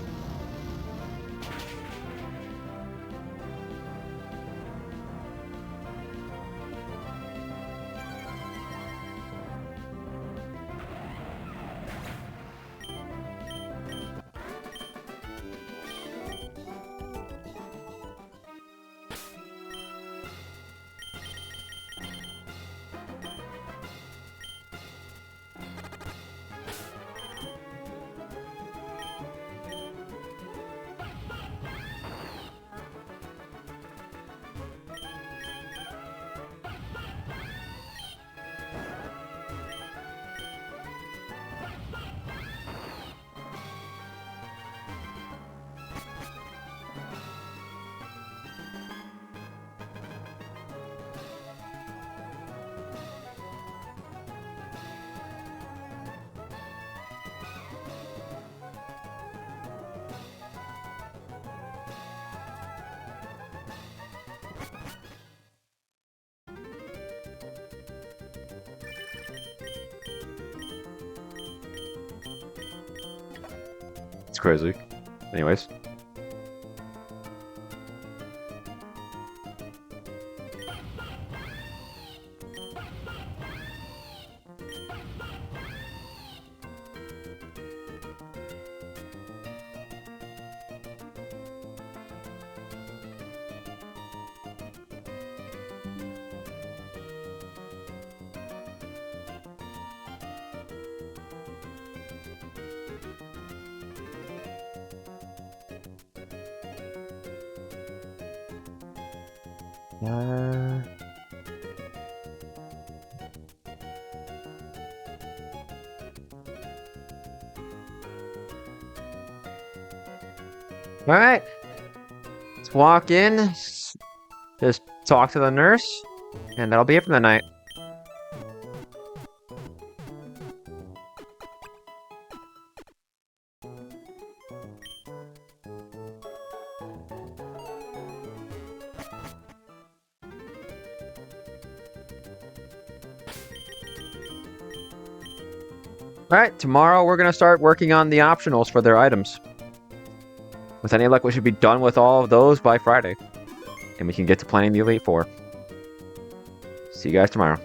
It's crazy. Anyways. All right. Let's walk in, just talk to the nurse, and that'll be it for the night. Alright, tomorrow we're going to start working on the optionals for their items. With any luck, we should be done with all of those by Friday. And we can get to planning the Elite Four. See you guys tomorrow.